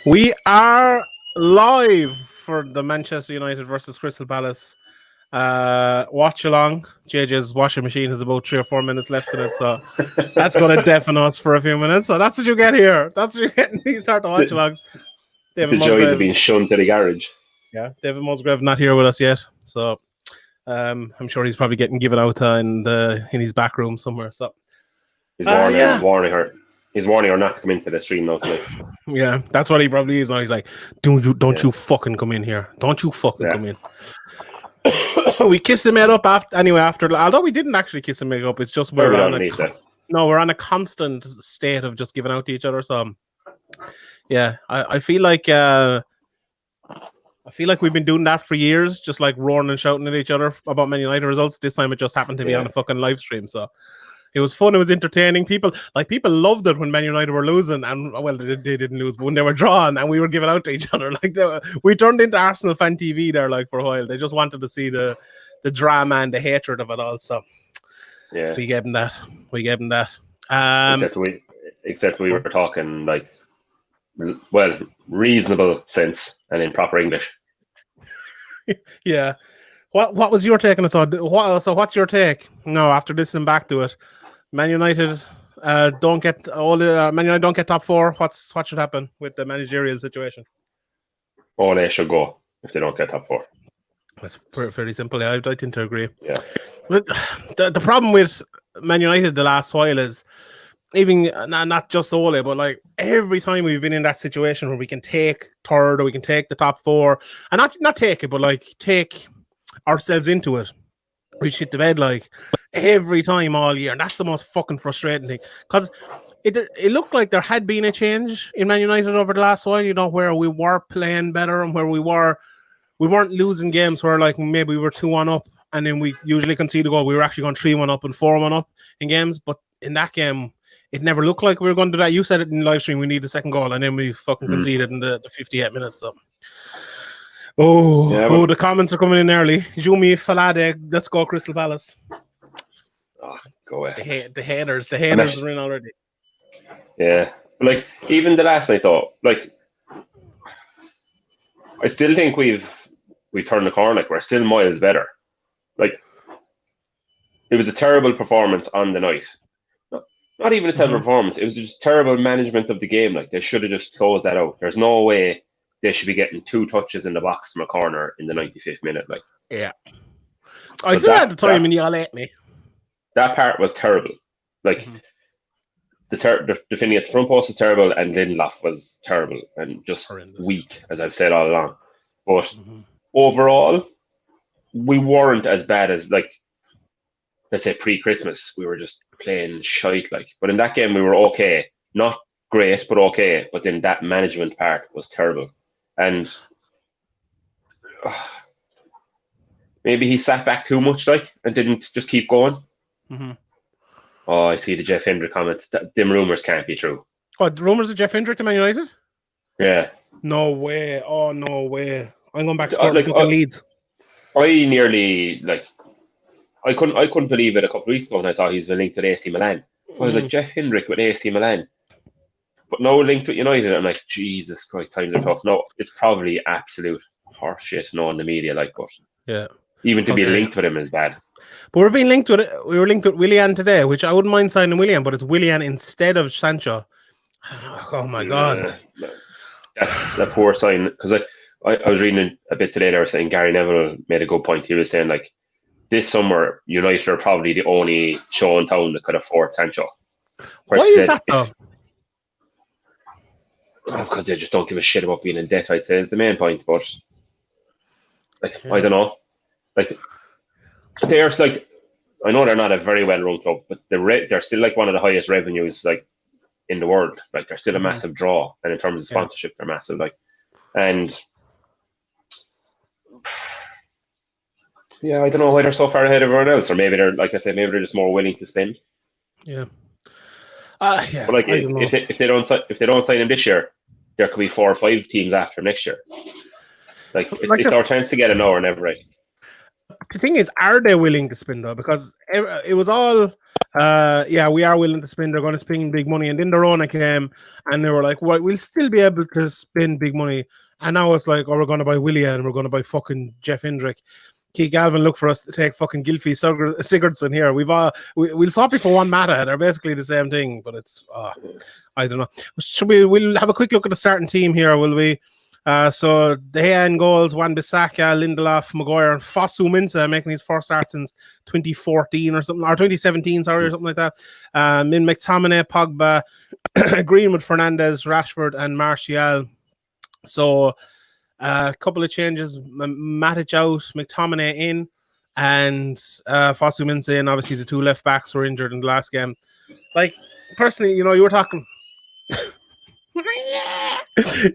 We are live for the Manchester United versus Crystal Palace watch along. JJ's washing machine has about 3 or 4 minutes left in it, so that's going to deafen us for a few minutes. So that's what you get here. That's what you get in these sort of watch alongs. David The joys of Musgrave, being shunned to the garage. yeah, David Musgrave not here with us yet, so I'm sure he's probably getting given out in his back room somewhere. So He's yeah. warning her. He's warning her not to come into the stream now tonight. Yeah, that's what he probably is now. He's like, don't you fucking come in here. Don't you fucking come in. We kissed him up after, although we didn't actually kiss him up. It's just we're on a constant state of just giving out to each other. So yeah, I feel like we've been doing that for years, just like roaring and shouting at each other about Man United results. This time it just happened to be on a fucking live stream. So it was fun. It was entertaining. People loved it when Man United were losing, and well, they didn't lose, but when they were drawn, and we were giving out to each other, we turned into Arsenal fan TV there, for a while. They just wanted to see the drama and the hatred of it all. So yeah, we gave them that. Except we were talking reasonable sense and in proper English. Yeah. What was your take on it? So what's your take? No, after listening back to it. Man United don't get top 4. What should happen with the managerial situation? Oh, they should go if they don't get top 4. That's fairly simple. I tend to agree. Yeah. The problem with Man United the last while is even not just Ole, but every time we've been in that situation where we can take third or we can take the top 4, and not take it, but take ourselves into it, we shit the bed every time all year, and that's the most fucking frustrating thing, because it looked like there had been a change in Man United over the last while, where we were playing better and where we weren't losing games where maybe we were 2-1 up and then we usually concede a goal. We were actually going 3-1 up and 4-1 up in games, but in that game it never looked like we were going to do that. You said it in live stream, we need the second goal, and then we fucking conceded in the 58 minutes. So the comments are coming in early. Jumi Falade, let's go Crystal Palace. Oh, go away. The haters are in already. Yeah. Even the last night though, I still think we've turned the corner. We're still miles better. It was a terrible performance on the night. Not even a terrible performance. It was just terrible management of the game. They should have just closed that out. There's no way they should be getting 2 touches in the box from a corner in the 95th minute. Yeah. I said that at the time and y'all ate me. That part was terrible. The defending at the front post was terrible, and Lindelof was terrible and just weak, as I've said all along. But overall, we weren't as bad as let's say pre-Christmas. We were just playing shite But in that game we were okay. Not great, but okay. But then that management part was terrible. And maybe he sat back too much and didn't just keep going. Oh, I see the Jeff Hendrick comment. Them rumours can't be true. What, the rumours of Jeff Hendrick to Man United? Yeah. No way. Oh, no way. I'm going back to Sporting fucking Leeds. I nearly I couldn't believe it a couple of weeks ago when I thought he was linked with AC Milan. I was Jeff Hendrick with AC Milan, but no linked with United. I'm Jesus Christ, times are tough. No, it's probably absolute horseshit. No, in the media, but yeah, even to be linked with him is bad. But we're being linked with it. We were linked with Willian today, which I wouldn't mind signing Willian, but it's Willian instead of Sancho. Oh my god, that's a poor sign. Because I was reading a bit today. They were saying Gary Neville made a good point. He was saying this summer, United are probably the only show in town that could afford Sancho. Why is that though? Because they just don't give a shit about being in debt, I'd say, is the main point. But I don't know. They're I know they're not a very well-run club, but they're still one of the highest revenues in the world. They're still a massive draw, and in terms of sponsorship, they're massive. And yeah, I don't know why they're so far ahead of everyone else, or maybe they're maybe they're just more willing to spend. Yeah. Yeah. But if they don't sign him this year, there could be 4 or 5 teams after next year. It's our chance to get an hour, never right. The thing is, are they willing to spend though? Because it was all Yeah, we are willing to spend. They're going to spend big money. And then Dorona came and they were like, well, we'll still be able to spend big money. And now it's like, oh, we're going to buy Willian and we're going to buy fucking Jeff Hendrick. Keith Galvin look for us to take fucking Gylfi Sigurdsson here. We'll swap you for one Mata. They're basically the same thing, but it's I don't know. We'll have a quick look at the starting team here, will we? So De Gea in goals, Wan-Bissaka, Lindelof, Maguire, and Fosu Mensah making his first start since 2014 or something, or 2017, sorry, or something like that. In McTominay, Pogba, Greenwood, Fernandes, Rashford, and Martial. So a couple of changes: Matic out, McTominay in, and Fosu Mensah in. Obviously, the two left backs were injured in the last game. Like personally, you were talking.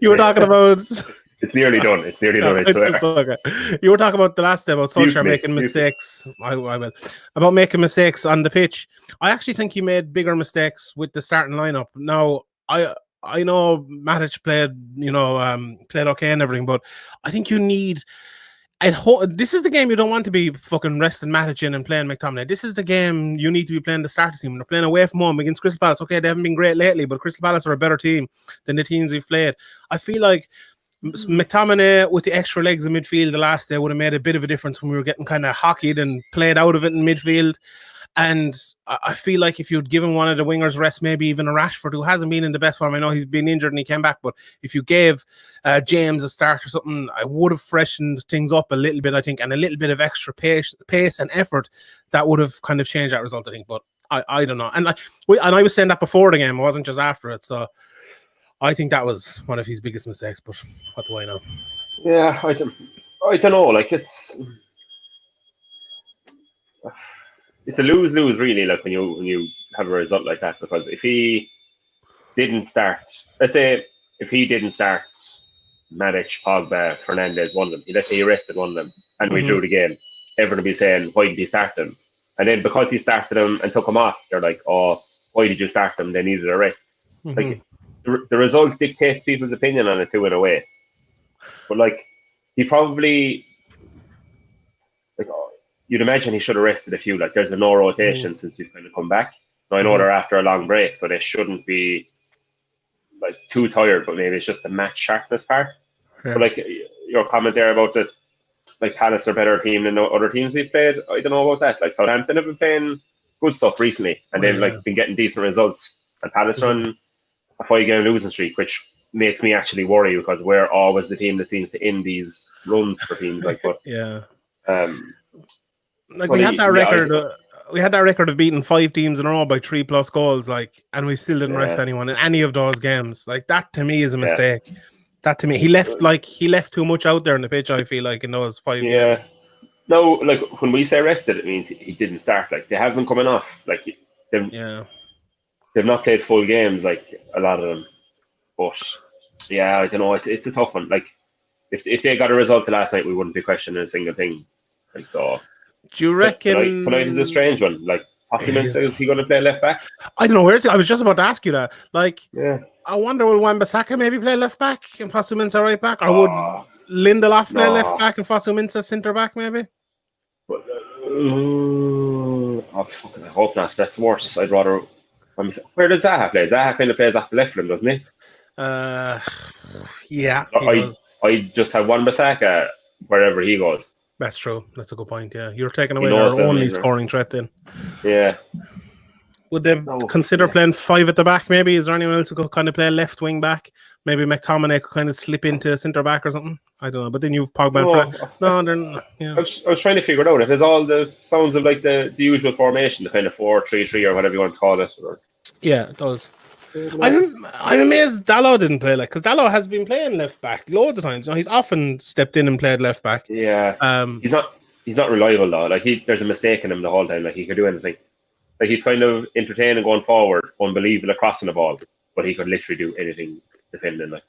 You were talking about. It's nearly done. It's nearly done. It's okay. You were talking about the last day about Solskjaer making mistakes. I will. About making mistakes on the pitch. I actually think he made bigger mistakes with the starting lineup. Now, I know Matic played okay and everything, but I think you need. This is the game you don't want to be fucking resting Matic in and playing McTominay. This is the game you need to be playing the starter team. They're playing away from home against Crystal Palace. Okay, they haven't been great lately, but Crystal Palace are a better team than the teams we've played. I feel like McTominay with the extra legs in midfield the last day would have made a bit of a difference when we were getting kind of hockeyed and played out of it in midfield. And I feel like if you'd given one of the wingers rest, maybe even a Rashford, who hasn't been in the best form. I know he's been injured and he came back, but if you gave James a start or something, I would have freshened things up a little bit, I think, and a little bit of extra pace and effort that would have kind of changed that result, I think. But I don't know. And I was saying that before the game, it wasn't just after it. So I think that was one of his biggest mistakes. But what do I know? Yeah, I don't know. Like it's a lose-lose really, like when you have a result like that, because if he didn't start, let's say if he didn't start Matic, Pogba, Fernandes, one of them, let's say he rested one of them and we drew the game, everyone would be saying, why did he start them? And then because he started them and took them off, they're like, oh, why did you start them? They needed a rest. Like the result dictates people's opinion on it too, in a way. But like he probably you'd imagine he should have rested a few. Like there's been no rotation since he's kind of come back. Now I know they're after a long break, so they shouldn't be like too tired. But maybe it's just the match sharpness part. Yeah. But like your comment there about that, like Palace are a better team than other teams we've played. I don't know about that. Like Southampton have been playing good stuff recently, and they've been getting decent results. And Palace are on a 5-game losing streak, which makes me actually worry because we're always the team that seems to end these runs for teams. Like, but like we had that record. We had that record of beating 5 teams in a row by 3+ goals, like, and we still didn't rest anyone in any of those games. Like that to me is a mistake. That to me, he left too much out there on the pitch. I feel like in those 5 games. Yeah. No, like when we say rested, it means he didn't start. Like they have been coming off. Like they've not played full games, like a lot of them. But yeah, I don't know. It's a tough one. Like if they got a result the last night, we wouldn't be questioning a single thing. Like so. Do you reckon tonight is a strange one? Like, is he going to play left back? I don't know. Where is he? I was just about to ask you that. Like, I wonder will Wan-Bissaka maybe play left back and Fosu Mensah right back, or would Lindelof play left back and Fosu Mensah centre back maybe? But, I hope not. That's worse. I'd rather. Where does Zaha play? Zaha kind of plays off the left wing, doesn't he? Yeah. I just have Wan-Bissaka wherever he goes. That's true. That's a good point. Yeah, you're taking away our only scoring threat then. Yeah. Would they consider playing 5 at the back? Maybe is there anyone else who could kind of play left wing back? Maybe McTominay could kind of slip into centre back or something. I don't know. But then you've Pogba. I was trying to figure it out. If there's all the sounds of like the usual formation, the kind of 4-3-3 or whatever you want to call it. Yeah, it does. I'm amazed Dalot didn't play because Dalot has been playing left back loads of times. He's often stepped in and played left back. Yeah. He's not reliable though. Like there's a mistake in him the whole time. Like he could do anything. Like he's kind of entertaining going forward, unbelievable at crossing the ball, but he could literally do anything defending. Like.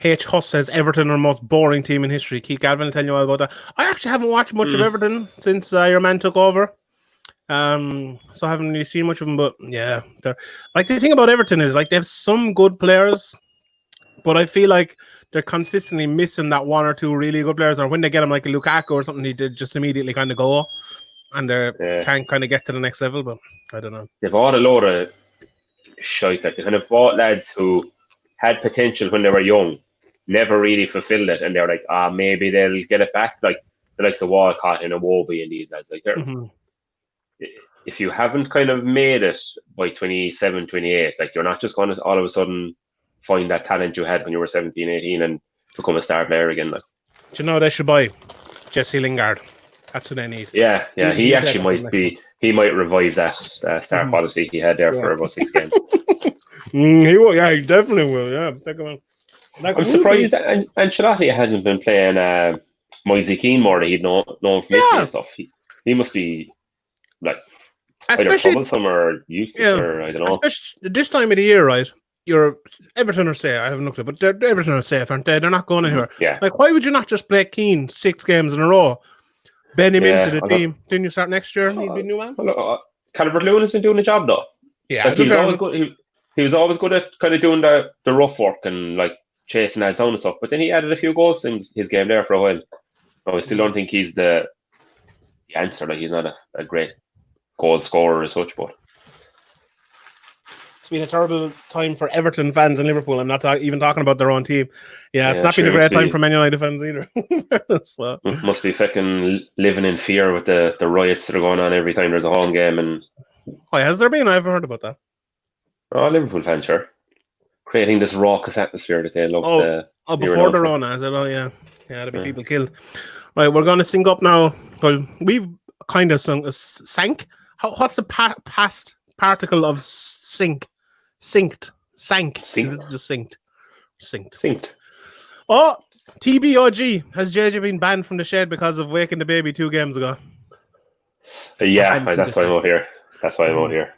H. Huss says Everton are the most boring team in history. Keith Galvin will tell you all about that. I actually haven't watched much of Everton since your man took over. So I haven't really seen much of them, but yeah, they're like the thing about Everton is like they have some good players, but I feel like they're consistently missing that 1 or 2 really good players, or when they get them like a Lukaku or something, he did just immediately kind of go. and they can't kind of get to the next level. But I don't know. They bought a load of shite. Like they kind of bought lads who had potential when they were young, never really fulfilled it, and they're like, maybe they'll get it back. Like the likes of Walcott and Iwobi and these lads. Like they're. If you haven't kind of made it by 27, 28, like you're not just going to all of a sudden find that talent you had when you were 17, 18 and become a star player again. Like, do you know they should buy Jesse Lingard? That's what they need. Yeah. He actually might be. He might revive that star quality he had there for about 6 games. He will. Yeah, he definitely will. Yeah, I'm surprised that Ancelotti hasn't been playing Moise Keane more. That he'd known from Italy and stuff. He must be like. Either troublesome or useless, or I don't know. Especially this time of the year, right? Everton are safe. I haven't looked at it, but Everton are safe, aren't they? They're not going anywhere. Yeah. Like, why would you not just play Keane 6 games in a row? Bend him into the team. Didn't you start next year? He'd be new man. Calvert-Lewin has been doing a job though. Yeah, like, he was always good. He was always good at kind of doing the rough work and like chasing us down and stuff. But then he added a few goals in his game there for a while. I still don't think he's the answer. Like, he's not a great goal scorer as such, but it's been a terrible time for Everton fans and Liverpool. I'm not even talking about their own team. Yeah, it's not been a great time for Man United fans either. So. Must be fucking living in fear with the riots that are going on every time there's a home game. And has there been? I haven't heard about that. Oh, Liverpool fans, sure, creating this raucous atmosphere that they love. Before the Rona, is it? Oh, yeah, there'll be people killed. Right, we're going to sync up now. Well, we've kind of sank. What's the past particle of sink? Synced. Sank. Is it just synced? Synced. Oh, TBOG. Has JJ been banned from the shed because of waking the baby 2 games ago? Yeah, that's why I'm out here.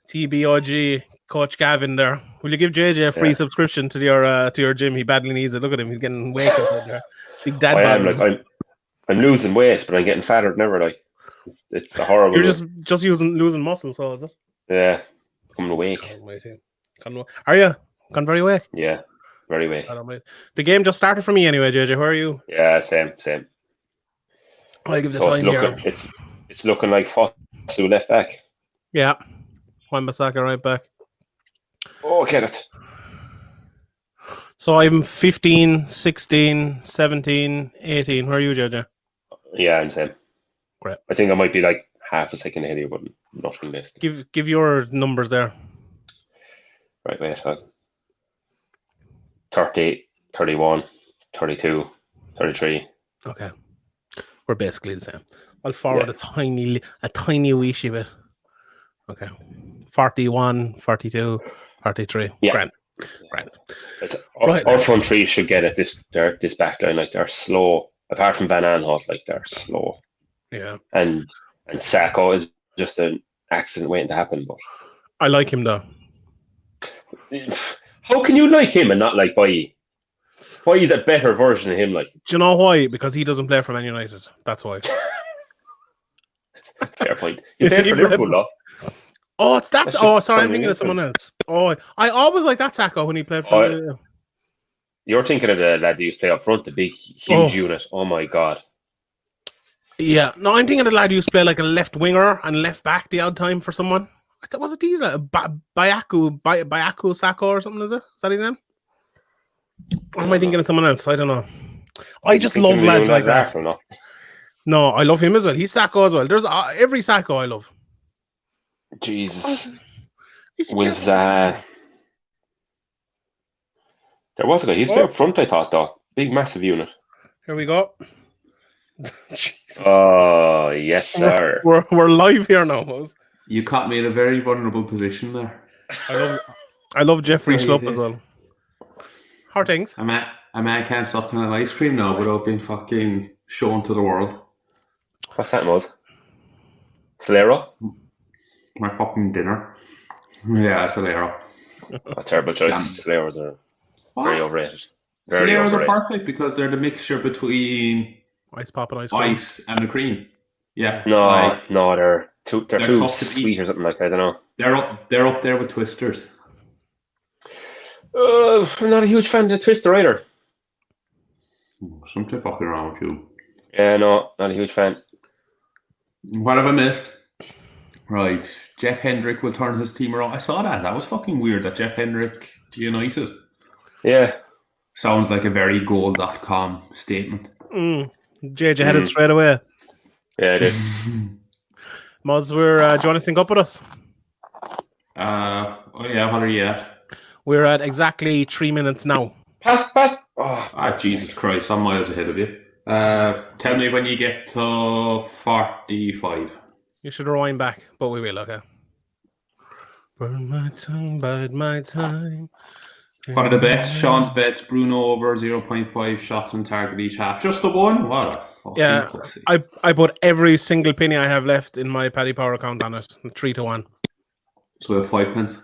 TBOG, Coach Gavin there. Will you give JJ a free subscription to your gym? He badly needs it. Look at him. He's getting waking there. Big dad bod. I'm losing weight, but I'm getting fatter than ever. Like, it's a horrible. You're just losing muscle, so is it? Yeah, coming awake. Are you? Gone very awake? Yeah, very awake. The game just started for me anyway, JJ. Where are you? Yeah, same. I'll give the time here. It's looking like Fosu left back. Yeah. Wan-Bissaka right back. Oh, get it. So I'm 15, 16, 17, 18. Where are you, JJ? Yeah, I'm same. Great. I think I might be like half a second ahead of you, but nothing missed. Give your numbers there. Right, wait. 30, 31, 32, 33. Okay. We're basically the same. I'll forward a tiny weeshy bit. Okay. 41, 42, 33. Yeah. Grand. Our front three should get it. This back line, like, they're slow. Apart from Van Aanholt, like, they're slow. Yeah. And Sacco is just an accident waiting to happen. But I like him though. How can you like him and not like Bailly? Bailly's a better version of him. Like, do you know why? Because he doesn't play for Man United. That's why. Fair point. He played for Liverpool, though. Oh, sorry, I'm thinking of someone else. Oh, I always liked that Sacco when he played for. You're thinking of the lad that used to play up front, the big, huge unit. Oh my god. Yeah, no, I'm thinking of the lad who used to play like a left winger and left back the odd time for someone. Was it these? Bayaku Sacco or something? Is that his name? Or am I thinking of someone else? I don't know. I just love lads like that. No, I love him as well. He's Sacco as well. There's every Sacco I love. Jesus. There was a guy. He's up front, I thought, though. Big, massive unit. Here we go. Jesus. Oh, yes, sir. We're live here now, Mose. You caught me in a very vulnerable position there. I love Jeffrey Schlupp as well. How are things? I can't stop having ice cream now without being fucking shown to the world. What's that, Mose? Solero? My fucking dinner. Yeah, Solero. A terrible choice. Soleros are very overrated. Soleros are perfect because they're the mixture between ice pop and ice cream. Ice and the cream. Yeah. No, they're too sweet or something like that. I don't know. They're up there with Twisters. I'm not a huge fan of the Twister either. Something fucking wrong with you. Yeah, no, not a huge fan. What have I missed? Right. Jeff Hendrick will turn his team around. I saw that. That was fucking weird that Jeff Hendrick to United. Yeah. Sounds like a very goal.com statement. JJ had it straight away. Yeah, I did. Moz, do you want to sync up with us? What are you at? We're at exactly 3 minutes now. Pass. Oh, Jesus Christ, I'm miles ahead of you. Tell me when you get to 45. You should rewind back, but we will, okay. Burn my tongue, bide my time. What are the bets? Sean's bets, Bruno over 0.5 shots on target each half. Just the one? What a fucking pussy. I put every single penny I have left in my Paddy Power account on it. 3-1. So we have 5 pence.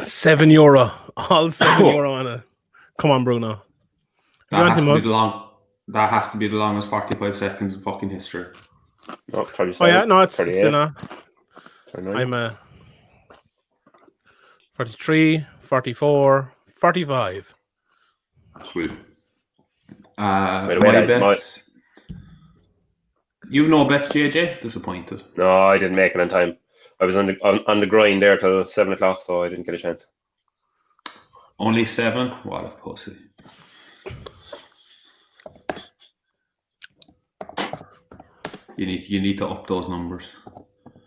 €7. All €7 on it. Come on, Bruno. That has to be the longest 45 seconds in fucking history. No, 37, oh yeah, no, it's 38, I'm a 43, 44, 45. Sweet. My bets. You've no bets, JJ? Disappointed. No, I didn't make it on time. I was on the grind there till 7 o'clock, so I didn't get a chance. Only 7? What a pussy. You need to up those numbers.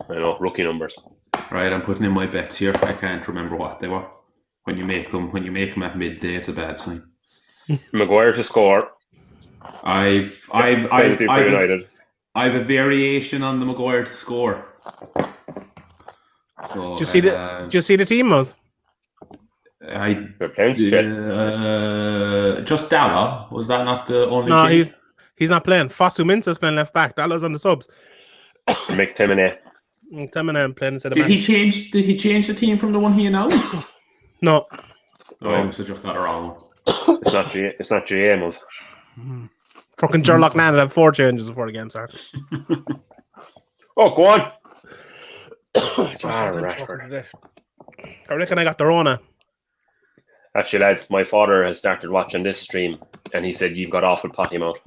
I know, rookie numbers. Right, I'm putting in my bets here. I can't remember what they were. When you make them at midday, it's a bad sign. Maguire to score. I've United. I have a variation on the Maguire to score. So, do you see the team, Moz? They're playing shit. Just Dalla. Was that not the only? No, team? he's not playing. Fosu Mensah's playing left back. Dalla's on the subs. McTominay. McTominay playing instead of. Did he change the team from the one he announced? No. Oh, I must have just got it wrong. It's not GA, Moz. Fucking Gerlock Nan had 4 changes before the game started. Oh, go on. I reckon I got the Rona. Actually, lads, my father has started watching this stream, and he said you've got awful potty mouth.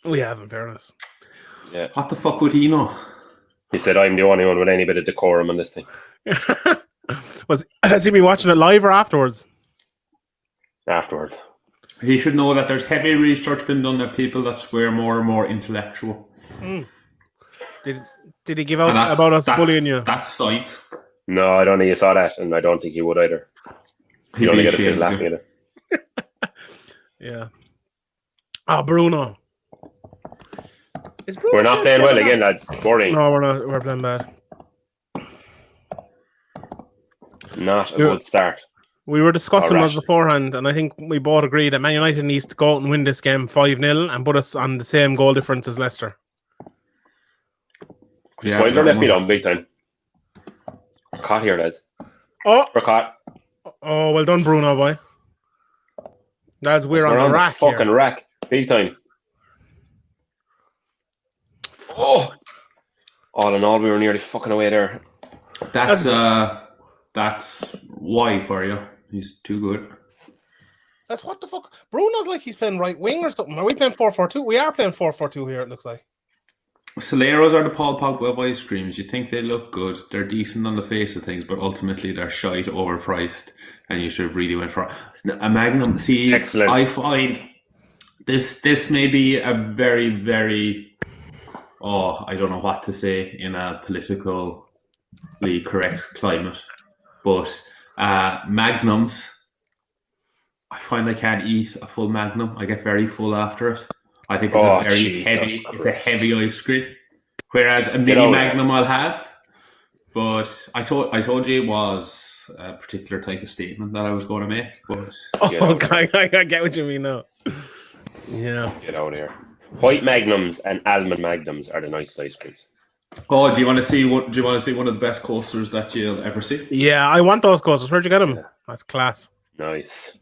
We have, in fairness. Yeah. What the fuck would he know? He said I'm the only one with any bit of decorum on this thing. Has he been watching it live or afterwards? Afterwards. He should know that there's heavy research been done that people that swear more and more intellectual. Did he give out about us bullying you? That's science. No, I don't think he saw that, and I don't think he would either. He'd only get a kid laughing at it. Yeah. Bruno. We're not playing well again, lads. Boring. No, we're not. We're playing bad. Not a good start. We were discussing this beforehand, and I think we both agree that Man United needs to go out and win this game 5-0 and put us on the same goal difference as Leicester. Yeah, Wilder left me down big time. We're caught here, lads. We're caught. Oh, well done, Bruno, boy. Lads, we're on the rack here. Fucking rack. Big time. Oh! All in all, we were nearly fucking away there. That's why for you. He's too good. That's what the fuck. Bruno's like he's playing right wing or something. Are we playing 4-4-2? We are playing 4-4-2 here, it looks like. Soleros are the Paul Pogba of ice creams. You think they look good. They're decent on the face of things, but ultimately they're shite, overpriced, and you should have really went for a Magnum. See, excellent. I find this may be a very, very, I don't know what to say in a politically correct climate, but Magnums, I find I can't eat a full Magnum. I get very full after it. I think it's it's a heavy ice cream. Whereas a mini Magnum I'll have, but I told you it was a particular type of statement that I was going to make. But I get what you mean now. Yeah. Get out of here. White Magnums and almond Magnums are the nice ice creams. Oh, do you want to see one of the best coasters that you'll ever see? Yeah, I want those coasters. Where'd you get them? Yeah. That's class. Nice.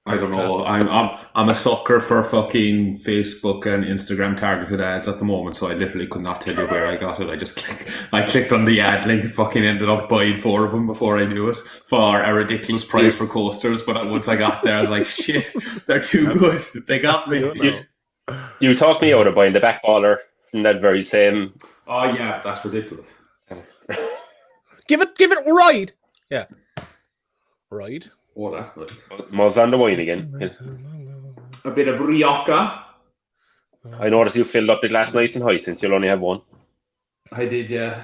I don't know. I'm a sucker for fucking Facebook and Instagram targeted ads at the moment, so I literally could not tell you where I got it. I clicked on the ad link and fucking ended up buying 4 of them before I knew it for a ridiculous price for coasters. But once I got there, I was like, shit, they're too good. They got me. You talked me out of buying the back baller in that very same. Oh yeah, that's ridiculous. Give it right. Yeah. Right. Oh, that's nice. Moz on the wine again. A bit of Rioja. I noticed you filled up the glass nice and high since you'll only have one. I did, yeah.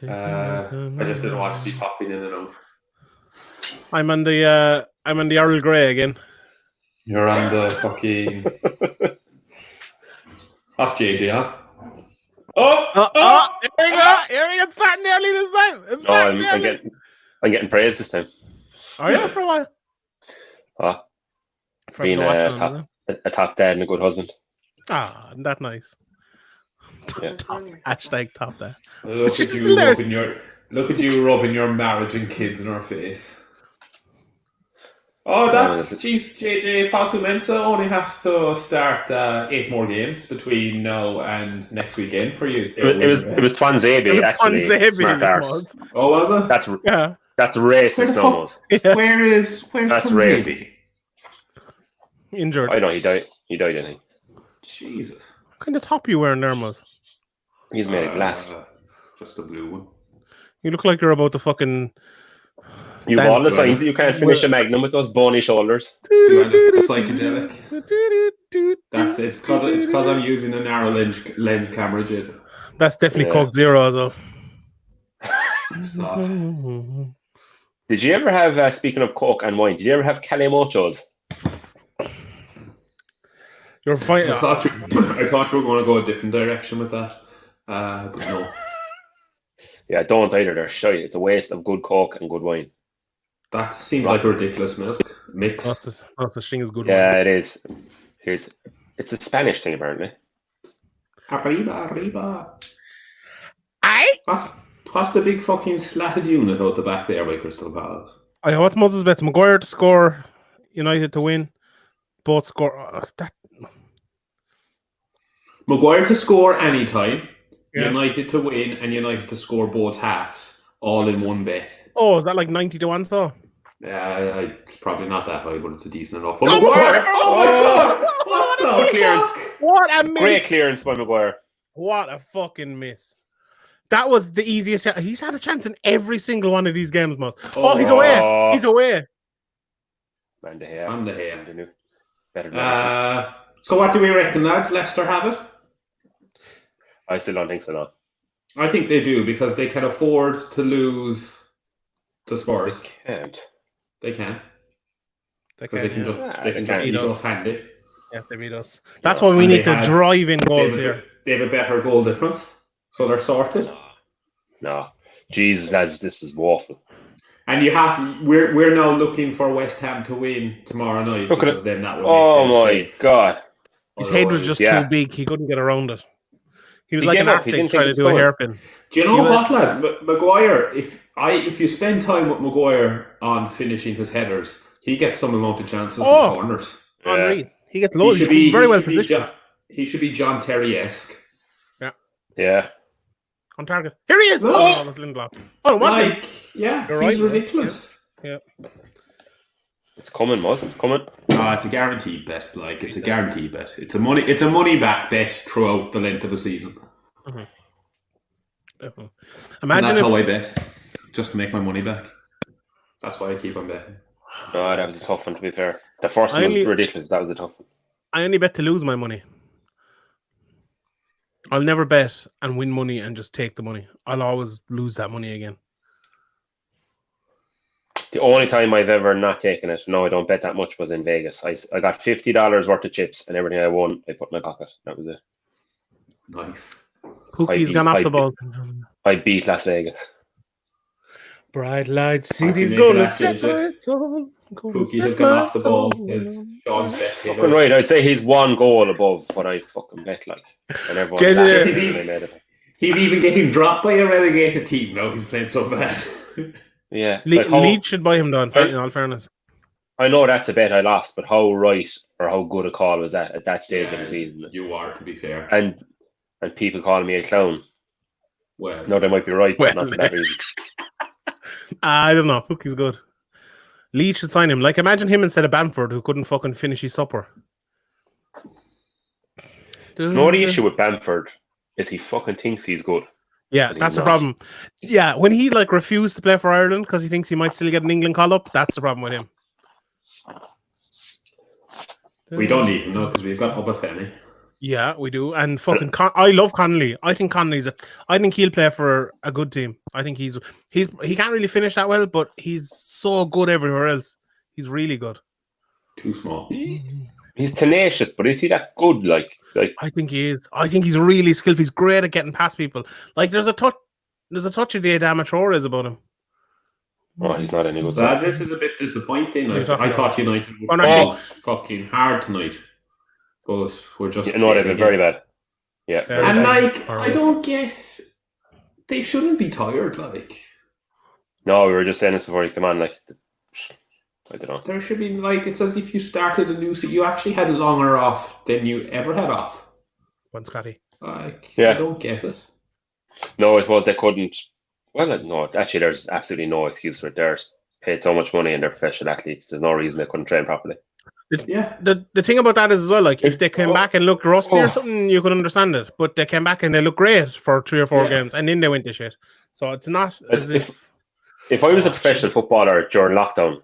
I just didn't want to see popping in and out. I'm on the Earl Grey again. You're on the fucking. That's JJ, huh? Oh! Here we go! It's starting early this time. I'm getting praised this time. Are you for a while? Being a top dad and a good husband. Ah, that's nice. Hashtag top dad. Look at you rubbing your marriage and kids in our face. Oh, JJ Fosu-Mensah only has to start 8 more games between now and next weekend for you. It was Tuanzebe actually. Smart arse. Oh, was it? That's racist almost. Yeah. Where's that's racist. Injured. I know he died. I think. Jesus. What kind of top you wearing there, Moz? He's made of glass. Just a blue one. You look like you're about to fucking. You've all the signs that you can't finish a Magnum with those bony shoulders. Psychedelic. It's because I'm using a narrow lens camera, Jid. That's definitely Coke Zero as well. It's not. Did you ever have, speaking of Coke and wine, did you ever have Calimochos? You're fine. I thought you were going to go a different direction with that, but no. Yeah, don't either. They're shite. It's a waste of good Coke and good wine. That seems like a ridiculous mix. Not the thing is good. Yeah, it is. It's a Spanish thing apparently. Arriba. What's the big fucking slatted unit out the back there by Crystal Palace? What's Moses' bets? Maguire to score, United to win. Both score. Maguire to score anytime. Yeah. United to win and United to score both halves, all in one bet. Oh, is that like 90 to 1 still? Yeah, it's probably not that high, but it's a decent enough. Oh my God! What a clearance! What a miss! Great clearance by Maguire. What a fucking miss! That was the easiest. He's had a chance in every single one of these games, Moss. Oh, he's away! He's away! On the hair. Better. So what do we reckon, lads? Leicester have it? I still don't think so, no. I think they do because they can afford to lose to Spurs. They can. They can just beat us handy. Yeah, they beat us. That's why we need to drive in goals here. They have a better goal difference, so they're sorted. No. Jesus, lads, this is woeful. And we're now looking for West Ham to win tomorrow night. Look at it. Then that would my God. His head was just too big. He couldn't get around it. He was like an athlete trying to do a hairpin. Do you know what, lads? Maguire, if you spend time with Maguire on finishing his headers, he gets some amount of chances in corners. Unreal. He gets loads. He's very well positioned. He should be John Terry-esque. Yeah. On target. Here he is! Oh, it was Lindelof. Oh, was it? Yeah, he's ridiculous. Yeah. It's coming, Moz. It's coming. It's a guaranteed bet. It's a guaranteed bet. It's a money back bet throughout the length of a season. Mm-hmm. Imagine that's how I bet, just to make my money back. That's why I keep on betting. No, that was a tough one, to be fair. The first one was ridiculous. That was a tough one. I only bet to lose my money. I'll never bet and win money and just take the money. I'll always lose that money again. The only time I've ever not taken it, no, I don't bet that much, was in Vegas. I got $50 worth of chips, and everything I won, I put in my pocket. That was it. Nice. Pookie's gone off the ball. I beat Las Vegas. Bright light city's gonna separate. Pookie has gone off the ball. Sean's bet. Fucking right, I'd say he's one goal above what I fucking bet, like. And everyone he's even getting dropped by a relegated team now. He's playing so bad. Yeah. Leeds should buy him down, in all fairness. I know that's a bet I lost, but how right or how good a call was that at that stage of the season? You are, to be fair. And people calling me a clown. Well, no, they might be right, but not for that reason. I don't know. Pookie's good. Leeds should sign him. Like, imagine him instead of Bamford, who couldn't fucking finish his supper. You know the issue with Bamford is he fucking thinks he's good. Yeah, that's the problem. Yeah, when he like refused to play for Ireland because he thinks he might still get an England call up, that's the problem with him. We don't need him though because we've got Obafemi. Yeah, we do. And fucking I love Connolly. I think I think he'll play for a good team. I think he can't really finish that well, but he's so good everywhere else. He's really good. Too small. He's tenacious, but is he that good? Like I think he is. I think he's really skillful. He's great at getting past people. Like there's a touch of the Adama Traore about him. Oh, he's not any good. This is a bit disappointing. I thought United would be fucking hard tonight. But we're just... they've been very bad. Yeah. And I don't guess... They shouldn't be tired, like... No, we were just saying this before you come on, like... I don't know. There should be, like... It's as if you started a new season. You actually had longer off than you ever had off. One Scotty. Like, I don't get it. No, I suppose they couldn't... Well, no, actually, there's absolutely no excuse for it. They're paid so much money and they're professional athletes. There's no reason they couldn't train properly. The thing about that is as well, like if they came back and looked rusty or something, you could understand it. But they came back and they looked great for 3 or 4 games, and then they went to shit. So it's not as if I was a professional footballer during lockdown,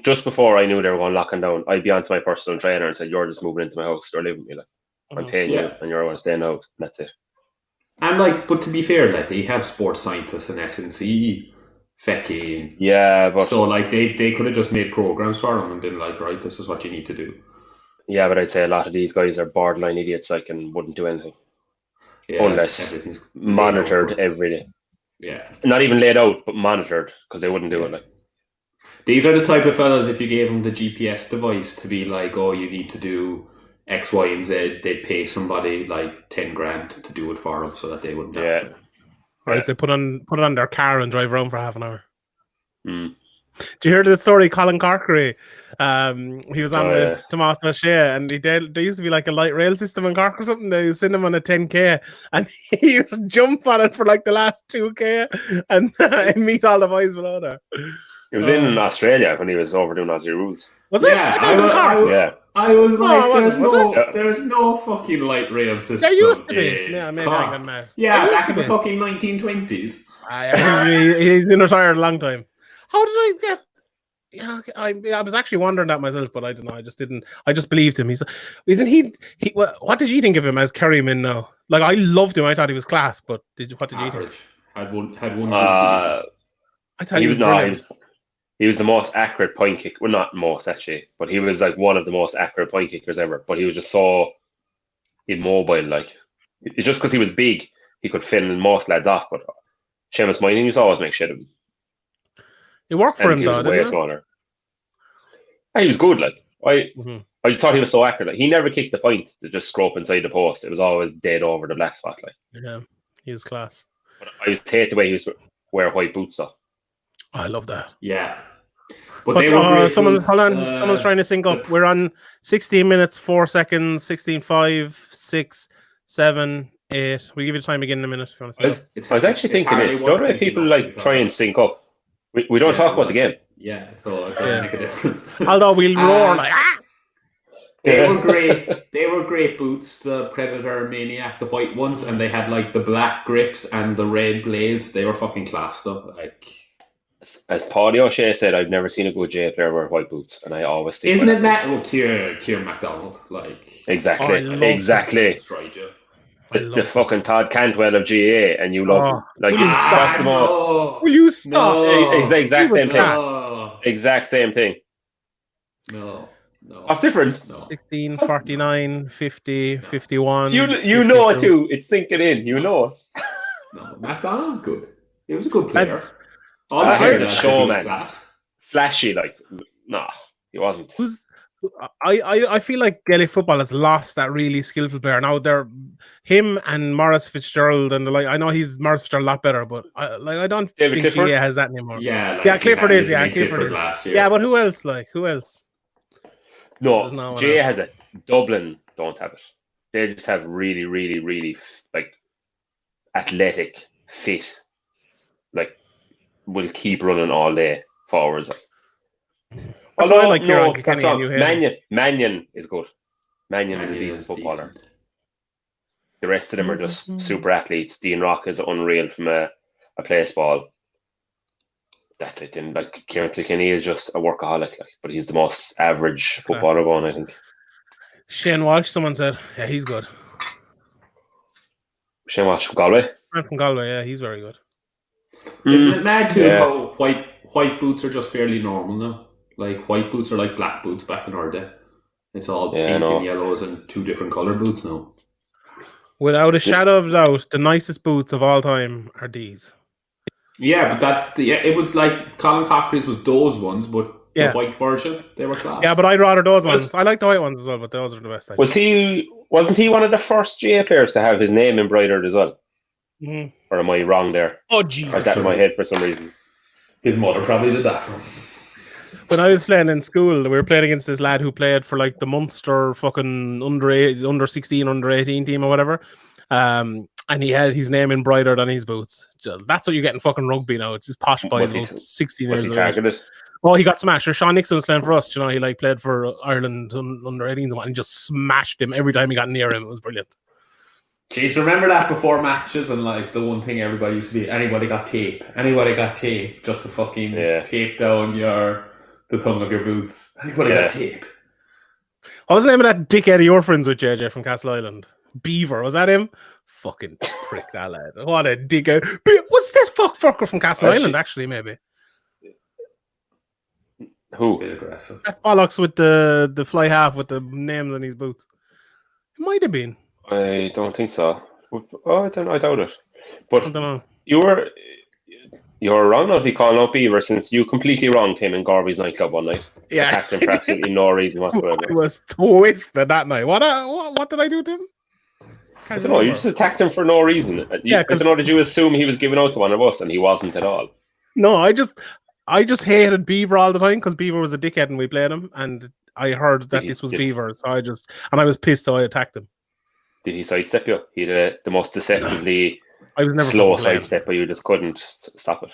just before I knew they were going locking down, I'd be on to my personal trainer and said, "You're just moving into my house. You're living with me. Like I'm paying you, and you're going to stay in the house. And that's it." And like, but to be fair, like they have sports scientists and SNC. Fecking. Yeah, but so like they could have just made programs for them and been like, right, this is what you need to do. Yeah, but I'd say a lot of these guys are borderline idiots, like, and wouldn't do anything unless monitored every day. Yeah, not even laid out, but monitored because they wouldn't do it. Like these are the type of fellas. If you gave them the GPS device to be like, oh, you need to do X, Y, and Z, they'd pay somebody like 10 grand to do it for them so that they wouldn't have to. Right, so put it on their car and drive around for half an hour. Mm. Do you hear the story? Colin Corkery, he was on with Tomas O'Shea, and there used to be like a light rail system in Cork or something. They send him on a 10k, and he used to jump on it for like the last 2k, and meet all the boys below there. He was in Australia when he was over doing Aussie Rules. Was it? Yeah, I was like, there's no fucking light rail system. There used to be. Yeah, maybe I got mad. Yeah, back in the fucking 1920s. He's been retired a long time. How did I get? Yeah, I was actually wondering that myself, but I don't know. I just didn't. I just believed him. Isn't he? What did you think of him as Kerryman now? Like I loved him. I thought he was class. But what did you think? Had one. I thought he was the most accurate point kick. Well, not most actually, but he was like one of the most accurate point kickers ever. But he was just so immobile. Like it's just because he was big, he could fend most lads off. But Seamus Moynihan used to always make shit of him. It worked for him, though, didn't it? Smaller. He was good. Like I just thought he was so accurate. Like, he never kicked the point to just scrope inside the post. It was always dead over the black spot. Like he was class. But I used to hate the way he used to wear white boots. Though. I love that. Yeah. But someone's trying to sync up. We're on 16 minutes, 4 seconds, 16, 5, 6, 7, 8. We'll give you time again in a minute if you want to I was actually thinking this. Don't know people like try and sync up. We don't talk about the game. Yeah, so it doesn't make a difference. Although we'll roar like They were great. They were great boots, the Predator Maniac, the white ones, and they had like the black grips and the red blades. They were fucking class though. Like as Paddy O'Shea said, I've never seen a good J player wear white boots, and I always think isn't it that Kieran MacDonald? Like exactly. The fucking Todd Cantwell of GA, and you love like that's the most. Will you stop? It's the exact same thing. Exact same thing. No. What's different? 16, 49, 50, 51. You 52. Know it too. It's sinking in. You know it. No, MacDonald's good. He was a good player. All I heard is showman. Flashy, like he wasn't. I feel like Gaelic football has lost that really skillful player. Now they're him and Maurice Fitzgerald and I know he's Maurice Fitzgerald a lot better, but I don't David think Clifford? GA has that anymore. Yeah, Clifford is. Clifford is. Last year. Yeah, but who else? Who else? No, GA has it. Dublin don't have it. They just have really, really, really like athletic, fit, like will keep running all day forwards. Like. Although I like Mannion is good. Mannion is a decent footballer. The rest of them are just super athletes. Dean Rock is unreal from a place ball. That's it. And like Kieran Kilkenny is just a workaholic, like, but he's the most average footballer going, I think. Shane Walsh, someone said, yeah, he's good. Shane Walsh from Galway. From Galway, yeah, he's very good. Isn't it mad too how white boots are just fairly normal now? Like white boots are like black boots back in our day. It's all pink and yellows and 2 different colour boots now. Without a shadow of doubt, the nicest boots of all time are these. Yeah, but it was like Colin Cochrane's was those ones, but the white version, they were class. Yeah, but I'd rather those ones. I like the white ones as well, but those are the best. Wasn't he one of the first GA players to have his name embroidered as well? Mm-hmm. Or am I wrong there? Oh, Jesus. I had that in my head for some reason. His mother probably did that for him. When I was playing in school, we were playing against this lad who played for like the Munster fucking under 16, under 18 team or whatever. And he had his name embroidered on his boots. That's what you get in fucking rugby now. It's just posh boys about 16 years old. Oh, he got smashed. Sean Nixon was playing for us. You know, he like played for Ireland under 18s and just smashed him every time he got near him. It was brilliant. Jeez, remember that before matches and like the one thing everybody used to be, anybody got tape just to fucking tape down the thumb of your boots. Anybody got tape. What was the name of that dickhead you were friends with, JJ, from Castle Island? Beaver, was that him? Fucking prick, that lad. What a dickhead. What's this fucker from Castle Island, actually, maybe? Who? That bollocks with the fly half with the names on his boots. It might have been. I don't think so. Oh, I doubt it. But I don't know. You were wrong not to be calling out Beaver, since you completely wronged him in Garvey's nightclub one night. Yeah. Attacked him for absolutely no reason whatsoever. I was twisted that night. What did I do to him? I don't know. You just attacked him for no reason. I don't know. Did you assume he was giving out to one of us and he wasn't at all? No, I just hated Beaver all the time because Beaver was a dickhead and we played him, and I heard that this was Beaver, so I was pissed, so I attacked him. Did he sidestep you? He did the most deceptively I was never slow sidestep, but you just couldn't stop it.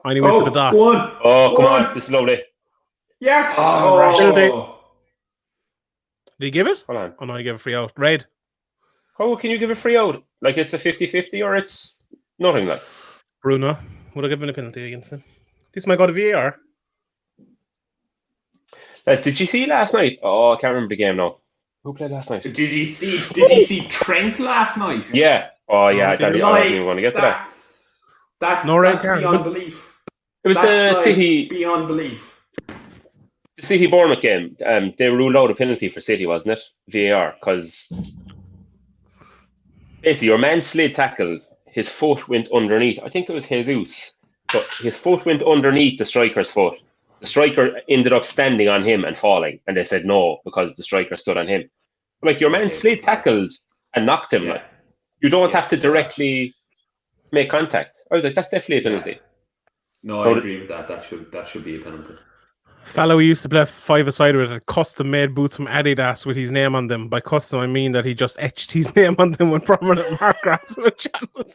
I only went for the DOS. Come on. This is lovely. Yes. Did he give it? Hold on. Oh no, he gave a free out. Red. How can you give a free out? Like it's a 50-50 or it's nothing like? Bruno would have given a penalty against him. This might go to VAR. Did you see last night? Oh, I can't remember the game now. Who played last night? Did you see Trent last night? Yeah. Oh, yeah. I wasn't even going to get to that. That's beyond belief. It was the City. Beyond belief. The City Bournemouth game. They ruled out a penalty for City, wasn't it? VAR, because basically your man slid tackled. His foot went underneath. I think it was Jesus. But his foot went underneath the striker's foot. The striker ended up standing on him and falling, and they said no because the striker stood on him. Like your man slid tackled and knocked him. Like you don't have to directly make contact. I was like, that's definitely a penalty. No, I agree with that. That should be a penalty. Fellow we used to play 5-a-side with a custom-made boots from Adidas with his name on them. By custom, I mean that he just etched his name on them with permanent markers on the channels.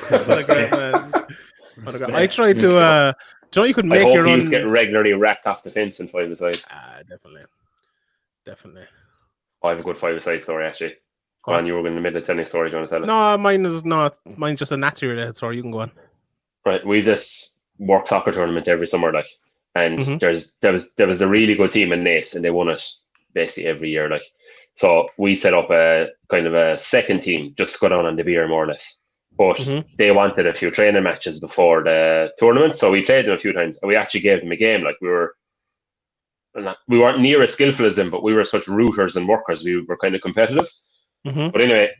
What a great man. I tried to. Do you know you could make your own? He get regularly racked off the fence in 5-a-side. Definitely. I have a good 5-a-side story actually. Go on, you were in the middle of telling a story. Do you want to tell it? No, mine is not. Mine's just a Nazi related story. You can go on. Right, we just work soccer tournament every summer, like, and there was a really good team in Naas, and they won it basically every year, like. So we set up a kind of a second team just to go down on the beer more or less. But they wanted a few training matches before the tournament, so we played them a few times, and we actually gave them a game. Like we weren't near as skillful as them, but we were such rooters and workers. We were kind of competitive. But anyway,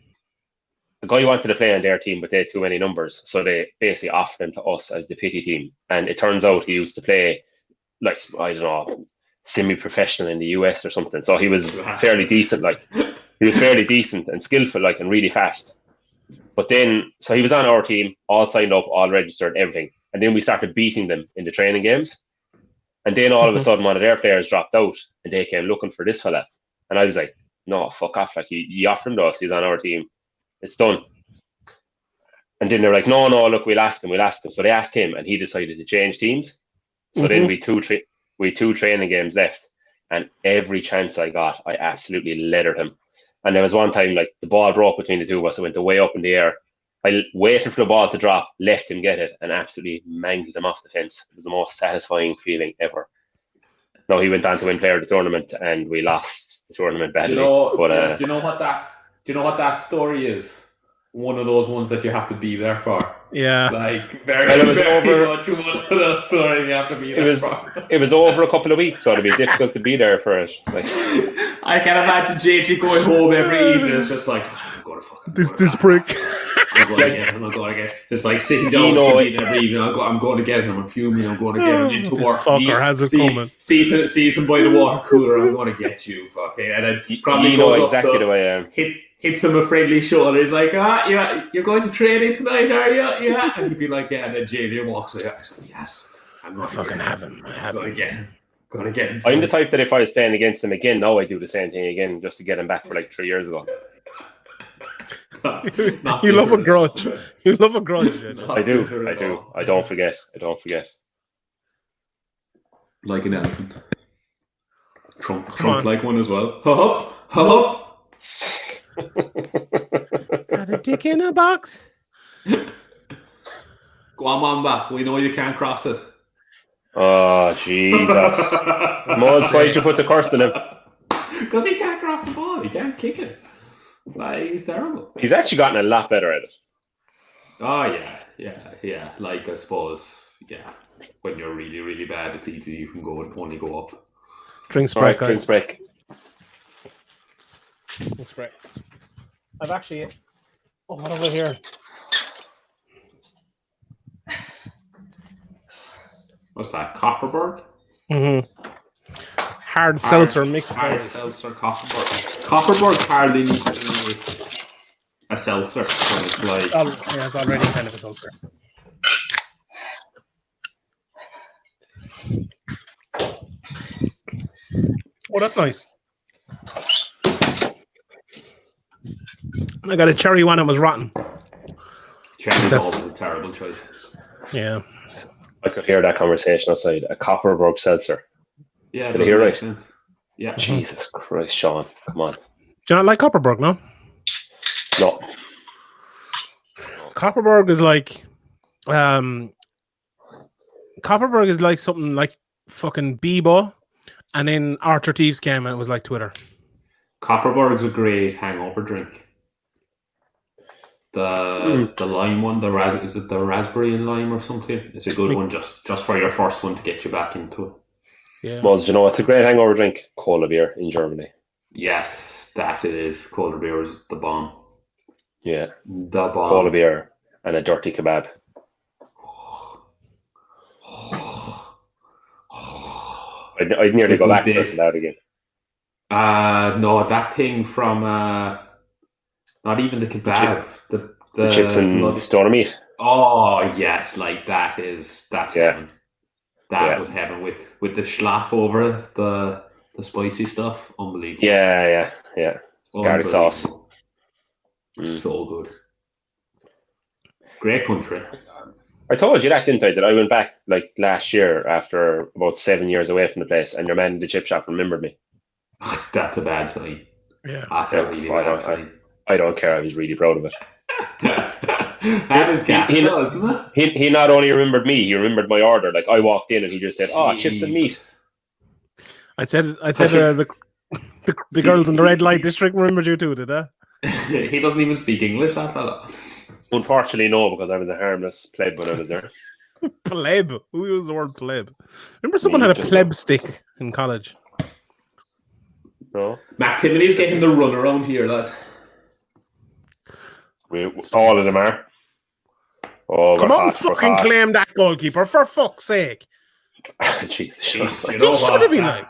the guy wanted to play on their team, but they had too many numbers, so they basically offered him to us as the pity team. And it turns out he used to play, like, I don't know, semi-professional in the US or something. So he was fairly decent, like he was fairly decent and skillful, like, and really fast. But then, so he was on our team, all signed up, all registered, everything. And then we started beating them in the training games. And then all of a sudden, one of their players dropped out, and they came looking for this fella. And I was like, no, fuck off. Like, you offered him to us. He's on our team. It's done. And then they're like, no, look, we'll ask him. So they asked him, and he decided to change teams. So then we two training games left. And every chance I got, I absolutely leathered him. And there was one time, like, the ball broke between the two of us. It went way up in the air. I waited for the ball to drop, left him get it, and absolutely mangled him off the fence. It was the most satisfying feeling ever. No, he went on to win player of the tournament, and we lost the tournament badly. Do you know what that story is? One of those ones that you have to be there for. Yeah. Like, very much one of those stories you have to be there for. It was over a couple of weeks, so it'd be difficult to be there for it. Like, I can imagine JG going home every evening. It's just like, I'm going to fucking this prick. I'm going to get it. Just like sitting down every evening. I'm going to get him. I'm fuming. I'm going to get him into work. Fucker has it coming. See some by the water cooler. I'm going to get you. Fucking. And then he probably goes exactly up to the way I am. Hits him a friendly shoulder. He's like, yeah, you're going to training tonight, are you? Yeah. And he'd be like, yeah. And then JJ walks away. I said, yes, I'm going to fucking have him. Going to get him. I'm the type that if I was playing against him again, now I do the same thing again just to get him back for like 3 years ago. You love a grudge. You love a grudge. I do. I don't forget. Like an elephant. Trunk like one as well. Hop. Got a dick in a box. Go on, Mamba. We know you can't cross it. Oh, Jesus. Moles, why'd you put the curse on him? Because he can't cross the ball. He can't kick it. Like, he's terrible. He's actually gotten a lot better at it. Oh, yeah. Like, I suppose, when you're really, really bad, it's easy. You can only go up. Drinks break, guys. Drinks break. Drinks break. I've actually... Oh, what have I here? What's that? Copperberg? Mm-hmm. Hard seltzer mix. Hard seltzer, Copperberg. Copperberg hardly needs to be a seltzer when it's like... it's already kind of a seltzer. Oh, that's nice. I got a cherry one. It was rotten. Cherry's always a terrible choice. Yeah. I could hear that conversation outside. A Copperberg seltzer. Yeah, did I hear right? Sense. Yeah. Jesus Christ, Sean, come on. Do you not like Copperberg? No. No. Copperberg is like, Copperberg is like something like fucking Bebo, and then Archer Thieves came and it was like Twitter. Copperberg's a great hangover drink. The lime one, is it the raspberry and lime or something? It's a good one just for your first one to get you back into it. Yeah. Well, do you know what's a great hangover drink? Cola beer in Germany. Yes, that it is. Cola beer is the bomb. Yeah. The bomb. Cola beer and a dirty kebab. I'd nearly go back to that again. No, that thing from not even the kebab, the chips and stone meat. Oh yes, like that's heaven. That was heaven with the schlaf over it, the spicy stuff. Unbelievable. Yeah. Garlic sauce. So good. Great country. I told you that, didn't I? That I went back like last year after about 7 years away from the place, and your man in the chip shop remembered me. That's a bad sign. Yeah. I don't care. I was really proud of it. That is gas, isn't it? He not only remembered me, he remembered my order. Like I walked in and he just said, "Oh, chips and meat." I said the girls in the red light district remembered you too, did they? He doesn't even speak English, that fella. Unfortunately, no, because I was a harmless pleb when I was there. Pleb? Who used the word pleb? Remember someone had a pleb stick in college? No. Matt Timoney's getting the run around here, lad. All of them are. Oh, come on, fucking claim that goalkeeper, for fuck's sake. Jesus. You should have been like.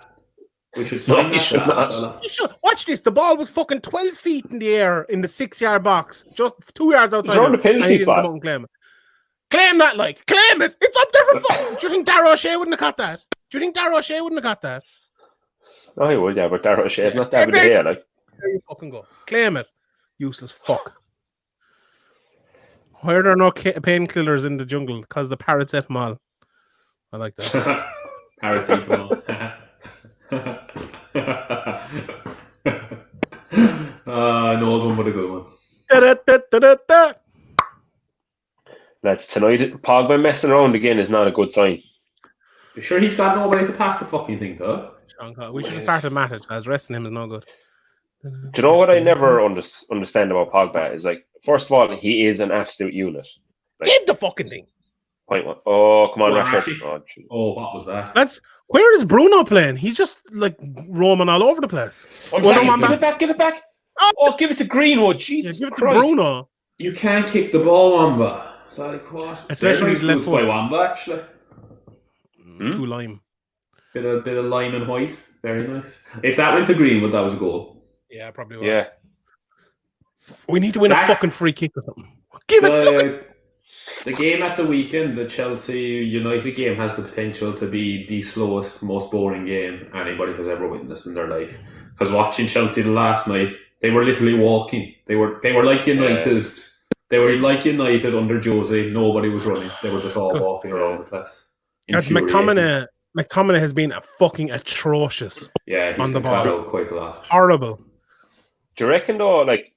We should sign you should not. You should. Watch this. The ball was fucking 12 feet in the air in the 6-yard box, just 2 yards outside. It's on the penalty spot. Claim that, like. Claim it. It's up there for fun. Do you think Darragh O'Shea wouldn't have got that? Do you think Darragh O'Shea wouldn't have got that? No, he would, yeah, but Darragh O'Shea is not that good here, like. There you fucking go. Claim it. Useless fuck. Why are there no painkillers in the jungle? Because the parrots ate them all. I like that. Parrots ate them all. Lads, tonight Pogba messing around again is not a good sign. You sure he's got nobody to pass the fucking thing to? We should have started Matic, as resting him is no good. Do you know what I never understand about Pogba is like, first of all, he is an absolute unit. Like, give the fucking thing. Point one. Oh, come on, Rashford. What was that? Where is Bruno playing? He's just like roaming all over the place. Give it back. Oh, give it to Greenwood. Jesus give it Christ. to Bruno. You can't kick the ball, Wamba. It's like what? Especially his left foot. By Wamba, actually. Too lime. Bit of lime and white. Very nice. If that went to Greenwood, that was a goal. Yeah, probably was. Yeah. We need to win a fucking free kick or something. Give it. The game at the weekend, the Chelsea United game, has the potential to be the slowest, most boring game anybody has ever witnessed in their life. Because watching Chelsea the last night, they were literally walking. They were like United. They were like United under Jose. Nobody was running. They were just all walking around the place. McTominay has been fucking atrocious. Yeah, on the ball. Quite a lot. Horrible. Do you reckon though, like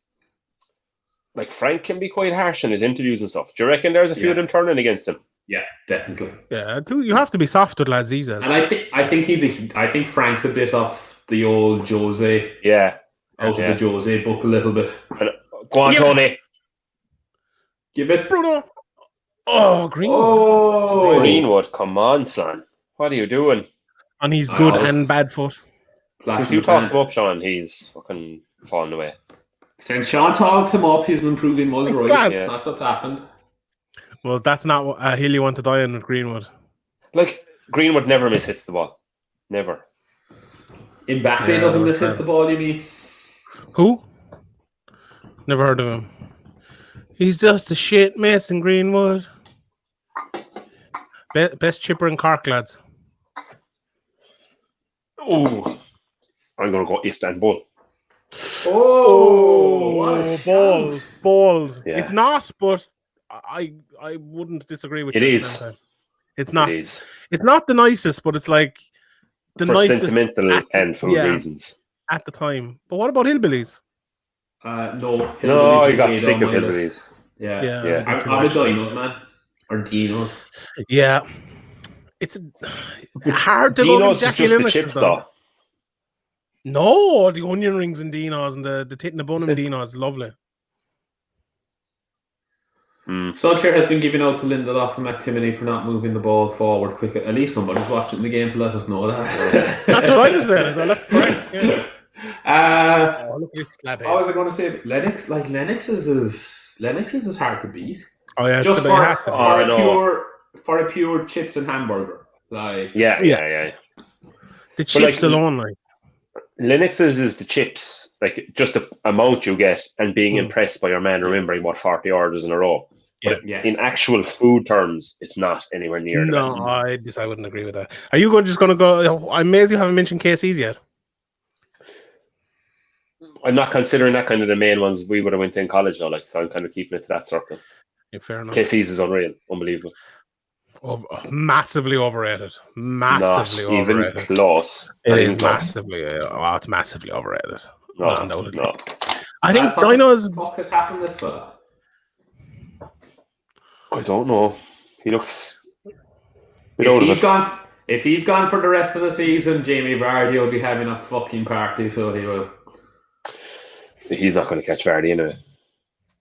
Frank can be quite harsh in his interviews and stuff? Do you reckon there's a few of them turning against him? Yeah, definitely. Yeah, you have to be soft with lads these days. And I think Frank's a bit off the old Jose. Yeah. Out of the Jose book a little bit. Go on, Tony. Give it. Bruno. Oh, Greenwood. Oh, Greenwood, come on, son. What are you doing? And he's good and bad foot. Since you talked him up, Sean, he's fucking fallen away. Since Sean talked him up, he's been proving Mulroy. Yeah. That's what's happened. Well, that's not a hill you want to die on with Greenwood. Like, Greenwood never mishits the ball. Never. Mbappe doesn't mishit the ball, you mean? Who? Never heard of him. He's just a shit Mason Greenwood. Best chipper in Cork, lads. Oh, I'm going to go Istanbul. Balls. Yeah. It's not, but I wouldn't disagree with you. It is. It's not. It's not the nicest, but it's like the nicest sentimental and for reasons at the time. But what about hillbillies? No, I got sick of hillbillies. Yeah. I'm a Dinos man, or Dinos. Yeah, it's hard to go with Jackie Linux, chips though. No, the onion rings and Dinos and the tit and the bun and Dinos, lovely. Solskjaer has been giving out to Lindelof and McTominay for not moving the ball forward quicker. At least somebody's watching the game to let us know that. That's what I was saying. That's correct. Yeah. What was I going to say? Lennox is hard to beat. Oh yeah, just for a pure chips and hamburger. Yeah. The chips alone, like. Lennox's is the chips, like just the amount you get and being impressed by your man remembering what 40 orders in a row. But in actual food terms, it's not anywhere near. No, I wouldn't agree with that. Are you just going to go? I'm amazed you haven't mentioned KC's yet. I'm not considering that kind of the main ones we would have went to in college though, so I'm kind of keeping it to that circle. Yeah, fair enough. KC's is unreal, unbelievable. Massively overrated. Massively not overrated. Even close. It is massively. It's massively overrated. No. I think Dinos. What has happened this far? I don't know. He looks. If he's gone for the rest of the season, Jamie Vardy will be having a fucking party. So he will. He's not going to catch Vardy anyway.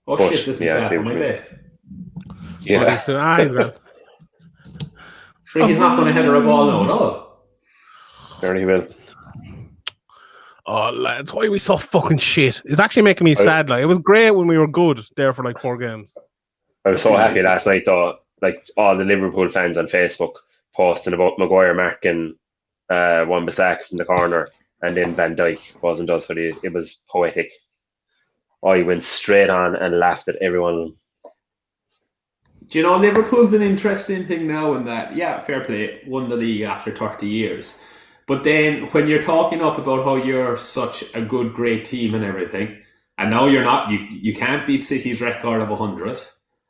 Oh shit! This is bad for my bet. Yeah. Sure, he's not going to header a ball now, no. There he will. Oh, lads, why are we so fucking shit? It's actually making me sad. Like, it was great when we were good there for like 4 games. I was so happy last night, though. Like, all the Liverpool fans on Facebook posting about Maguire marking Wan-Bissaka from the corner, and then Van Dijk wasn't us. But it was poetic. I went straight on and laughed at everyone. Do you know, Liverpool's an interesting thing now in that, fair play, won the league after 30 years. But then when you're talking up about how you're such a good, great team and everything, and now you're not, you can't beat City's record of 100,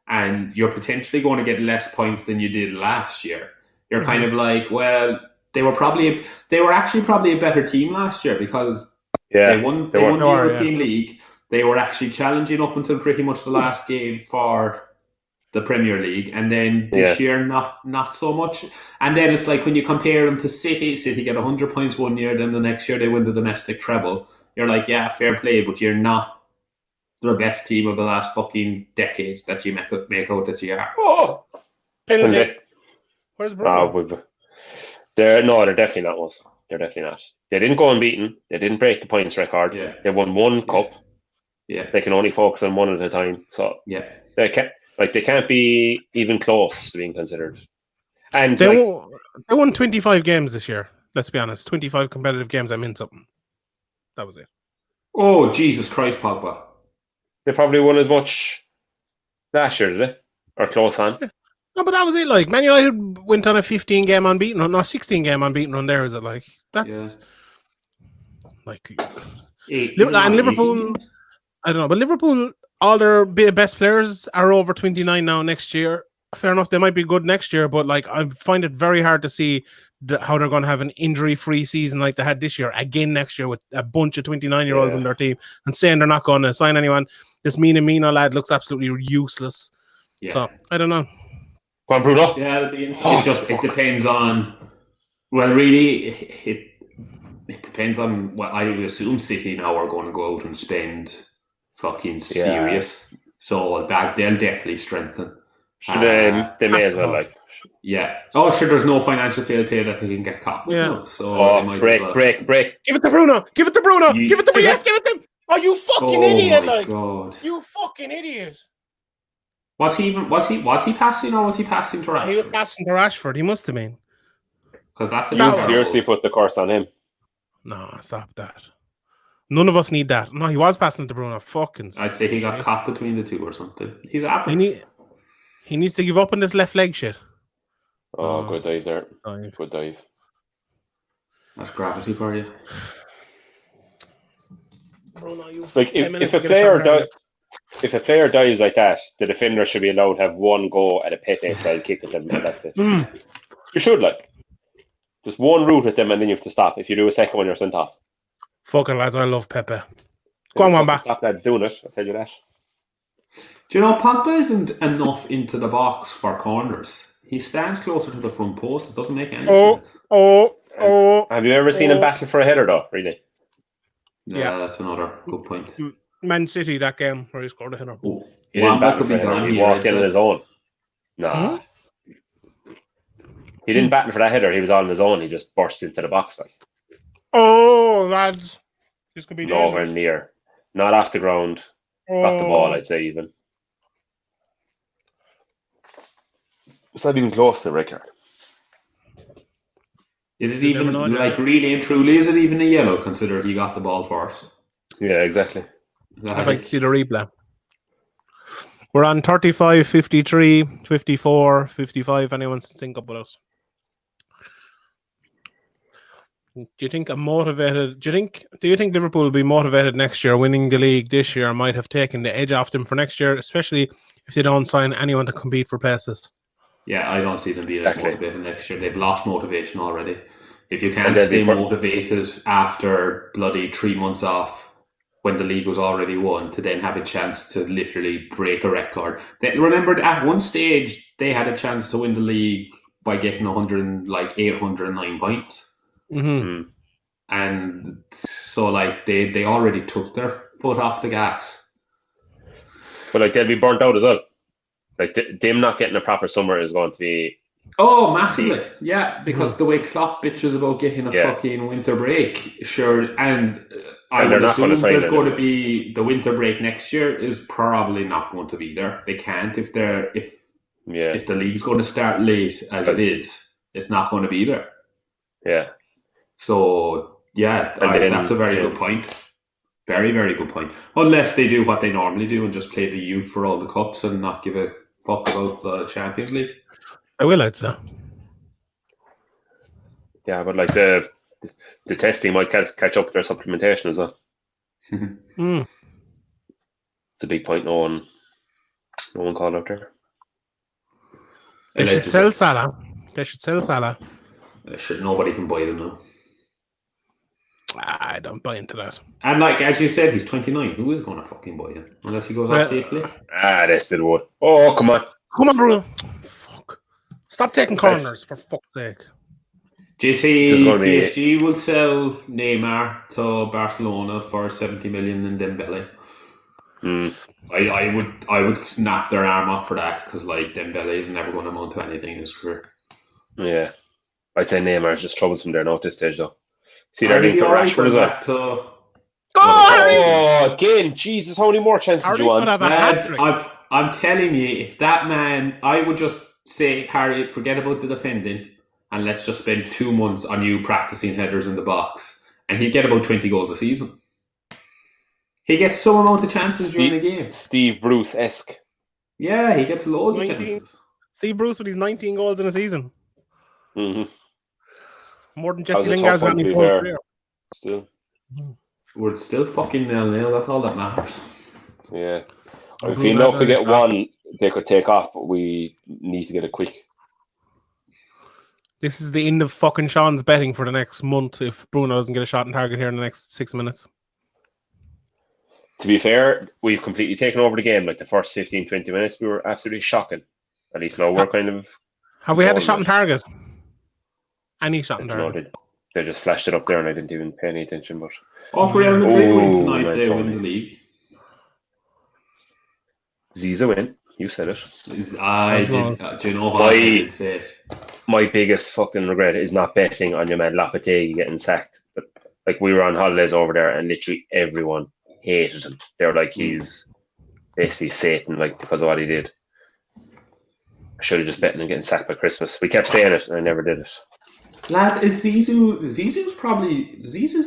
and you're potentially going to get less points than you did last year. You're kind of like, well, they were actually probably a better team last year because they won the European League. They were actually challenging up until pretty much the last game for the Premier League, and then this year not so much. And then it's like when you compare them to City get 100 points one year, then the next year they win the domestic treble. You're like, yeah, fair play, but you're not the best team of the last fucking decade that you make out that you are. Oh, penalty. Where's Bruno? They're definitely not us. They're definitely not. They didn't go unbeaten. They didn't break the points record. Yeah. They won one cup. Yeah. They can only focus on one at a time. So they can't be even close to being considered. And they won 25 games this year. Let's be honest, 25 competitive games. I mean something. That was it. Oh Jesus Christ, Pogba! They probably won as much last year, did they? Or close on. Yeah. No, but that was it. Like Man United went on a 15-game unbeaten run, 16-game unbeaten run. There is it. Like that's like and Liverpool. I don't know, but Liverpool, all their best players are over 29 now. Next year, fair enough, they might be good next year, but like I find it very hard to see how they're going to have an injury-free season like they had this year again next year with a bunch of 29-year-olds on their team and saying they're not going to sign anyone. This Mina lad looks absolutely useless. Yeah. So I don't know. Go on, Bruno. Yeah, it depends on. Well, really, it depends on what I would assume. City now are going to go out and spend fucking serious. So that they'll definitely strengthen. They may as well like. Yeah. Oh, sure. There's no financial fair play that they can get caught with. Yeah. So break. Give it to Bruno. Give it to Bruno. Give it to Yes. Give it to him. Oh, you fucking idiot! Like, God. You fucking idiot. Was he passing or was he passing to Rashford? He was passing to Rashford. He must have been. Because that's you seriously put the curse on him. No, stop that. None of us need that. No, he was passing to Bruno. Fucking. I'd say he got caught between the two or something. He's average. He needs to give up on this left leg shit. Oh, good dive there. Good dive. That's gravity for you. Bruno, you like if a player dives like that, the defender should be allowed to have one go at a Pepe style kick at them, and that's it. You should just one route at them, and then you have to stop. If you do a second one, you're sent off. Fucking lads, I love Pepe. Go on, Wamba. Stop lads doing it. I'll tell you that. Do you know Pogba isn't enough into the box for corners? He stands closer to the front post. It doesn't make any sense. Have you ever seen him battle for a header though? Really? Yeah, that's another good point. Man City, that game where he scored a header. Oh, he didn't battle for a header. He walked in on his own. Nah. He didn't battle for that header. He was on his own. He just burst into the box like. Oh, lads. This could be nowhere near. Not off the ground. Got the ball, I'd say, even. It's not even close to the red card. Is it even, like, really and truly, is it even a yellow, consider he got the ball first? Yeah, exactly. I'd like to see the replay. We're on 35, 53, 54, 55. Anyone sync up with us? Do you think Liverpool will be motivated next year? Winning the league this year might have taken the edge off them for next year, especially if they don't sign anyone to compete for places. Yeah, I don't see them being as motivated next year. They've lost motivation already. If you can't stay motivated after bloody 3 months off when the league was already won, to then have a chance to literally break a record. Remember, at one stage, they had a chance to win the league by getting 809 points. Mm-hmm. And so, like, they already took their foot off the gas. But, like, they'll be burnt out as well. Like, them not getting a proper summer is going to be... Oh, massively. Yeah, because the way Klopp bitches about getting a fucking winter break, sure, and I would assume there's going to be the winter break next year is probably not going to be there. They can't if the league's going to start late as it is. It's not going to be there. Yeah. So that's a very good point. Very, very good point. Unless they do what they normally do and just play the youth for all the cups and not give a fuck about the Champions League. I will, I'd say. Yeah, but like the testing might catch up with their supplementation as well. It's a big point. No one called out there. They should sell Salah. Nobody can buy them now. I don't buy into that. And like as you said, he's 29. Who is going to fucking buy him unless he goes off to Italy? They still would. Oh, come on. Come on, Bruno. Fuck. Stop taking corners, for fuck's sake. Do you see PSG will sell Neymar to Barcelona for 70 million in Dembele? I would snap their arm off for that, because like Dembele is never going to amount to anything in his career. Yeah, I'd say Neymar is just troublesome there now at this stage, though. See, they're linked to Rashford as well. Oh, again, Jesus, how many more chances do you want? I'm telling you, if that man, I would just say, Harry, forget about the defending, and let's just spend 2 months on you practicing headers in the box, and he'd get about 20 goals a season. He gets some amount of chances during the game. Steve Bruce-esque. Yeah, he gets loads of chances. Steve Bruce with his 19 goals in a season. Mm-hmm. More than Jesse Lingard's had in his whole career. Still. We're still fucking 0-0. That's all that matters. Yeah. If we know if we get one, they could take off, but we need to get it quick. This is the end of fucking Sean's betting for the next month if Bruno doesn't get a shot on target here in the next 6 minutes. To be fair, we've completely taken over the game. Like the first 15, 20 minutes, we were absolutely shocking. At least now we're kind of... Have we had a shot on target? Any shot on target? No, they just flashed it up there and I didn't even pay any attention. But if Real Madrid win tonight, they win the league. Ziza win. You said it. I did. Do you know how I did say it? My biggest fucking regret is not betting on your man Lopetegui getting sacked. But like we were on holidays over there and literally everyone hated him. They're like he's basically Satan, like because of what he did. I should have just bet on him getting sacked by Christmas. We kept saying it and I never did it. Lads, is Zizou's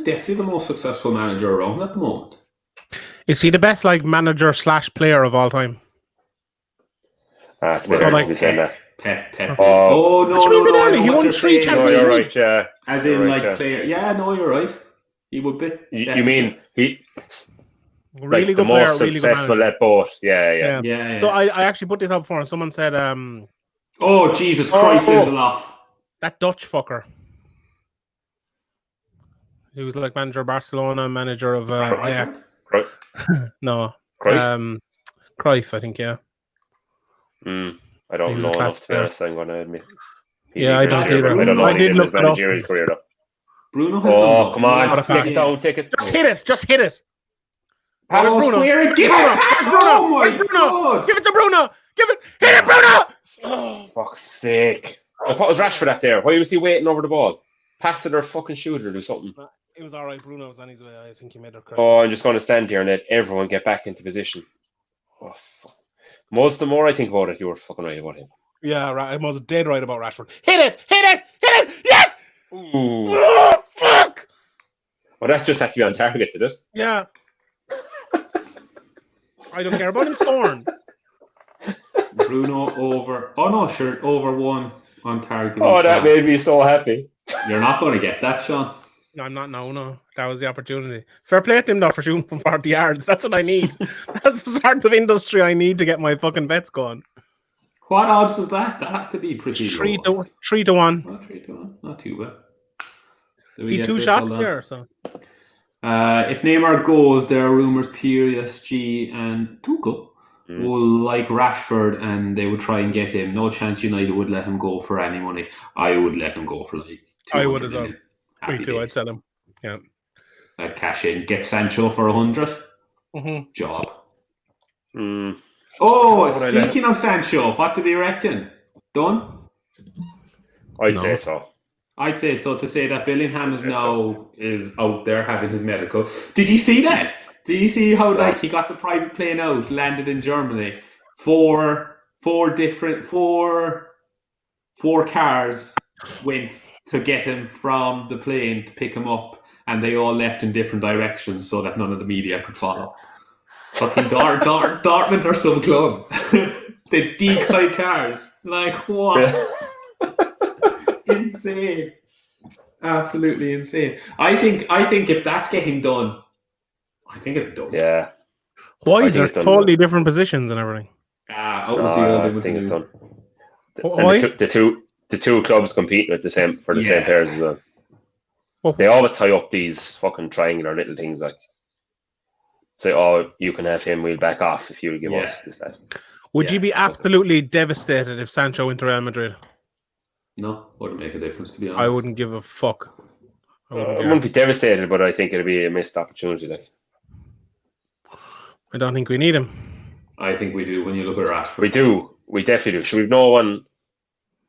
definitely the most successful manager around at the moment. Is he the best like manager / player of all time? It's better like Pep. Oh no, what do you mean early? He what won 3 Champions League. You're right, yeah. As in like player. Yeah, no, you're right. He would be. You mean he really like good the player, most really successful good at both. Yeah. So I actually put this up before and someone said oh Jesus Christ, Lindelof. That Dutch fucker. He was like manager of Barcelona, manager of Ajax. No. Cruyff, I think, yeah. I don't know enough to be honest, I'm going to admit. I don't either. I don't know I did his managerial career though. Bruno come on, take it down, take it. Just hit it. Where's Bruno? Where's Bruno? Give it to Bruno. Hit it, Bruno. Oh, fuck's sake. I thought it was Rashford that there. Why was he waiting over the ball? Pass it or fucking shoot it or do something. It was alright. Bruno was on his way. I think he made it correct. Oh, I'm just going to stand here and let everyone get back into position. Oh, fuck. The more I think about it, you were fucking right about him. Yeah, right. I was dead right about Rashford. Hit it! Yes! Ooh. Oh, fuck! Well, that just had to be on target, did it? Yeah. I don't care about him scoring. Bruno over. Oh no, sure, over 1 on target. Oh, that made me so happy. You're not going to get that, Sean. No, I'm not. No. That was the opportunity. Fair play to them, though, for shooting from 40 yards. That's what I need. That's the sort of industry I need to get my fucking bets going. What odds was that? That had to be pretty 3 to 1. 3 to 1. Not too bad. He 2 shots there, so. If Neymar goes, there are rumours PSG and Tuchel will like Rashford and they would try and get him. No chance United would let him go for any money. I would let him go for like 200 I would as well. Me too, I'd sell him. Yeah. I'd cash in. Get Sancho for 100. Job. Oh, speaking of Sancho, what do we reckon? Done? I'd say so. I'd say so. To say that Bellingham is out there having his medical. Did you see that? Did you see how he got the private plane out, landed in Germany? Four cars went to get him from the plane to pick him up, and they all left in different directions so that none of the media could follow. Fucking Dortmund or some club. They decoy cars. Like what? Insane. Absolutely insane. I think if that's getting done, I think it's done. Yeah. Why? They're totally different positions and everything. I think it's done. Why? The two clubs competing with the same players as well. They always tie up these fucking triangular little things like say, "Oh, you can have him. We'll back off if you give us this that." Would you be absolutely devastated if Sancho went to Real Madrid? No, wouldn't make a difference, to be honest. I wouldn't give a fuck. I wouldn't be devastated, but I think it'd be a missed opportunity. Like, I don't think we need him. I think we do when you look at Rashford. We do. We definitely do. Should we have no one,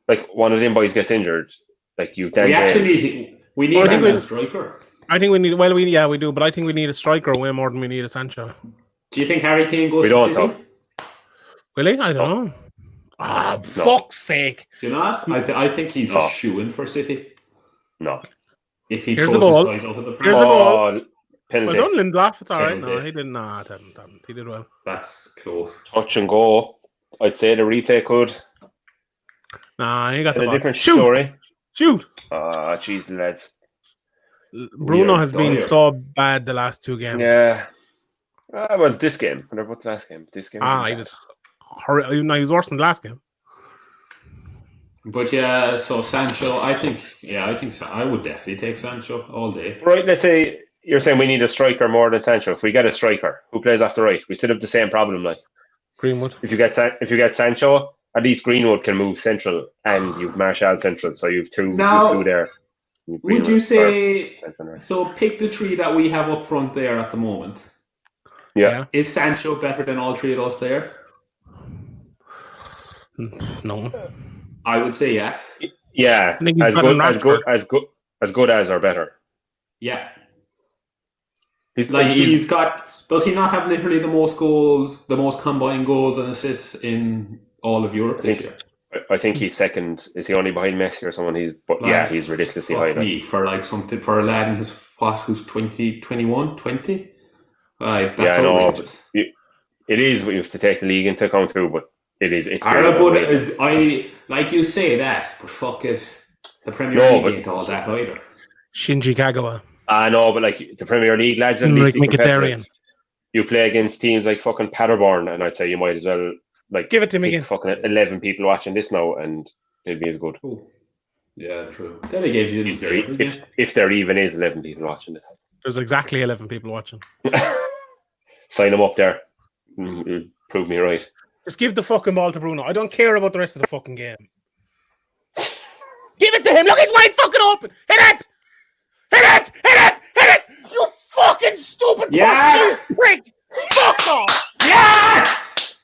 like one of them boys gets injured, like you Dan James. We need a striker. I think we need. Well, we do, but I think we need a striker way more than we need a Sancho. Do you think Harry Kane goes? We don't. Though. Will he? I don't know. Ah, fuck's sake! Do you not? I think he's a shoo-in for City. No. If he Here's the ball. Here's the ball. Penalty. Well done, Lindelof. It's all right. No, he didn't. Nah, he did well. That's close. Touch and go. I'd say the replay could. Nah, he got the ball. Different story. Shoot! Ah, jeez, lads. Bruno has been so bad the last 2 games. Yeah. Well, this game. Whatever about the last game. This game. He was horrible. No, he was worse than the last game. But yeah, so Sancho, I think so. I would definitely take Sancho all day. Right, let's say you're saying we need a striker more than Sancho. If we get a striker who plays off the right, we still have the same problem. Like Greenwood. If you get Sancho, at least Greenwood can move central, and you've Martial central, so you've two there. Would you say so? Pick the 3 that we have up front there at the moment. Yeah. Is Sancho better than all 3 of those players? No. I would say yes. Yeah, as good as or better. Yeah. He's got. Does he not have literally the most goals, the most combined goals and assists in all of Europe this year? I think he's second. Is he only behind Messi or someone? He's ridiculously high. For a lad in his who's 20, 21, 20? That's outrageous. It is. We have to take the league into account too, but it is. It's I like you say that, but fuck it. The Premier League ain't all that either. Shinji Kagawa. I know, but like the Premier League lads, at least Mkhitaryan. You play against teams like fucking Paderborn, and I'd say you might as well give it to me again. Fucking 11 people watching this now, and it'll be as good. Ooh. Yeah, true. Then it gives you if there even is 11 people watching it. There's exactly 11 people watching. Sign them up there. Prove me right. Just give the fucking ball to Bruno. I don't care about the rest of the fucking game. Give it to him. Look, he's wide fucking open. Hit it! Hit it! Hit it! Hit it! You fucking stupid prick! Fuck off! Yes!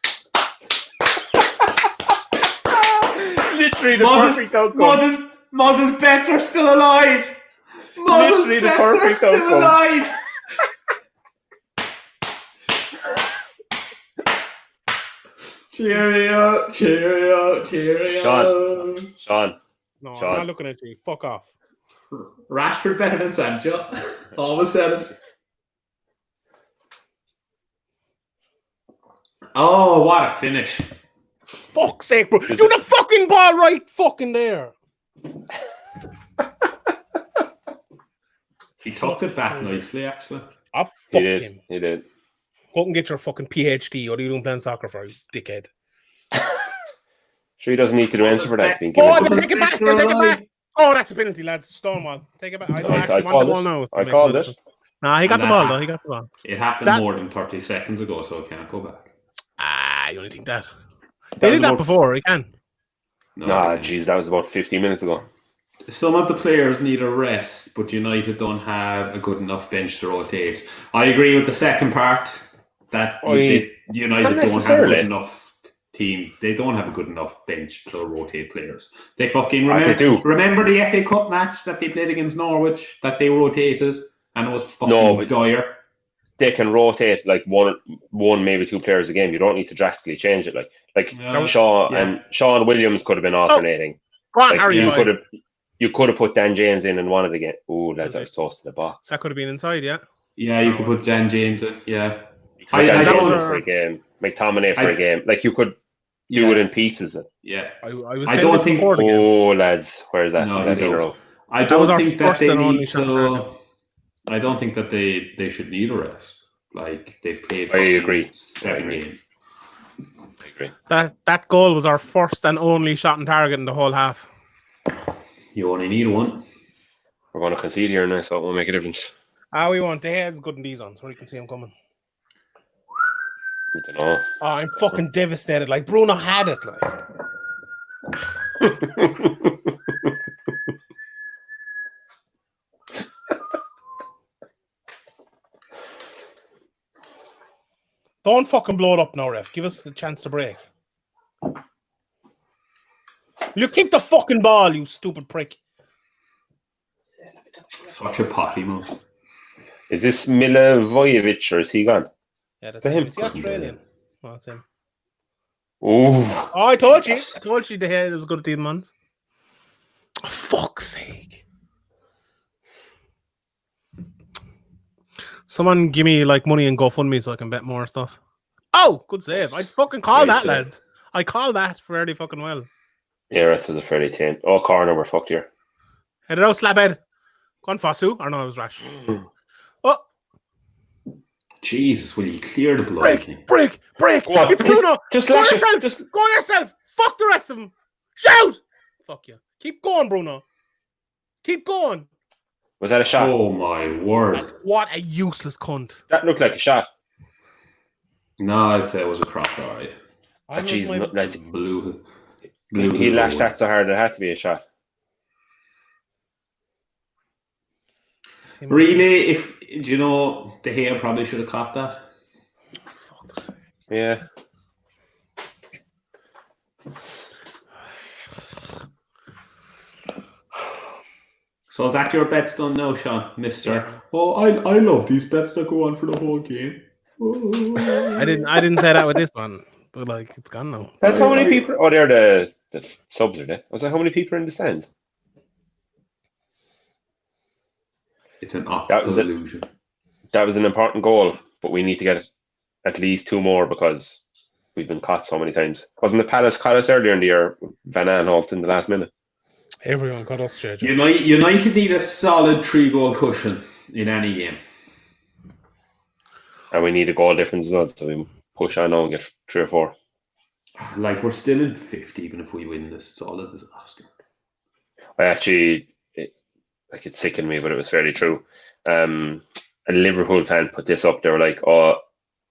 Literally the perfect outcome. Moses Betts are still alive. Literally the perfect outcome. Alive. Cheerio. Sean. No, I'm not looking at you. Fuck off. Rashford better than Sancho. All of a sudden. Oh, what a finish. Fuck's sake, bro. Do the fucking ball right fucking there. He tucked it back nicely, actually. I'll fuck him. He did. Go and get your fucking PhD. What are you doing playing soccer for, you dickhead? Sure, he doesn't need to do anything for that. Take it back. Take it back. Oh, that's a penalty, lads. Stonewall. Take it back. I want the ball now. I called it. Nah, he got the ball, though. He got the ball. It happened more than 30 seconds ago, so it can't go back. You only think that? They did that before. He can. Nah, jeez, that was about 15 minutes ago. Some of the players need a rest, but United don't have a good enough bench to rotate. I agree with the second part that United don't have a good enough team. They don't have a good enough bench to rotate players. They fucking remember the FA Cup match that they played against Norwich that they rotated and it was fucking dire. They can rotate like one, maybe 2 players a game. You don't need to drastically change it. Shaw and Williams could have been alternating. Go on, Harry. You could have put Dan James in and wanted again. Oh, lads, I was close to the box. That could have been inside, yeah. Yeah, you could put Dan James in. Yeah. Dan James for a game. McTominay for a game. Like you could do it in pieces. Yeah. I was saying this before again. Oh, lads, where is that? No, is that in a row? I don't think that they need to. I don't think that they should need a rest. Like they've played. I agree. 7 games. I agree. That goal was our first and only shot on target in the whole half. You only need one. We're going to concede here now, so it won't make a difference. We won't. The head's good in these ones where you can see him coming. I don't know. Oh, I'm fucking devastated. Like, Bruno had it. Like, don't fucking blow it up now, ref. Give us the chance to break. You kick the fucking ball, you stupid prick. Such a potty move. Is this Milivojevic or is he gone? Yeah, that's him. Is he Australian? Oh, that's him. Ooh. Oh, I told you. I told you the head was good at 10 months. Oh, fuck's sake. Someone give me like money and GoFundMe so I can bet more stuff. Oh, good save. I fucking call that, lads. I call that fairly fucking well. Yeah, that was a fairly 10. Oh, corner, we're fucked here. Head it out, slaphead. Go on, Fosu. Or no, it was Rash. Oh. Jesus, will you clear the blood? Break. It's Bruno. Just go lash yourself. it. Go yourself. Fuck the rest of them. Shout. Fuck you. Keep going, Bruno. Keep going. Was that a shot? Oh, my word. Like, what a useless cunt. That looked like a shot. No, I'd say it was a cross, all right. Jeez, Blue. He lashed that so hard it had to be a shot. Really, do you know, De Gea probably should have caught that. Yeah. So is that your bets done now, Sean, mister? Oh, I love these bets that go on for the whole game. Oh. I didn't say that with this one, but like it's gone now. That's how many people. Oh, they're the subs are there. I was like, how many people are in the stands? It's an optical illusion. That was an important goal, but we need to get at least 2 more because we've been caught so many times. Wasn't the Palace caught us earlier in the year? Van Aanholt in the last minute. Everyone got us, JJ. United need a solid 3-goal cushion in any game. And we need a goal difference as well, so we push on now and get 3 or 4. Like, we're still in 5th, even if we win this. It's all a disaster. It sickened me, but it was fairly true. A Liverpool fan put this up. They were like, oh,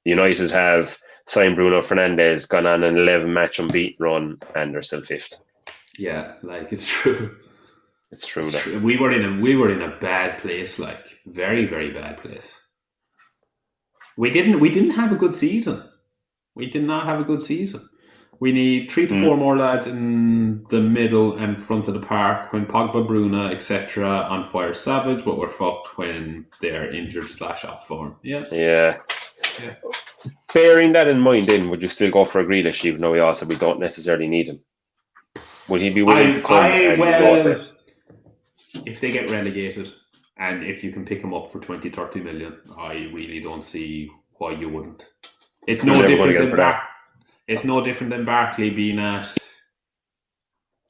United have signed Bruno Fernandes, gone on an 11-match unbeaten run, and they're still 5th. Yeah, like, it's true. It's true. We were in a bad place, like, very, very bad place. We didn't have a good season. We did not have a good season. We need 3 to 4 more lads in the middle and front of the park when Pogba, Bruno, etc. on fire savage, but we're fucked when they're injured / off form. Yeah. Bearing that in mind, then would you still go for a Grealish even though we also we don't necessarily need him? Would he be willing to come and go for it? If they get relegated and if you can pick him up for 20-30 million, I really don't see why you wouldn't. It's no different than Barkley being at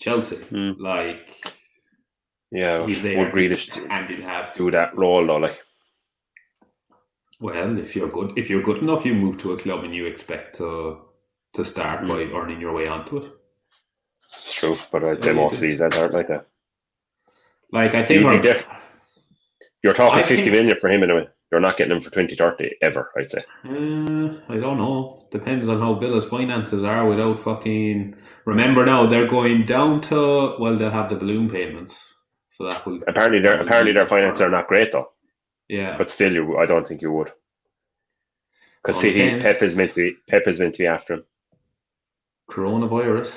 Chelsea. Like, yeah, he's there. Would Grealish and he'd have do that role though? Like, well, if you're good enough, you move to a club and you expect to start by earning your way onto it. It's true, but I'd say most of these aren't like that. Like, I think you're talking 50 million for him anyway. You're not getting him for 20-30 ever, I'd say. I don't know. Depends on how Villa's finances are without fucking... Remember now, they're going down to... Well, they'll have the balloon payments. So that will... Apparently their finances are not great, though. Yeah. But still, I don't think you would. Because Pep is meant to be after him. Coronavirus.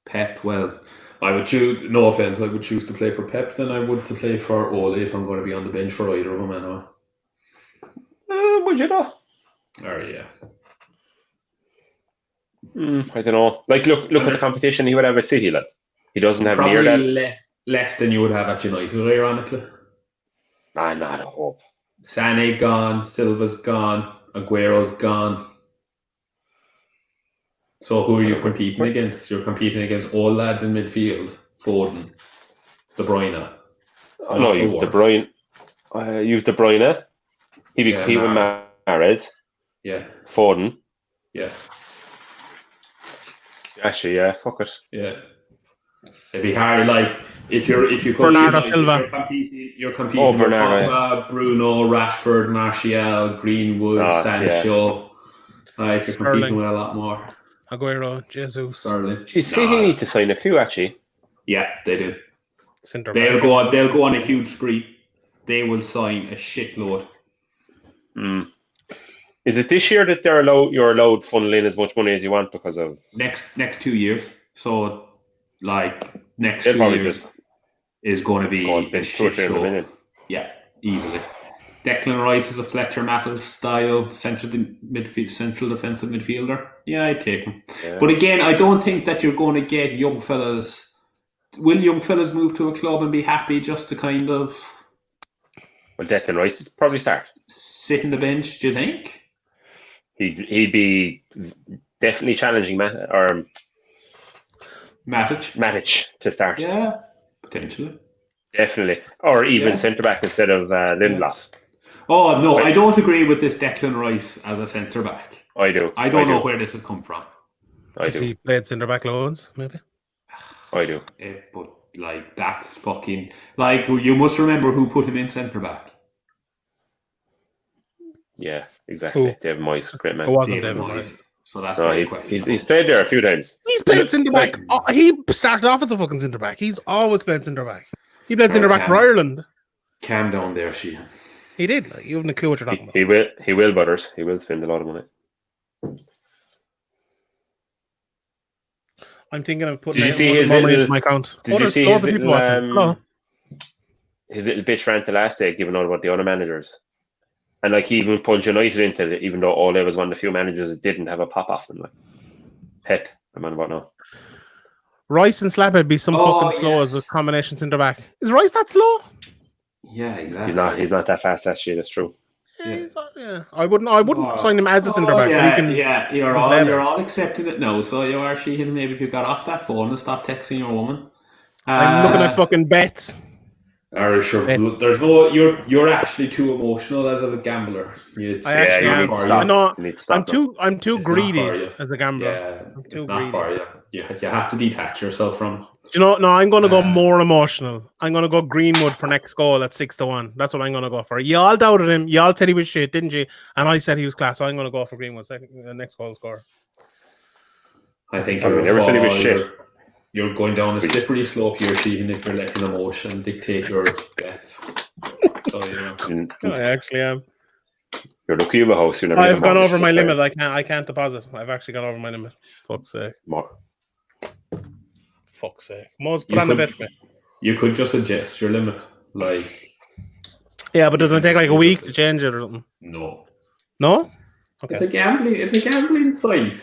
Pep, well... I would choose... No offence, I would choose to play for Pep than I would to play for Ole if I'm going to be on the bench for either of them anyway. Would you know? Oh, yeah. I don't know. Like, look at the competition he would have at City. Like, he doesn't have near that. Less than you would have at United, ironically. Not a hope. Sané gone, Silva's gone, Aguero's gone. So who are you competing against? You're competing against all lads in midfield. Foden, De Bruyne. No, you've De Bruyne. You've De Bruyne. He'd be competing with Mahrez. Yeah. Foden. Yeah. Actually, yeah, fuck it. Yeah. It'd be hard, like, if you Bernardo Silva. You're competing with Pogba, Bruno, Rashford, Martial, Greenwood, Sancho. You're competing with a lot more. Aguero, Jesus. Sterling. City need to sign a few, actually. Yeah, they do. They'll go on a huge spree. They will sign a shitload. Is it this year that you're allowed funnel in as much money as you want because of next 2 years? So next they'll 2 years is going to be a shit show. Million. Yeah, easily. Declan Rice is a Fletcher Mattels style central defensive midfielder. Yeah, I'd take him. Yeah. But again, I don't think that you're going to get young fellas. Will young fellas move to a club and be happy just to kind of? Well, Declan Rice is probably start. Sit in the bench, do you think? He'd be definitely challenging Matic to start. Yeah, potentially. Definitely. Or even centre-back instead of Lindelof. Oh, no, I don't agree with this Declan Rice as a centre-back. I do. I don't know where this has come from. Has he played centre-back loads, maybe? I do. But, that's fucking... you must remember who put him in centre-back. Yeah, exactly. David Moyes, great man. It wasn't David Moyes. So that's he's played there a few times. He's played centre-back. He started off as a fucking centre-back. He's always played centre-back. He played centre-back for Ireland. Calm down there, Sheehan. He did. You haven't a clue what you're talking about. He will, Butters. He will spend a lot of money. I'm thinking of putting money into my account. Did you see his little bitch rant the last day, giving out about the other managers? And he even pulled United into it, even though Ole was one of the few managers that didn't have a pop-off. And Pep, I'm on about now. Rice and Slab would be some fucking slow as a combination centre-back. Is Rice that slow? Yeah, exactly. He's not that fast, actually. That's true. Yeah. I wouldn't sign him as a centre-back. You're all accepting it now. So you are, Sheehan, maybe if you got off that phone and stopped texting your woman. I'm looking at fucking bets. There's no. You're actually too emotional as a gambler. I'm too greedy as a gambler. Yeah, it's not for you. You have to detach yourself from. Do you know? No, I'm going to go more emotional. I'm going to go Greenwood for next goal at 6-1. That's what I'm going to go for. Y'all doubted him. Y'all said he was shit, didn't you? And I said he was class. So I'm going to go for Greenwood next goal scorer. I think never said he was shit. You're going down a slippery slope here, Sheehan, if you're letting emotion dictate your bets. I actually am. You're lucky you have a house. I've gone over my limit. I can't deposit. I've actually gone over my limit. Fuck's sake. Fuck's sake. Most put on the bet for me. You could just adjust your limit. Yeah, but doesn't it take a week to change it or something? No? Okay. It's a gambling site.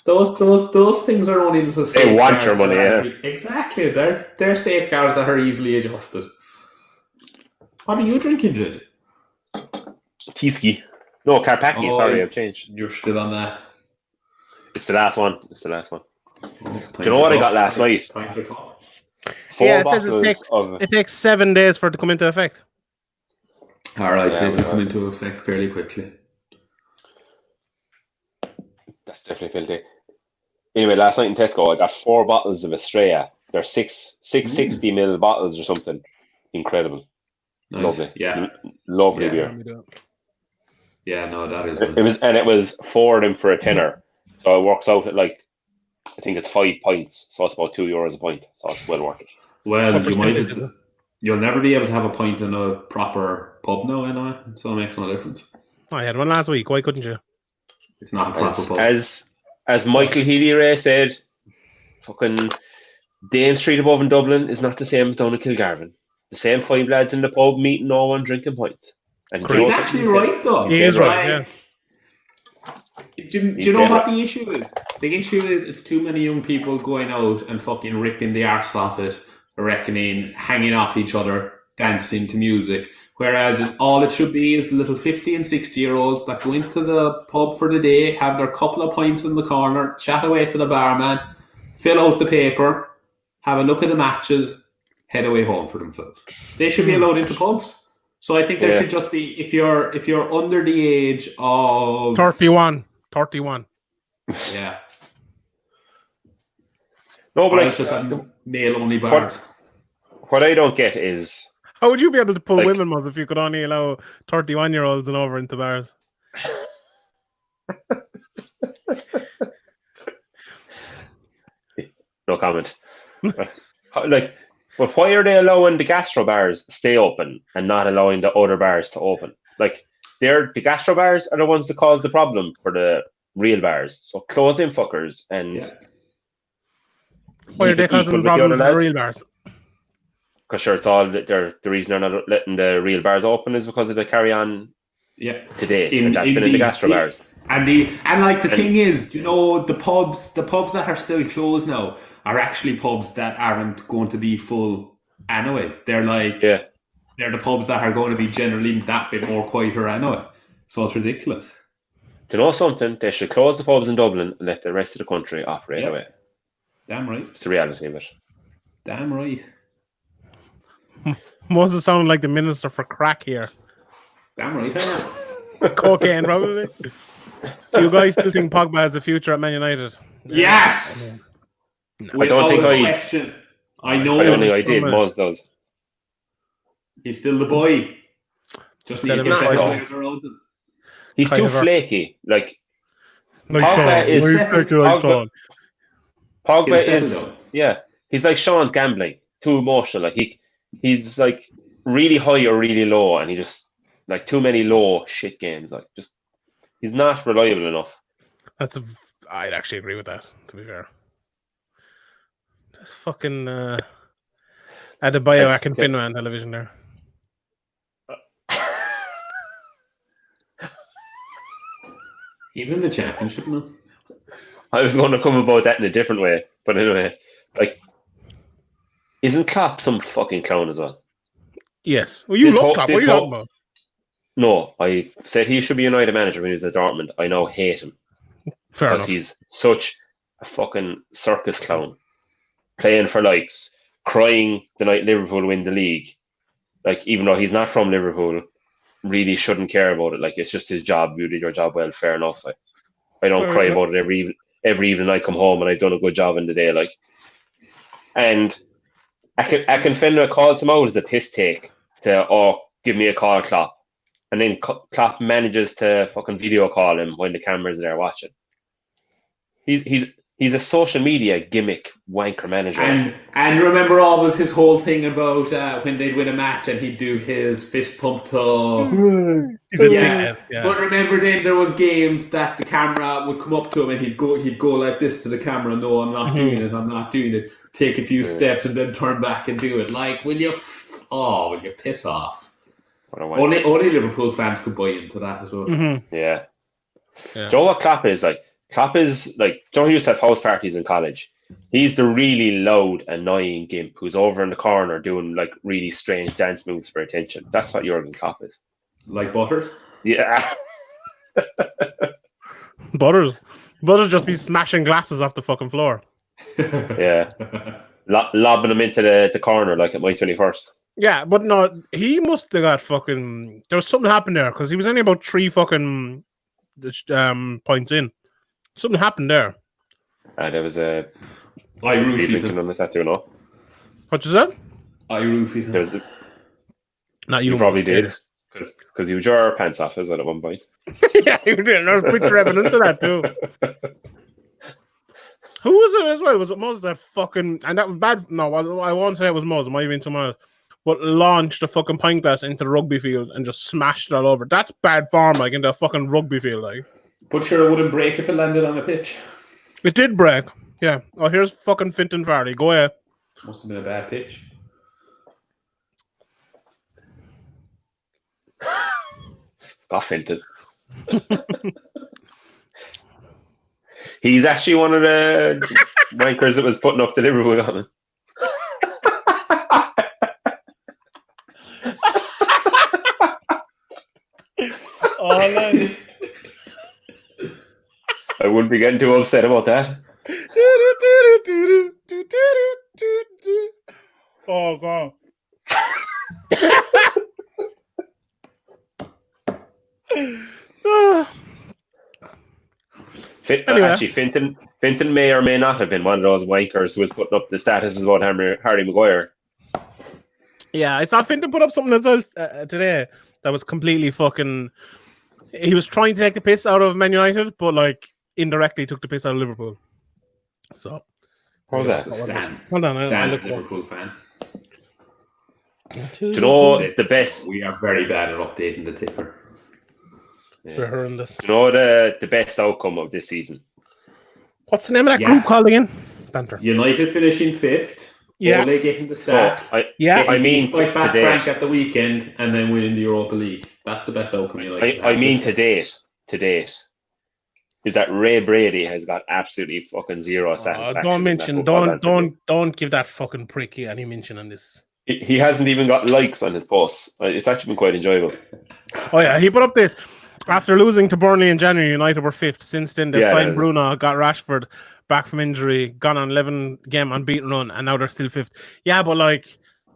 Those things are only little safeguards. They want your money, Exactly. They're safeguards that are easily adjusted. What are you drinking, Jid? Teskey. No, Carpacki. Sorry, I've changed. You're still on that. It's the last one. Do you know what I got last night? It says it takes 7 days for it to come into effect. All right, so it'll come into effect fairly quickly. That's definitely filthy. Anyway, last night in Tesco, I got 4 bottles of Estrella. They're 660ml bottles or something. Incredible. Nice. Lovely. Yeah. Lovely beer. Yeah, no, that is. It was 4 of them for a tenner. So it works out at I think it's 5 pints. So it's about €2 a pint. So it's well worth it. Well, you'll never be able to have a pint in a proper pub now, anyway. So it makes no difference. I had one last week. Why couldn't you? It's not a proper pub. As Michael Healy-Rae said, fucking Dame Street above in Dublin is not the same as down in Kilgarvan. The same 5 lads in the pub meeting no one drinking pints. And he's actually right, though. He is right, yeah. Do you know what the issue is? The issue is it's too many young people going out and fucking ripping the arse off it, reckoning, hanging off each other, dancing to music. Whereas all it should be is the little 50 and 60-year-olds that go into the pub for the day, have their couple of pints in the corner, chat away to the barman, fill out the paper, have a look at the matches, head away home for themselves. They should be allowed into pubs. So I think there should just be, if you're under the age of 31. Yeah. No, but it's just male-only bars. What I don't get is, how would you be able to pull women, Muzz, if you could only allow 31-year-olds and over into bars? No comment. Like, but why are they allowing the gastro bars stay open and not allowing the other bars to open? Like, the gastro bars are the ones that cause the problem for the real bars. So close them fuckers and. Why are they causing problems for the real bars? Because sure, it's all the reason they're not letting the real bars open is because of the carry-on. Yeah. Today, and that's been in the gastro bars. And like the thing is, you know, the pubs that are still closed now are actually pubs that aren't going to be full anyway. They're like, they're the pubs that are going to be generally that bit more quieter anyway. So it's ridiculous. To know something, they should close the pubs in Dublin and let the rest of the country operate away. Damn right. It's the reality of it. Damn right. Moses sounded like the minister for crack here. Damn right. Cocaine, probably. Do you guys still think Pogba has a future at Man United? Yes. I don't think I know. I don't think I did. Moz does. He's still the boy. Just needs to get better players around him. He's too flaky. Like Pogba is he's like Sean's gambling. Too emotional. Like he's like really high or really low, and he just like too many low shit games. Like just he's not reliable enough. I'd actually agree with that, to be fair. That's fucking Adebayo Akinfinwa on television there. He's in the championship now. I was going to come about that in a different way, but anyway, like, isn't Klopp some fucking clown as well? Yes. Well, you love Klopp. What are you talking about? No, I said he should be United manager when he was at Dortmund. I now hate him. Fair enough. Because he's such a fucking circus clown. Playing for likes, crying the night Liverpool win the league. Like, even though he's not from Liverpool, really shouldn't care about it. Like, it's just his job. You did your job well, fair enough. I don't cry about it every evening I come home and I've done a good job in the day. Like, and Akinfinwa calls him out as a piss take to, give me a call, Klopp. And then Klopp manages to fucking video call him when the camera's there watching. He's a social media gimmick wanker manager. And remember always his whole thing about when they'd win a match and he'd do his fist pump to. He's a dickhead. Yeah. But remember then there was games that the camera would come up to him and he'd go like this to the camera. No, I'm not doing it. I'm not doing it. Take a few steps and then turn back and do it. Like, will you piss off? Only Liverpool fans could buy into that as well. Mm-hmm. Yeah. Do you know what Klopp is like? Klopp is like, John used to have house parties in college. He's the really loud, annoying gimp who's over in the corner doing like really strange dance moves for attention. That's what Jurgen Klopp is. Like Butters? Yeah. Butters just be smashing glasses off the fucking floor. Yeah. Lobbing them into the corner like at my 21st. Yeah, but no, he must have got fucking. There was something happened there because he was only about 3 fucking points in. Something happened there. There was a. I roofied on the tattoo, no? What you said? I roofied him. Not you probably did because you wore your pants off as well at one point. Yeah, you did. There's picture evidence of that too. Who was it as well? Was it Moses that fucking... And that was bad. No, I won't say it was Moses. It might have been someone else. But launched a fucking pint glass into the rugby field and just smashed it all over. That's bad form, like, into a fucking rugby field, like. But sure, it wouldn't break if it landed on a pitch. It did break. Yeah. Oh, here's fucking Fintan Farley. Go ahead. Must have been a bad pitch. Got Fintan. He's actually one of the wankers that was putting up the Liverpool on him. Oh, man. I wouldn't be getting too upset about that. Oh, God. Actually, Fintan may or may not have been one of those wankers who was putting up the statuses about Harry Maguire. Yeah, I saw Fintan put up something as well today that was completely fucking... He was trying to take the piss out of Man United, but like indirectly took the piss out of Liverpool. So, What was that? Stan. Hold on, Stan, look Liverpool fan. Do you know the best? We are very bad at updating the ticker. Yeah. We're horrendous. Do you know the best outcome of this season? What's the name of that group called again? Banter. United finishing 5th. Yeah. Ole getting the sack. I mean by Fat today. Frank at the weekend, and then winning the Europa League. That's the best outcome you like. I mean to date, is that Ray Brady has got absolutely fucking zero satisfaction. Don't give that fucking prick any mention on this. He hasn't even got likes on his posts. It's actually been quite enjoyable. Oh yeah, he put up this after losing to Burnley in January. United were 5th. Since then, they've signed Bruno, got Rashford back from injury, gone on 11 game unbeaten run, and now they're still 5th. Yeah, but like,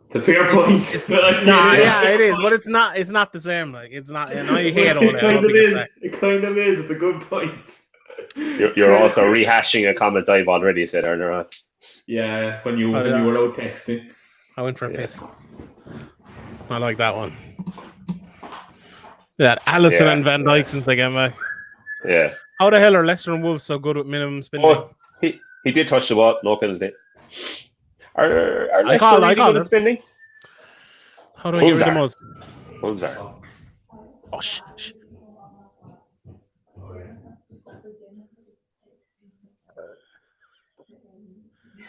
it's a fair point. It is, but it's not. It's not the same. Like, it's not. And I hate all that. It kind of is. It's a good point. You're also rehashing a comment I've already said earlier on. Yeah, when you were out texting. I went for a piss. I like that one. That Allison and Van Dijk since they came back. Yeah. How the hell are Leicester and Wolves so good with minimum spending? Oh, he did touch the ball, no penalty. Are Leicester really good at spending? How do I get rid of most? Wolves are. Oh, shh.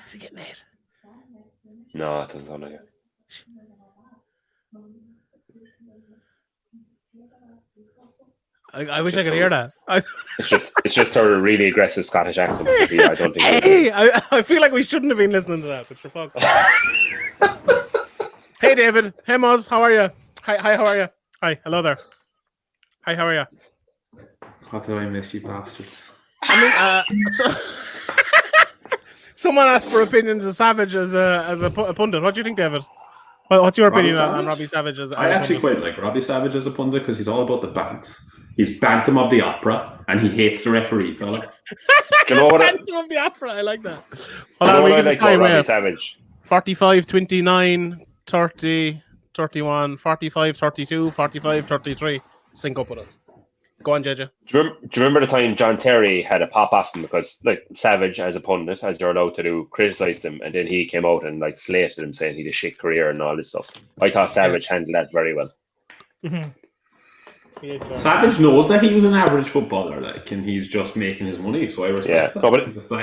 Is he getting it? No, it doesn't sound like it. I wish I could hear that. It's just a really aggressive Scottish accent. I don't think. Hey, I feel like we shouldn't have been listening to that, but you're fucked. Hey, David. Hey, Moz. How are you? Hi. How are you? Hi. Hello there. Hi. How are you? What did I miss, you bastards? I mean, someone asked for opinions of Savage as a pundit. What do you think, David? What's your opinion on Robbie Savage as a pundit? I actually quite like Robbie Savage as a pundit because he's all about the bants. He's Bantam of the Opera, and he hates the referee, fella. Do you know what? Bantam of the Opera, I like that. Well, I like Robbie Savage. 45, 29, 30, 31, 45, 32, 45, 33. Sync up with us. Go on, JJ. Do you remember the time John Terry had a pop off him because, like, Savage, as a pundit, as you're allowed to do, criticised him, and then he came out and like slated him, saying he had a shit career and all this stuff. I thought Savage handled that very well. Mm-hmm. Savage knows that he was an average footballer, like, and he's just making his money. So I respect that. No,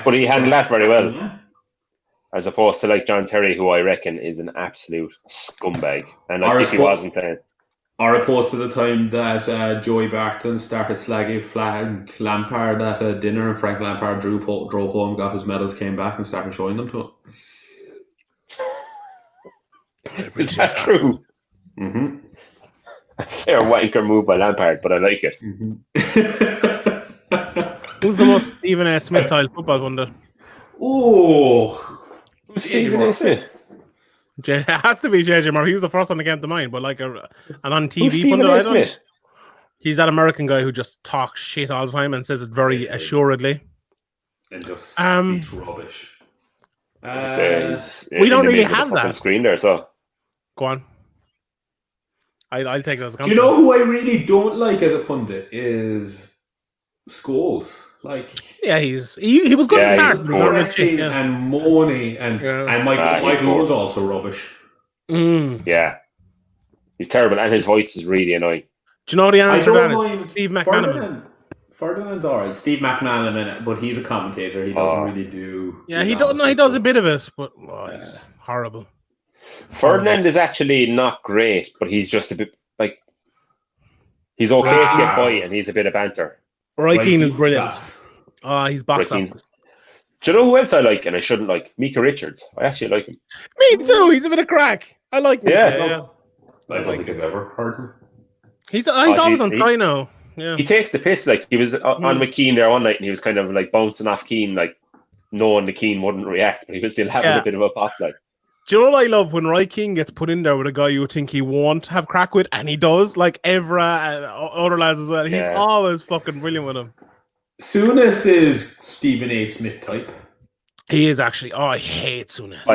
but he handled that very well, as opposed to like John Terry, who I reckon is an absolute scumbag, and like, if he wasn't playing. Or opposed to the time that Joey Barton started slagging Frank Lampard at a dinner, and Frank Lampard drove home, got his medals, came back, and started showing them to him. Is that true? Mm-hmm. A fair wanker move by Lampard, but I like it. Mm-hmm. Who's the most Stephen A. Smith-style football pundit? Oh, who's Stephen A. Smith? It has to be JJ Moore. He was the first one that came to mind, but like an on TV pundit, I don't. He's that American guy who just talks shit all the time and says it very assuredly. And just speaks rubbish. We don't really have that screen there, so go on. I'll take it as a compliment. Do you know who I really don't like as a pundit is Scholes. Like, yeah, he was good at start. And Mooney and Michael Owen's also rubbish. Yeah, he's terrible, and his voice is really annoying. Do you know the answer to that is Steve McManaman? Ferdinand's alright. Steve McManaman, but he's a commentator. He doesn't really do. Yeah, he does a bit of it, but he's horrible. Ferdinand is actually not great, but he's just a bit like he's okay to get by, and he's a bit of banter. Roy Keane is brilliant. He's box office. Do you know who else I like and I shouldn't like? Micah Richards. I actually like him. Me too. He's a bit of crack. I like Micah. Yeah. I don't think I've ever heard him. He's always on Sky now. Yeah. He takes the piss. Like, he was on McKean there one night, and he was kind of like bouncing off Keane, like knowing the Keane wouldn't react, but he was still having a bit of a pop. Like, do you know what I love? When Roy Keane gets put in there with a guy you would think he won't have crack with, and he does, like Evra and other lads as well. He's always fucking brilliant with him. Souness is Stephen A. Smith type. He is actually. Oh, I hate Souness.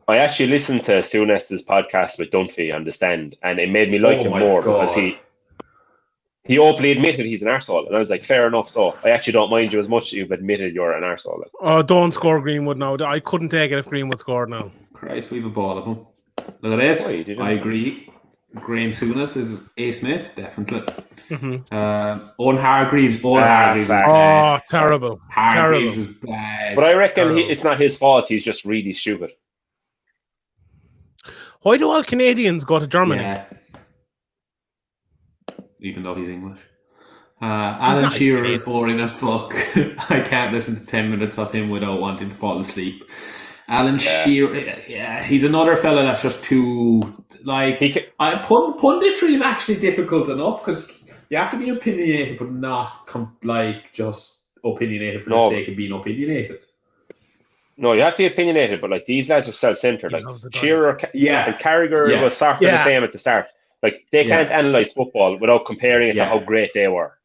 I actually listened to Souness's podcast with Dunphy on the Stand, and it made me like him more because he openly admitted he's an arsehole, and I was like, fair enough. So I actually don't mind you as much as you've admitted you're an arsehole. Like. Oh, don't score Greenwood now. I couldn't take it if Greenwood scored now. Christ, we have a ball of them. Look at this. I agree. Graham Souness is A. Smith, definitely. Owen Hargreaves. Oh, terrible. Hargreaves is bad. But I reckon it's not his fault. He's just really stupid. Why do all Canadians go to Germany? Yeah. Even though he's English. Alan Shearer is boring as fuck. I can't listen to 10 minutes of him without wanting to fall asleep. Alan Shearer, he's another fella that's just too punditry is actually difficult enough because you have to be opinionated, but not just opinionated for the sake of being opinionated. No, you have to be opinionated, but like these lads are self-centered. Like Shearer, and Carragher was sort of the same at the start. Like they can't analyze football without comparing it to how great they were.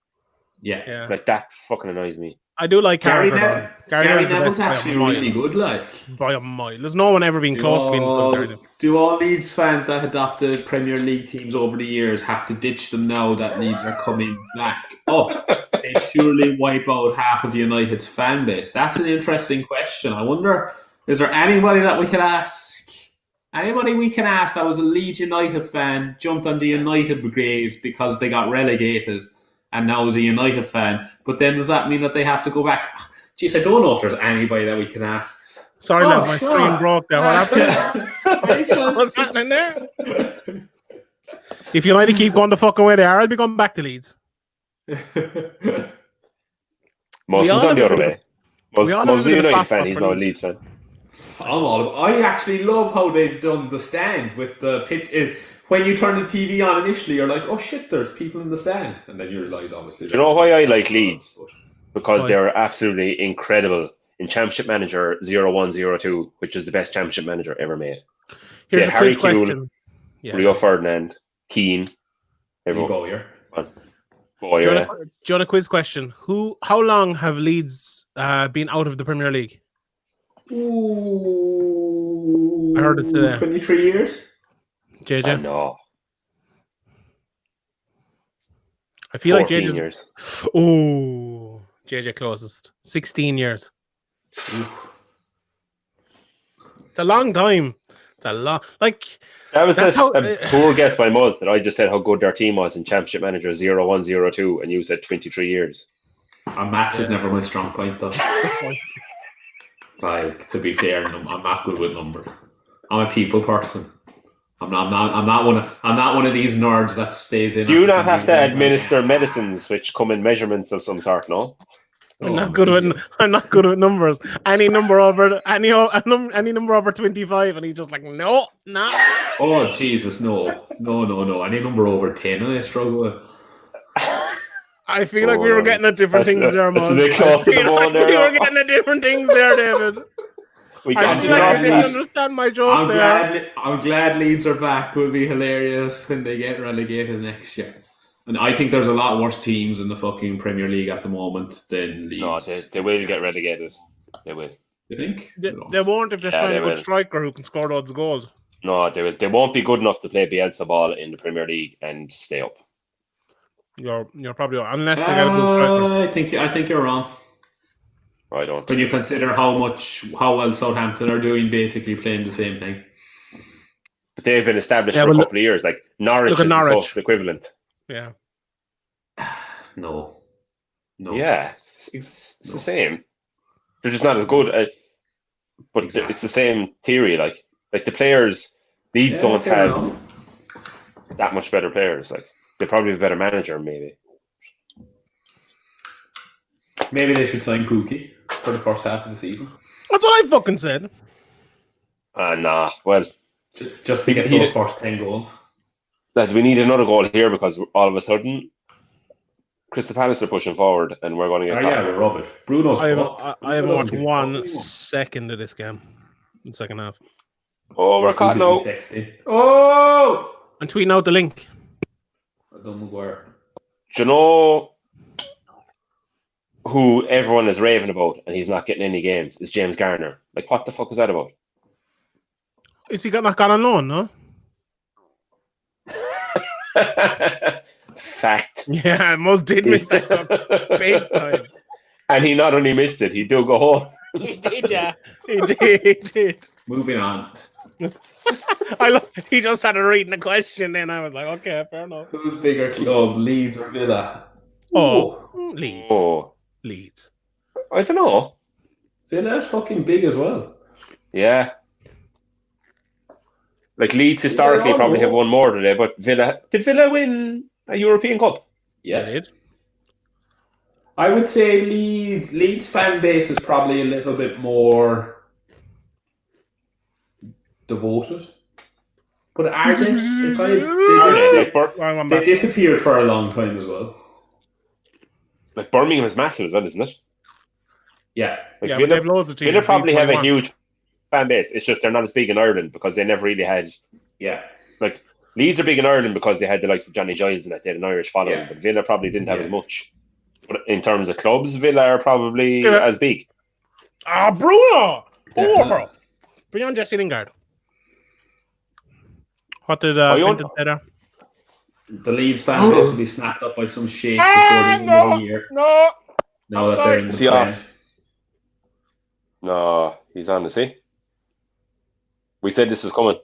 Yeah. Like that fucking annoys me. I do like Gary Carragher. Gary Neville's actually really good, like. By a mile. There's no one ever been close to being conservative. Do all Leeds fans that adopted Premier League teams over the years have to ditch them now that Leeds are coming back up? They surely wipe out half of United's fan base. That's an interesting question. I wonder, is there anybody that we can ask? Anybody we can ask that was a Leeds United fan, jumped on the United brigade because they got relegated and now is a United fan, but then does that mean that they have to go back? Jeez, I don't know if there's anybody that we can ask. Sorry, lads, my screen broke there. What happened? What's happening there? If United keep going the fucking way they are, I'll be going back to Leeds. Most has gone the other way. Most of the United fan, he's not a Leeds fan. I actually love how they've done the stand with the pitch. When you turn the TV on initially, you're like, oh shit, there's people in the stand. And then you realise, obviously. Do you know why I like Leeds? Because they're absolutely incredible in Championship Manager 0102, which is the best Championship Manager ever made. Here's a Harry quick question. Rio Ferdinand, Keane, everyone. Bowyer. Do you want a quiz question? How long have Leeds been out of the Premier League? Ooh, I heard it today. 23 years? JJ? No. I feel like 14 years. Oh, JJ closest. 16 years. It's a long time. It's a long... That was a poor guess by Muzz that I just said how good their team was in Championship Manager 0102 and you said 23 years. Maths is never my strong point though. To be fair, I'm not good with numbers. I'm a people person. I'm not one of these nerds that stays in. Do you not have to administer medicines which come in measurements of some sort? No. I'm not good with numbers. Any number over 25, and he's just like, no. Oh Jesus, no. Any number over 10, and I struggle with. I feel like we were getting at different things there, man. We were getting at different things there, David. I feel like I didn't understand my joke I'm glad Leeds are back. It will be hilarious when they get relegated next year. And I think there's a lot worse teams in the fucking Premier League at the moment than Leeds. No, they will get relegated. They will. You think? They won't if they're trying a good striker who can score loads of goals. No, they will. They won't be good enough to play Bielsa ball in the Premier League and stay up. You're probably right. Unless they get a good striker. I think you're wrong. I don't. When you consider how well Southampton are doing, basically playing the same thing. But they've been established for a couple of years. Like Norwich is the equivalent. Yeah. No. Yeah, it's the same. They're just not as good. But it's the same theory. Like the players, Leeds don't have that much better players. Like they probably have a better manager, maybe. Maybe they should sign Pookie for the first half of the season. That's what I fucking said. Nah. Well, just to get those first 10 goals. Lads, we need another goal here because all of a sudden, Crystal Palace are pushing forward and we're going to get caught. Yeah, we're rubbish. Bruno's I haven't watched 1 second of this game in the second half. Oh, we're caught now. Oh! I'm tweeting out the link. I don't know where. Do you know who everyone is raving about and he's not getting any games? Is James Garner. Like, what the fuck is that about? Is he not got on loan, no? Fact. Yeah, Moz did miss that touch. Big time. And he not only missed it, he did go home. He did, yeah. He did. Moving on. He just started reading the question, then I was like, okay, fair enough. Who's bigger club, Leeds or Villa? Leeds. Leeds. I don't know. Villa's fucking big as well. Yeah. Like Leeds historically probably have won more today, but did Villa win a European Cup? Yeah, they did. I would say Leeds fan base is probably a little bit more devoted. But are they? They disappeared for a long time as well. Like Birmingham is massive as well, isn't it? Yeah. Like yeah, they've loads of teams. Villa probably have a huge fan base. It's just they're not as big in Ireland because they never really had. Yeah. Like Leeds are big in Ireland because they had the likes of Johnny Giles and that they had an Irish following, but Villa probably didn't have as much. But in terms of clubs, Villa are probably as big. Bruno! Oh, beyond Jesse Lingard. What did Finton say there? The Leeds fan base will be snapped up by some shit before the end of the year. No! Now that they're in the off? No, he's on, is he? We said this was coming.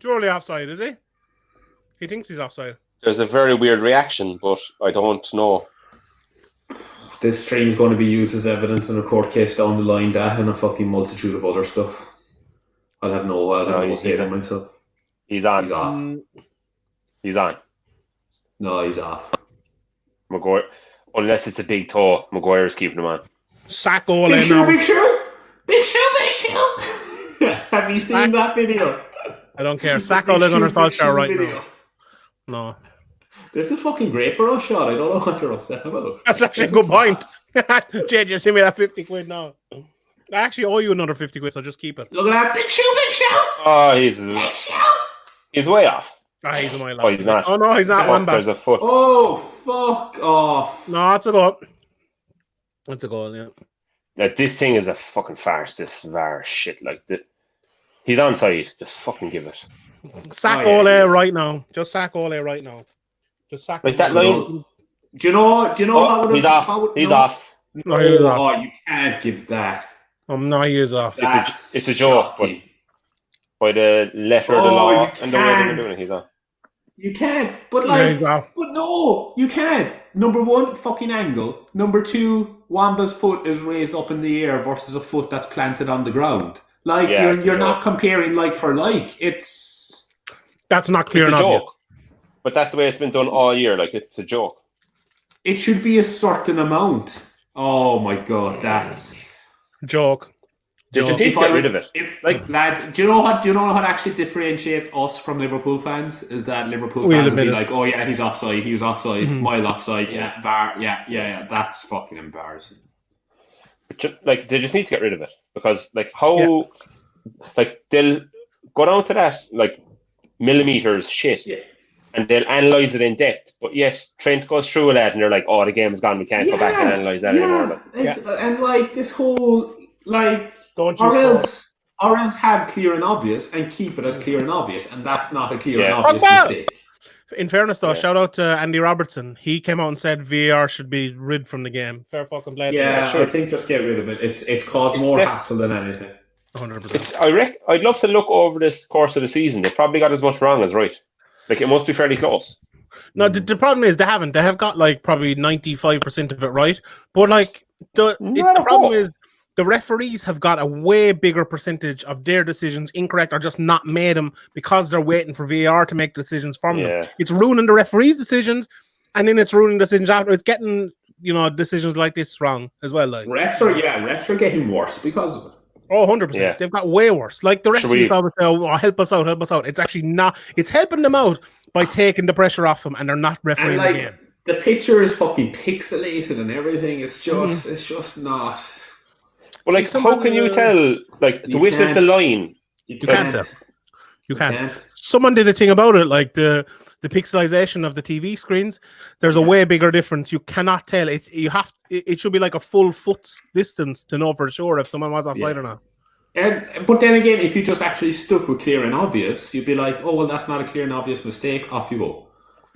Surely offside, is he? He thinks he's offside. There's a very weird reaction, but I don't know. This stream's going to be used as evidence in a court case down the line, that and a fucking multitude of other stuff. I'll have no say to myself. He's on. He's off. He's on. No, he's off. Maguire, unless it's a big toe, Maguire's keeping him on. Sack Ole Big now. shoe. Have you seen that video? I don't care. Sack Ole on our Solskjaer right now. No. This is fucking great for us, Sean. I don't know what you're upset about. That's actually a good point. Jay, just send me that 50 quid now. I actually owe you another 50 quid, so just keep it. Look at that. Big shoe. Oh, he's way off. He's a mile off. Oh, he's not. Oh, no, he's not. One back. There's a foot. Oh, fuck off. No, it's a goal. It's a goal, yeah. This thing is a fucking farce, this VAR shit. Like, he's onside. Just fucking give it. Sack Ole right now. Just sack Ole right now. Just sack like that line. Do you know how he's off. He's off. No, he's off. Oh, you can't give that. No, he is off. It's a joke, but by the letter of the law and the way they're doing it, he's off. You can't. But no, you can't. Number one, fucking angle. Number two, Wamba's foot is raised up in the air versus a foot that's planted on the ground. Like, you're not comparing like for like. That's not clear enough. But that's the way it's been done all year. Like, it's a joke. It should be a certain amount. Oh my god, that's joke. They just need to get rid of it. Lads, do you know what actually differentiates us from Liverpool fans? Is that Liverpool fans will be like, oh yeah, he's offside, he was offside, mile offside, VAR, yeah, that's fucking embarrassing. Like, they just need to get rid of it because, like, like they'll go down to that like millimeters shit, and they'll analyze it in depth. But yet Trent goes through that, and they're like, oh, the game is gone, we can't go back and analyze that anymore. And like this whole like. Or else have clear and obvious and keep it as clear and obvious, and that's not a clear and obvious mistake. In fairness, though, shout out to Andy Robertson. He came out and said VAR should be rid from the game. Fair fucking play. Yeah, I think just get rid of it. It's caused more hassle than anything. 100%. I'd love to look over this course of the season. They probably got as much wrong as right. Like, it must be fairly close. No, the problem is they haven't. They have got like probably 95% of it right, but like the problem is. The referees have got a way bigger percentage of their decisions incorrect or just not made them because they're waiting for VAR to make decisions from them. It's ruining the referees' decisions, and then it's ruining decisions after. It's getting, decisions like this wrong as well. Like refs are getting worse because of it. Oh, 100%. They've got way worse. Like the referees always say, oh, help us out. It's actually not. It's helping them out by taking the pressure off them, and they're not refereeing the game. The picture is fucking pixelated and everything. It's just not. Well, like, how can you tell, like, the width of the line? You can't tell. You can't. Someone did a thing about it, like the pixelization of the TV screens. There's a way bigger difference. You cannot tell. It should be like a full foot's distance to know for sure if someone was offside or not. But then again, if you just actually stuck with clear and obvious, you'd be like, oh, well, that's not a clear and obvious mistake. Off you go.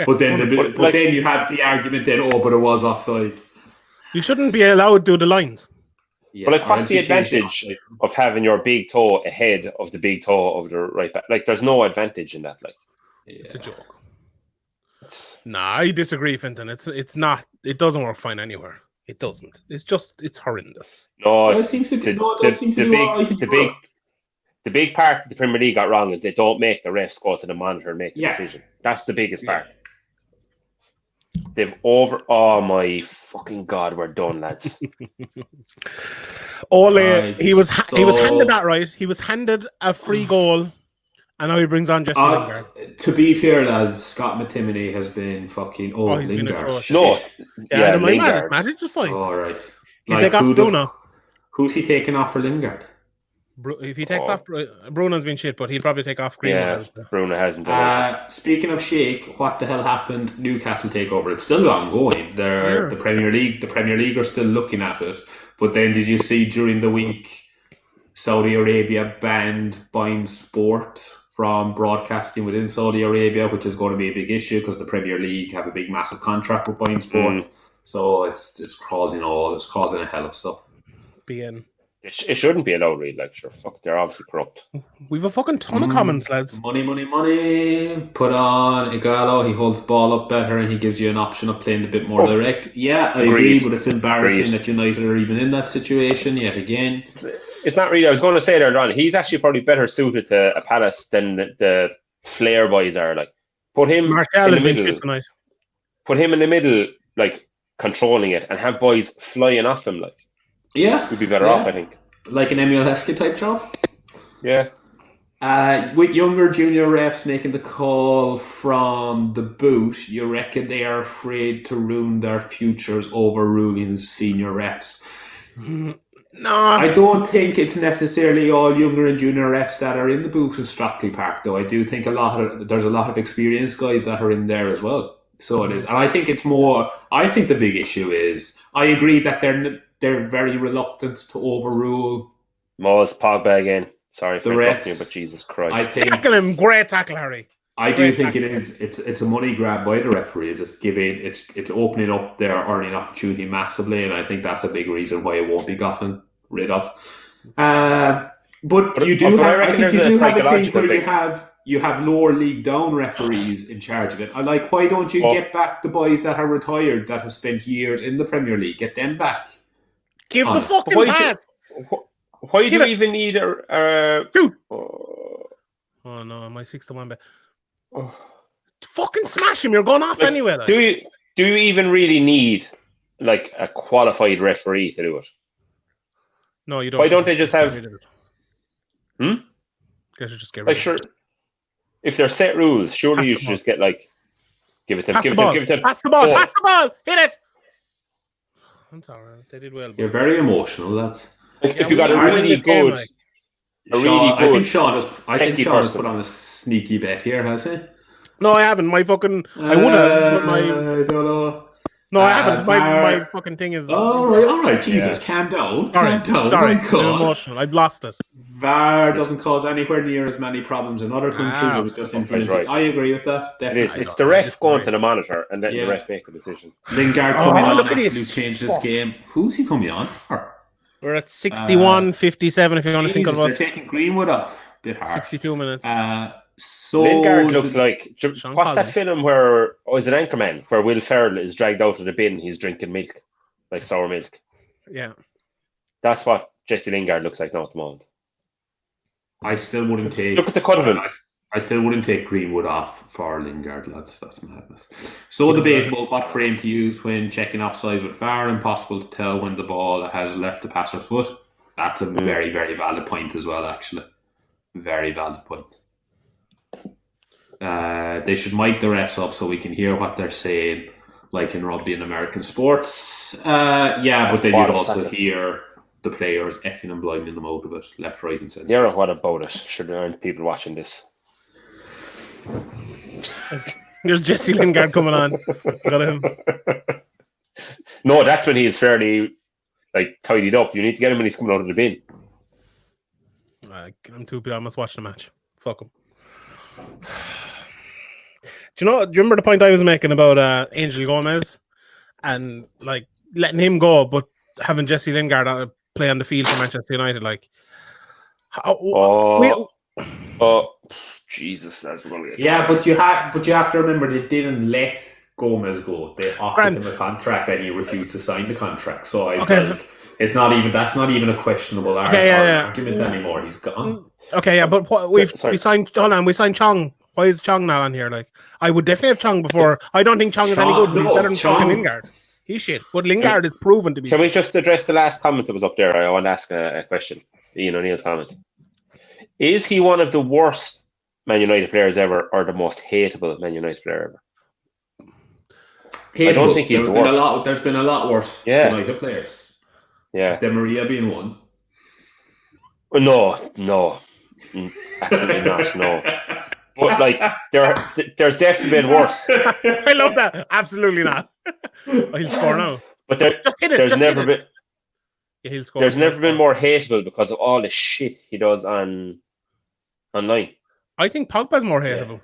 But then then you have the argument then, but it was offside. You shouldn't be allowed to do the lines. Yeah, but like, what's the advantage of having your big toe ahead of the big toe of the right back? Like, there's no advantage in that. Like, it's a joke. Nah, I disagree, Fintan. It's not. It doesn't work fine anywhere. It doesn't. It's horrendous. No, it seems to be. The big part the Premier League got wrong is they don't make the refs go to the monitor and make the decision. That's the biggest part. They've oh my fucking God, we're done, lads. Ole, he was handed that right. He was handed a free goal, and now he brings on Jesse Lingard. To be fair, lads, Scott McTominay has been fucking he's Lingard. Been atrocious. No, I don't mind Matt. Matt is just fine. All right. He's like off Bruno. Who's he taking off for Lingard? If he takes off, Bruno's been shit, but he'll probably take off Greenwood. Yeah, Bruno hasn't. Speaking of shake, what the hell happened? Newcastle takeover. It's still ongoing. The Premier League are still looking at it. But then, did you see during the week, Saudi Arabia banned buying sport from broadcasting within Saudi Arabia, which is going to be a big issue because the Premier League have a big, massive contract with buying sport. So it's causing a hell of stuff. It shouldn't be allowed, really. Like, sure, fuck, they're obviously corrupt. We've a fucking ton of comments, lads. Money. Put on Igalo. He holds the ball up better and he gives you an option of playing a bit more direct. Yeah, I agree, but it's embarrassing that United are even in that situation yet again. It's not really. I was going to say there, Ron. He's actually probably better suited to a Palace than the Flair boys are. Like, put him in the middle. Put him in the middle, like controlling it, and have boys flying off him, like. Yeah, would be better off, I think. Like an Emile Heskey type job. Yeah. With younger junior refs making the call from the boot, you reckon they are afraid to ruin their futures overruling senior refs? No, I don't think it's necessarily all younger and junior refs that are in the boot in Stockley Park, though. I do think there's a lot of experienced guys that are in there as well. So it is, and I think it's more. I think the big issue is. I agree that they're very reluctant to overrule. Mo's Pogba again. Sorry for interrupting you, but Jesus Christ! I think tackle him. Great tackle, Harry. I do think it is. It's a money grab by the referee. It's opening up their earning opportunity massively, and I think that's a big reason why it won't be gotten rid of. But you do have. I think you do have a thing where you have lower league down referees in charge of it. Why don't you get back the boys that are retired that have spent years in the Premier League? Get them back. Give the fucking bat. Why do you even need a shoot? Oh no, my 6-1 bet. Fucking smash him! You're going off anyway. Like. Do you even really need like a qualified referee to do it? No, you don't. Why don't they just have? Guess you just get rid of sure. If they're set rules, surely you should just get give it to them. Pass the ball. Hit it. I'm sorry, they did well. You're very emotional, lads. If you got a really good, I think Sean has put on a sneaky bet here, has he? No, I haven't. I would have. But I don't know. No, I haven't. My fucking thing is. All right. Jesus, calm down. Sorry, I'm emotional. I've lost it. VAR doesn't cause anywhere near as many problems in other countries. It was just implemented. Right. I agree with that. Definitely. It's the ref going to the monitor and then the ref make the decision. Lingard coming on to change this game. Who's he coming on for? We're at 61, 57 if you want to think of us. They're taking Greenwood off. Bit harsh. 62 minutes. So Lingard looks like what's that film where is it Anchorman where Will Ferrell is dragged out of the bin, he's drinking milk, like sour milk. Yeah. That's what Jesse Lingard looks like now at the moment. I still wouldn't take look at the cut of him. I still wouldn't take Greenwood off for Lingard, lads. That's madness. So debatable what frame to use when checking offsides with VAR, impossible to tell when the ball has left the passer's foot. That's a very, very valid point as well, actually. Very valid point. They should mic the refs up so we can hear what they're saying, like in rugby and American sports. But they did also hear the players effing and blinding them out of it, left, right, and centre. Yeah, what about it? Should there aren't people watching this? There's Jesse Lingard coming on. Got him. No, that's when he's fairly tidied up. You need to get him when he's coming out of the bin. I'm too big. I must watch the match. Fuck him. Do you remember the point I was making about Angel Gomez and like letting him go, but having Jesse Lingard play on the field for Manchester United? Like, Jesus, that's really but you have to remember they didn't let Gomez go. They offered him a contract and he refused to sign the contract. So I think that's not even a questionable argument anymore. He's gone. Okay, yeah, but we signed. Hold on, we signed Chong. Why is Chong not on here? Like, I would definitely have Chong before. I don't think Chong is any good. But he's better than fucking Lingard. He's shit, but Lingard is proven to be. Can we just address the last comment that was up there? I want to ask a question. Ian O'Neill's comment. Is he one of the worst Man United players ever, or the most hateable Man United player ever? I don't think he's the worst. There's been a lot worse United players. Yeah. Di Maria being one. No. Absolutely not, no. But like there's definitely been worse. I love that. Absolutely not. He'll score now. But There's never been more hateable because of all the shit he does online. I think Pogba's more hateable.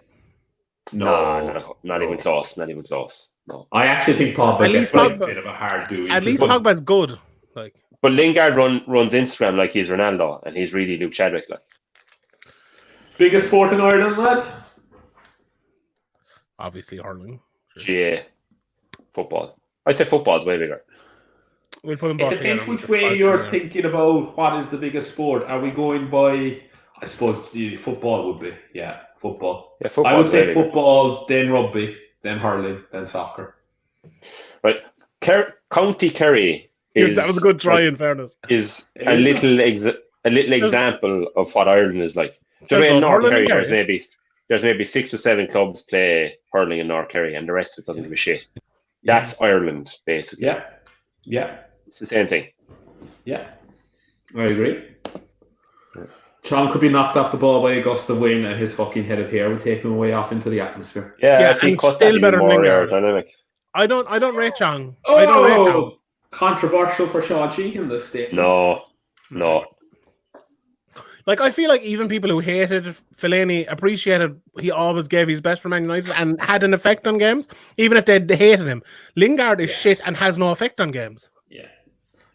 No, not even close. Not even close. No. I actually think Pogba gets a bit of a hard do. At least Pogba's good. Like, but Lingard runs Instagram like he's Ronaldo, and he's really Luke Chadwick. Like, biggest sport in Ireland, lads? Obviously, hurling. Sure. GA. Football. I say football's way bigger. We'll put them both. It depends which way you're thinking about what is the biggest sport. Are we going by? I suppose football would be. Yeah, football. Yeah, football. I would say football, then rugby, then hurling, then soccer. Right. County Kerry. That was a good try. In fairness, is a little example of what Ireland is like. In North Kerry, there's maybe 6 or 7 clubs play hurling in North Kerry, and the rest of it doesn't give a shit. That's Ireland, basically. Yeah. It's the same thing. Yeah, I agree. Sean could be knocked off the ball by a gust of wind, and his fucking head of hair would take him away off into the atmosphere. Yeah, I think still better than Lingard. Dynamic. I don't rate Chong. I don't rate Chong. Controversial for Sean Sheehan this statement. No. Like, I feel like even people who hated Fellaini appreciated he always gave his best for Man United and had an effect on games, even if they hated him. Lingard is shit and has no effect on games. Yeah.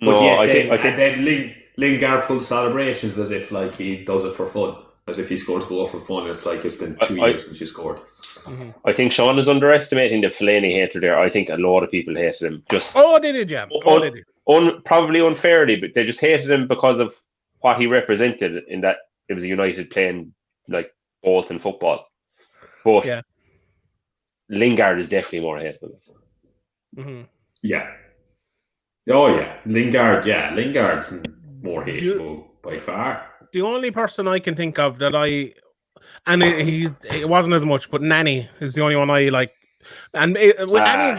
I think Lingard pulls celebrations as if like he does it for fun, as if he scores goal for fun. It's like it's been 2 years since he scored. Mm-hmm. I think Sean is underestimating the Fellaini hatred there. I think a lot of people hated him. They did, yeah. Probably unfairly, but they just hated him because of what he represented in that it was a United playing like Bolton football. But Lingard is definitely more hateable. Mm-hmm. Yeah. Oh yeah, Lingard's more hateable by far. The only person I can think of that it wasn't as much, but Nani is the only one I like. And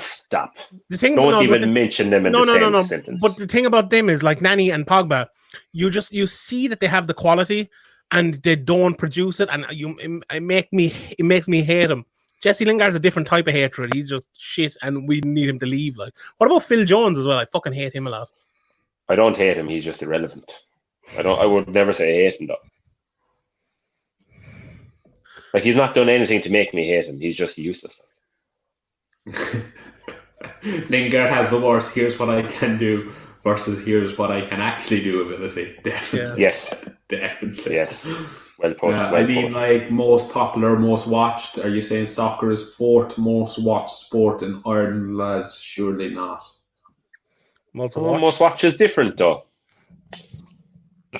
stop. The thing, don't mention them in the same sentence. But the thing about them is like Nani and Pogba, you see that they have the quality and they don't produce it, and it makes me hate him. Jesse Lingard's a different type of hatred. He's just shit, and we need him to leave. Like, what about Phil Jones as well? I fucking hate him a lot. I don't hate him. He's just irrelevant. I would never say I hate him though. Like, he's not done anything to make me hate him. He's just useless. Lingard has the worst "here's what I can do" versus "here's what I can actually do" ability. Definitely. Yes. Definitely. Yes. Well put. Like most popular, most watched. Are you saying soccer is 4th most watched sport in Ireland, lads? Surely not. Most watched is different though.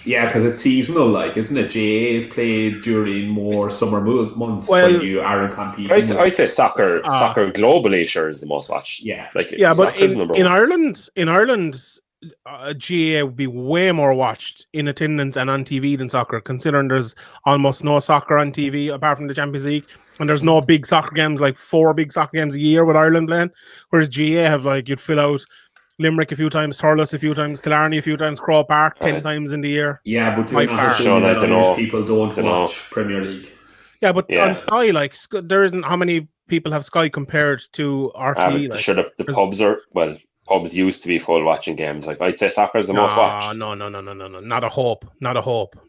Yeah, because it's seasonal, like, isn't it? GA is played during more summer months when you aren't competing. I'd say soccer globally sure is the most watched. Yeah, like but in Ireland, GA would be way more watched in attendance and on TV than soccer, considering there's almost no soccer on TV apart from the Champions League, and there's no big soccer games, like 4 big soccer games a year with Ireland playing. Whereas GA have like you'd fill out Limerick a few times, Thurles a few times, Killarney a few times, Croke Park 10 times in the year. Yeah, but you're not assuming that Irish people don't watch Premier League. Yeah, but on Sky, like, there isn't how many people have Sky compared to RTE. The pubs used to be full watching games. Like, I'd say soccer is the most watched. No, not a hope,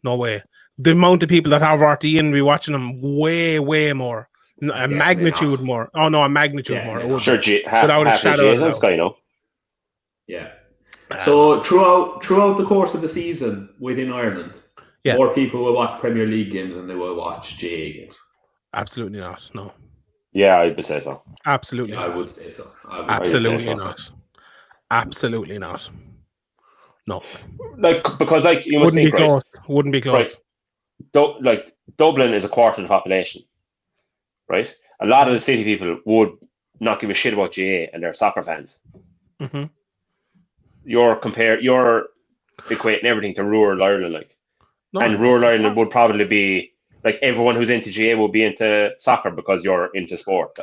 no way. The amount of people that have RTE and be watching them way more. A magnitude more. Oh no, a magnitude more. It would sure, without a shadow of a doubt. Sky, no? Yeah. So throughout the course of the season within Ireland, more people will watch Premier League games than they will watch GA games. Absolutely not. No. Yeah, I would say so. Absolutely not. I would say so. Absolutely not. Absolutely not. No. Because you must think, right? Wouldn't be close. Right. Dublin is a quarter of the population, right? A lot of the city people would not give a shit about GA and they're soccer fans. Mm-hmm. You're equating everything to rural Ireland, and rural Ireland would probably be everyone who's into GA will be into soccer because you're into sport.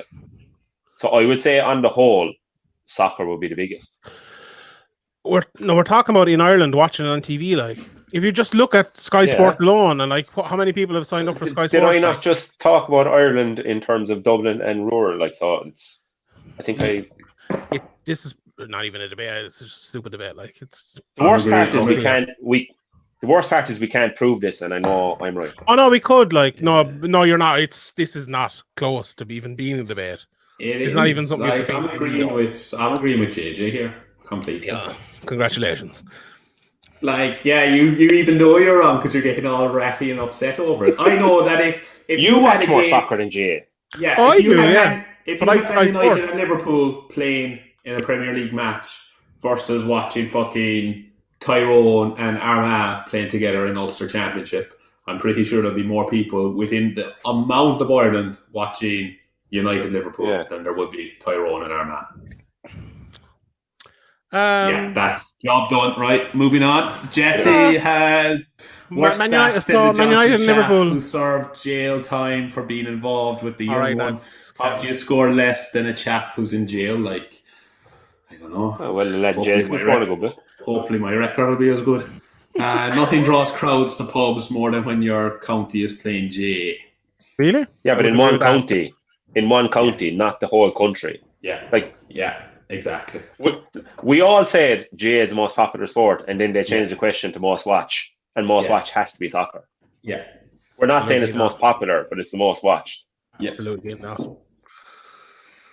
So I would say on the whole, soccer will be the biggest. We're talking about in Ireland watching it on TV. If you just look at Sky Sport alone, and how many people have signed up for Sky Sport? Did I not just talk about Ireland in terms of Dublin and rural? So it's. I think this is not even a debate. It's just a stupid debate. It's the worst part is The worst part is we can't prove this, and I know I'm right. Oh no, we could. No, you're not. This is not close to even being a debate. It's not even something. I'm agreeing with JJ here completely. Yeah, congratulations. You even know you're wrong because you're getting all ratty and upset over it. I know that if you watch more soccer than GA. Yeah, I do. If you had United and Liverpool playing in a Premier League match versus watching fucking Tyrone and Armagh playing together in Ulster Championship, I'm pretty sure there'll be more people within the amount of Ireland watching United Liverpool than there would be Tyrone and Armagh. That's job done. Right, moving on. Jesse has Man United and Liverpool, who served jail time for being involved with the young ones. How do you score less than a chap who's in jail? I don't know. Oh, well, the jail can score a good bit. Hopefully my record will be as good. Nothing draws crowds to pubs more than when your county is playing GA. Really? Yeah, but in one county, not the whole country. Yeah. Exactly. We all said GA is the most popular sport, and then they changed the question to most watch, and most watch has to be soccer. Yeah. We're not saying it's the most popular, but it's the most watched. Absolutely not.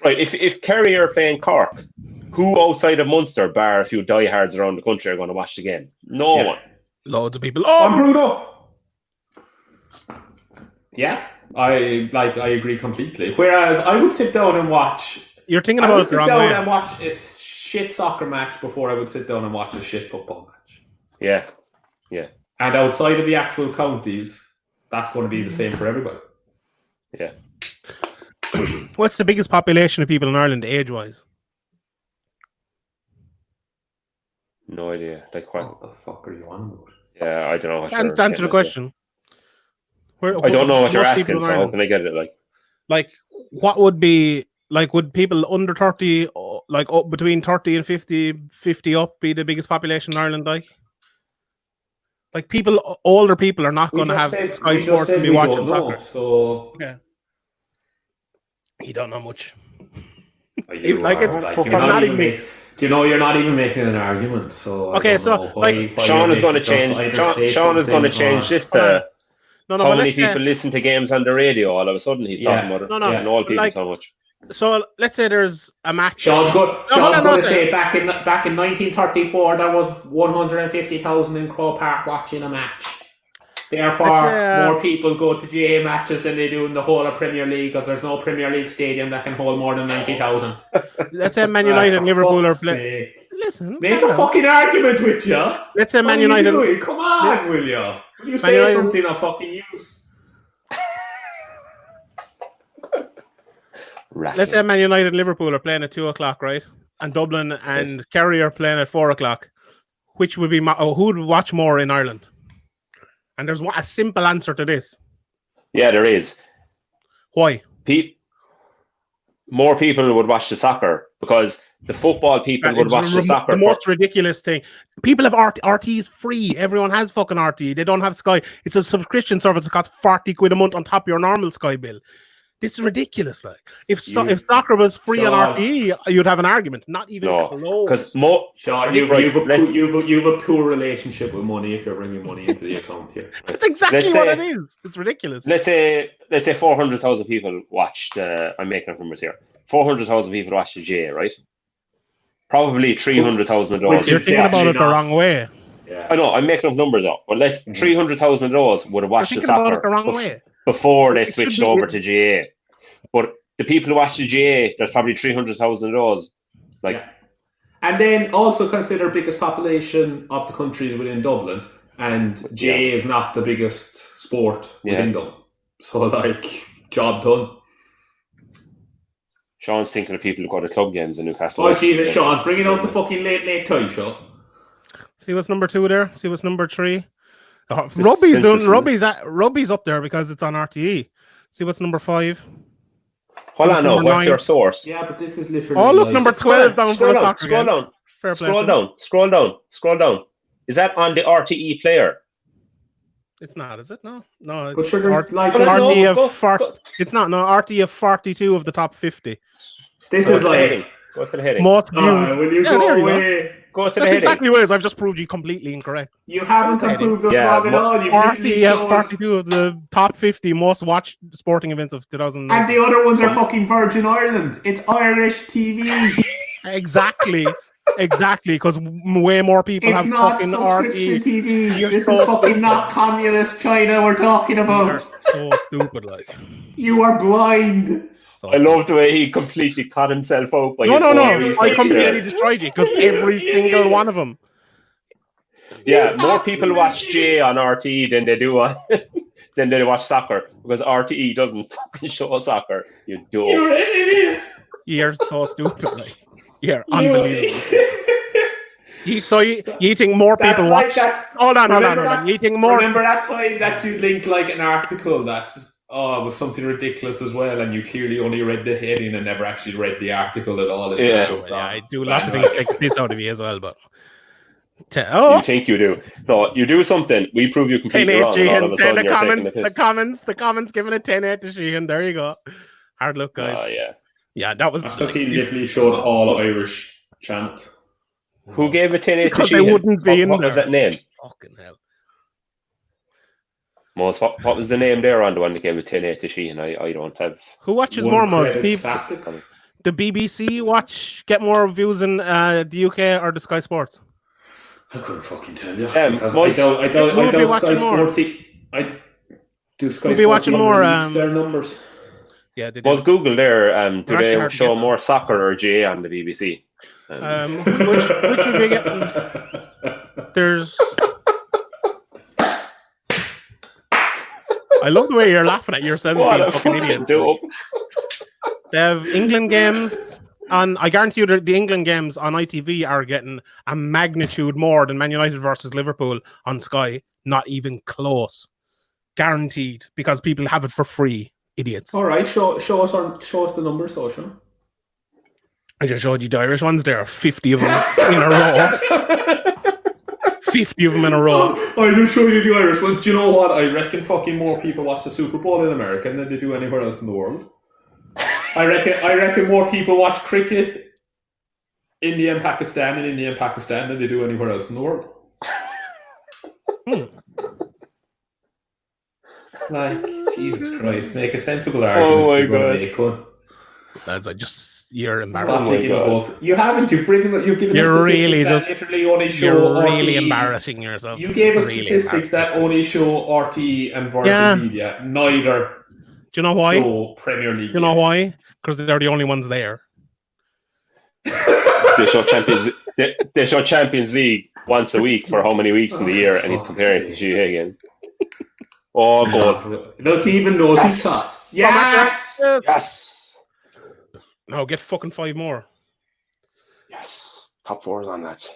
Right, if Kerry are playing Cork, who outside of Munster, bar a few diehards around the country, are going to watch the game? No one. Loads of people. Oh, Bruno! Yeah, I agree completely. Whereas I would sit down and watch... You're thinking about it the wrong way. I would sit down and watch a shit soccer match before I would sit down and watch a shit football match. Yeah. And outside of the actual counties, that's going to be the same for everybody. Yeah. What's the biggest population of people in Ireland age-wise? No idea. What the fuck are you on about? Yeah, I don't know. Answer the question. I don't know what you're asking, so how can I get it? What would be... would people under 30, up between 30 and 50 up be the biggest population in Ireland, older people are not going to have Sky Sports to be watching soccer. So... Yeah. You don't know much. You're not even making an argument. So okay, Sean is going to change. Sean is going to change this to how many people listen to games on the radio. All of a sudden, he's talking about it. And all people so much. So let's say there's a match. Sean's going to say back in 1934 there was 150,000 in Croke Park watching a match. Therefore, more people go to GA matches than they do in the whole of Premier League because there's no Premier League stadium that can hold more than 90,000. Let's say Man United and Liverpool are playing. Listen, make a fucking argument with you. Let's say Man United. Come on, will you? Will you say something of fucking use? Let's say Man United and Liverpool are playing at 2:00, right? And Dublin and Kerry are playing at 4:00. Which would be who would watch more in Ireland? And there's a simple answer to this. Yeah, there is. Why? More people would watch the soccer because the football people would watch the soccer. The most ridiculous thing. People have RTs free. Everyone has fucking RT. They don't have Sky. It's a subscription service that costs 40 quid a month on top of your normal Sky bill. This is ridiculous. Like, if soccer was free on RTE, you'd have an argument. Not even close. Sean, you've a poor relationship with money if you're bringing money into the account here. That's exactly what it is. It's ridiculous. Let's say 400,000 people watched. I'm making up numbers here. 400,000 people watched the GA, right? Probably 300,000 of those. You're thinking about it the wrong way. Yeah. I know, I'm making up numbers up, but 300,000 of those would have watched the soccer before they switched over to GA. But the people who watch the GA, there's probably 300,000 of those. And then also consider biggest population of the countries within Dublin, and GA is not the biggest sport within Dublin. So, job done. Sean's thinking of people who go to club games in Newcastle. Oh, Jesus, Sean's bringing out the fucking late tie show. See what's number 2 there? See what's number 3? Rugby's up there because it's on RTE. See what's number 5? Hold on, what's your source? Yeah, but this is literally... Oh, look, number 12 down for the soccer game. Scroll down. Is that on the RTE player? It's not, is it? No, it's RTE of 40. It's not. No, RTE of 42 of the top 50. This is like go to the heading. Most views. Go to the That's heading. exactly what it is. I've just proved you completely incorrect. You haven't proved us wrong at all. RTE have 42 of the top 50 most watched sporting events of 2009. And the other ones are fucking Virgin Ireland. It's Irish TV. Exactly, because way more people have fucking RTE TV. This is fucking not communist China we're talking about. You're so stupid, You are blind. I love the way he completely cut himself out. No. I completely destroyed you because every single one of them. Yeah, more people watch J on RTE than they do on than they watch soccer because RTE doesn't fucking show soccer. You dope. You're an idiot. You're so stupid. You're unbelievable. You think more people watch? Hold on. You think more? Remember that time that you linked an article that it was something ridiculous as well, and you clearly only read the heading and never actually read the article at all. I do lots of things like this out of you as well, but you think you do? No, you do something. We prove you completely wrong. The comments giving a 10-8 to Sheehan. There you go. Hard luck, guys. Yeah, that was because he literally showed all Irish chant. Who gave a 10-8 to Sheehan? They wouldn't be in there. What was that name? Fucking hell. Moz, what was the name there on the one that gave a 10-8 to Sheehan? I don't have. Who watches more, Moz? The BBC get more views in the UK or the Sky Sports? I couldn't fucking tell you. Because I don't Sky Sports. Do Sky Sports watching more their numbers? Yeah, they do. Was Google there? Do they show more soccer or GA on the BBC? Which would be getting? There's. I love the way you're laughing at yourselves being fucking idiots. They have England games, and I guarantee you that the England games on ITV are getting a magnitude more than Man United versus Liverpool on Sky. Not even close. Guaranteed, because people have it for free. Idiots. All right, show us the numbers, Sean. I just showed you the Irish ones. There are 50 of them in a row. 50 of them in a row. I just showed you the Irish ones. Do you know what? I reckon fucking more people watch the Super Bowl in America than they do anywhere else in the world. I reckon more people watch cricket in India and Pakistan than they do anywhere else in the world. Jesus Christ, make a sensible argument. Oh my God. Make one. Lads, you're embarrassing. You haven't. You've given us statistics that literally only show You're really RTE. Embarrassing yourself. You gave us statistics that only show RTE and Virgin Media. Neither. Do you know why? Premier League. Do you know why? Because they're the only ones there. They show Champions League once a week for how many weeks in the year, and he's comparing to GA again. Oh God! Look, he even knows he's caught. Yes. No, get fucking 5 more. Yes. Top 4's on that.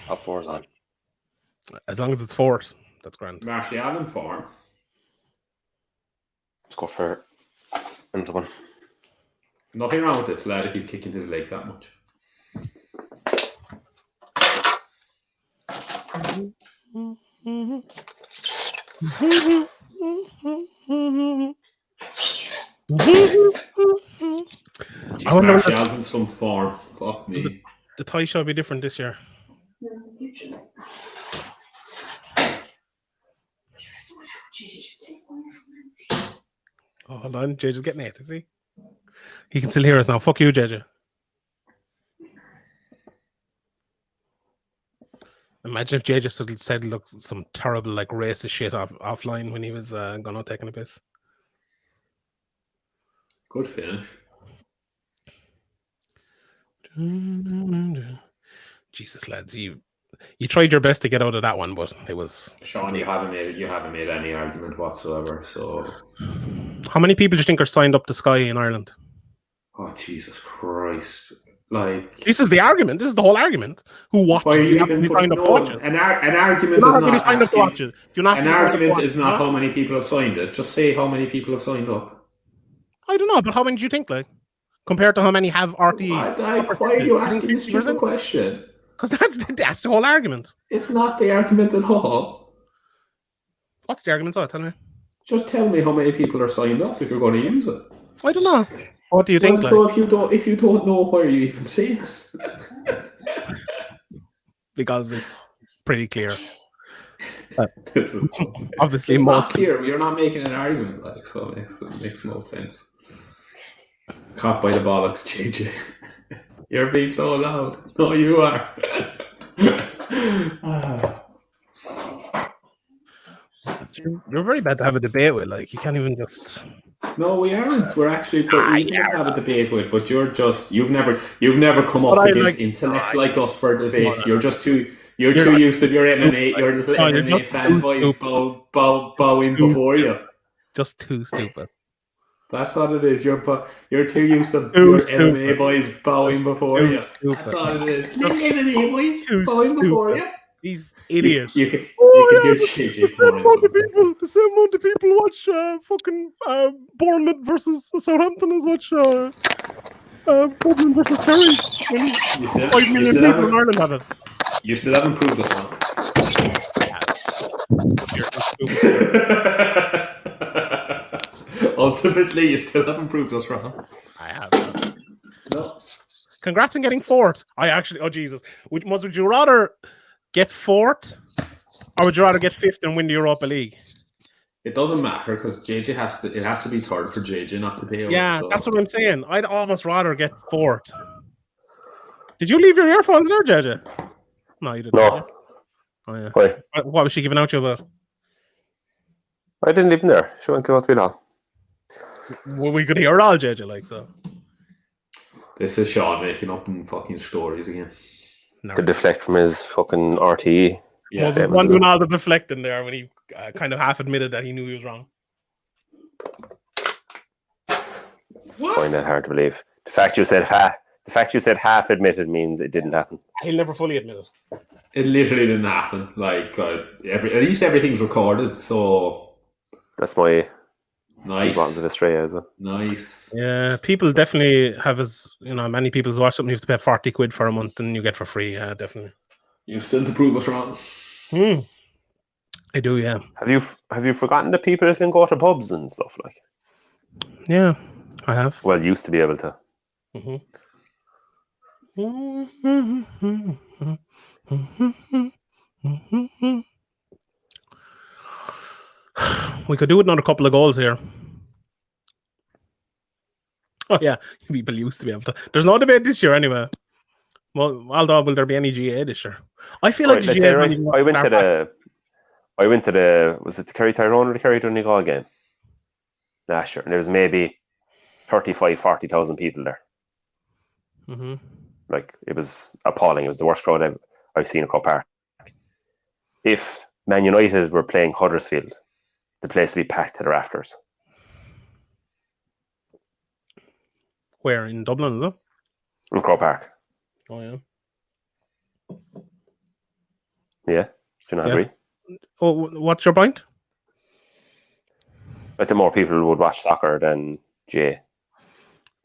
Top 4's on. As long as it's 4th, that's grand. Martial in form. Let's go for another one. Nothing wrong with this lad if he's kicking his leg that much. I wonder when Martial's in some form. Fuck me. The tie shall be different this year. Oh, hold on. JJ's getting it, is he? He can still hear us now. Fuck you, JJ. Imagine if JJ said look some terrible like racist shit offline when he was going out taking a piss. Good finish. Jesus, lads, you tried your best to get out of that one, but it was. Sean, you haven't made any argument whatsoever. So, how many people do you think are signed up to Sky in Ireland? Oh Jesus Christ! Like this is the argument. This is the whole argument. Who watches? Why are you even signed up to watch it? An argument is not signed up to watch it. An argument is not how many people have signed it. Just say how many people have signed up. I don't know, but how many do you think, like, compared to how many have RTE? Why are you asking this stupid question? Because that's the whole argument. It's not the argument at all. What's the argument? So tell me. Just tell me how many people are signed up if you're going to use it. I don't know. What do you think? So if you don't know, why are you even saying it? Because it's pretty clear. Obviously, it's not clear. You're not making an argument, like, so it makes no sense. Caught by the bollocks, JJ. You're being so loud. No, you are. You're very bad to have a debate with. Like, you can't even just. No, we aren't. We're actually quite easy to have a debate with, but you've never come up against intellect like us for a debate. You're too used to your MMA, your little MMA fanboys bowing before you. Just too stupid. That's what it is. You're too used to your MMA boys bowing before you. That's all it is. Little MMA boys bowing before you. These idiots. You can hear JJ pouring. The same amount of people watch fucking Bournemouth versus Southampton as watch Dublin versus Kerry. 5 million people in Ireland have it. You still haven't proved us wrong. Ultimately, you still haven't proved us wrong. I have. No. Congrats on getting fourth. Oh Jesus. Would you rather get fourth, or would you rather get fifth and win the Europa League? It doesn't matter because JJ has to be third for JJ not to pay. Yeah, that's what I'm saying. I'd almost rather get fourth. Did you leave your earphones there, JJ? No, you didn't. No. Oh yeah. Why? What was she giving out to you about? I didn't leave them there. She won't give out to me now. Well, we could hear it all, JJ, like so. This is Sean making up and fucking stories again. To deflect from his fucking RTE. Yeah, was one doing all the deflecting there when he kind of half admitted that he knew he was wrong. What? I find that hard to believe. The fact you said half admitted means it didn't happen. He'll never fully admit it. It literally didn't happen. Like at least everything's recorded, so that's my nice. Bottoms of Australia, is it? Nice. Yeah, people definitely have many people watch something you have to pay 40 quid for a month and you get for free. Yeah, definitely. You still to prove us wrong. I do, yeah. Have you forgotten that people can go to pubs and stuff like? Yeah, I have. Well, used to be able to. We could do another couple of goals here. Oh yeah, people used to be able to. There's no debate this year anyway. Well, although will there be any GA this year? I feel like the GA. I went to the was it the Kerry Tyrone or the Kerry Donegal again last year, and there was maybe 40,000 people there. Like, it was appalling. It was the worst crowd I've seen at Croke Park. If Man United were playing Huddersfield, the place would be packed to the rafters. Where, in Dublin, is it? In Croke Park. Oh, yeah. Yeah? Do you not agree? Oh, what's your point? Like, the more people would watch soccer than Jay.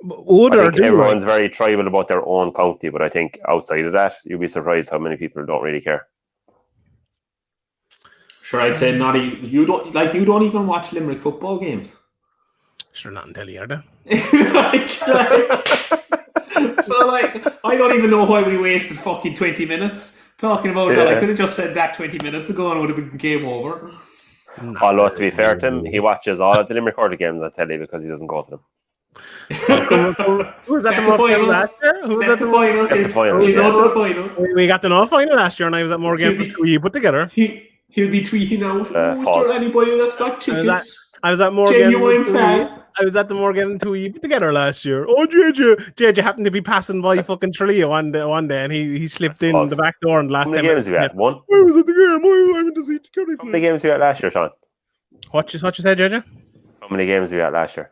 Everyone's very tribal about their own county, but I think outside of that, you'd be surprised how many people don't really care. Sure, I'd say you don't even watch Limerick football games. Sure, not until you heard it. So, like, I don't even know why we wasted fucking 20 minutes talking about that. I could have just said that 20 minutes ago and it would have been game over. Although, to be fair to him, he watches all of the Limerick Hurling games on telly because he doesn't go to them. Who was at the final last year? Who was at the final? We got the no final last year, and I was at more games than 2 you put together. He'll be tweeting out. Is there anybody that's got tickets? I was at more genuine fan. I was at the Morgan 2 you put together last year. Oh, JJ happened to be passing by fucking Tralee one day, and he slipped in the back door and last time. How many games you had? One. I was at the game. I went to see Kerry. How many games you had last year, Sean? What you said, JJ? How many games you had last year?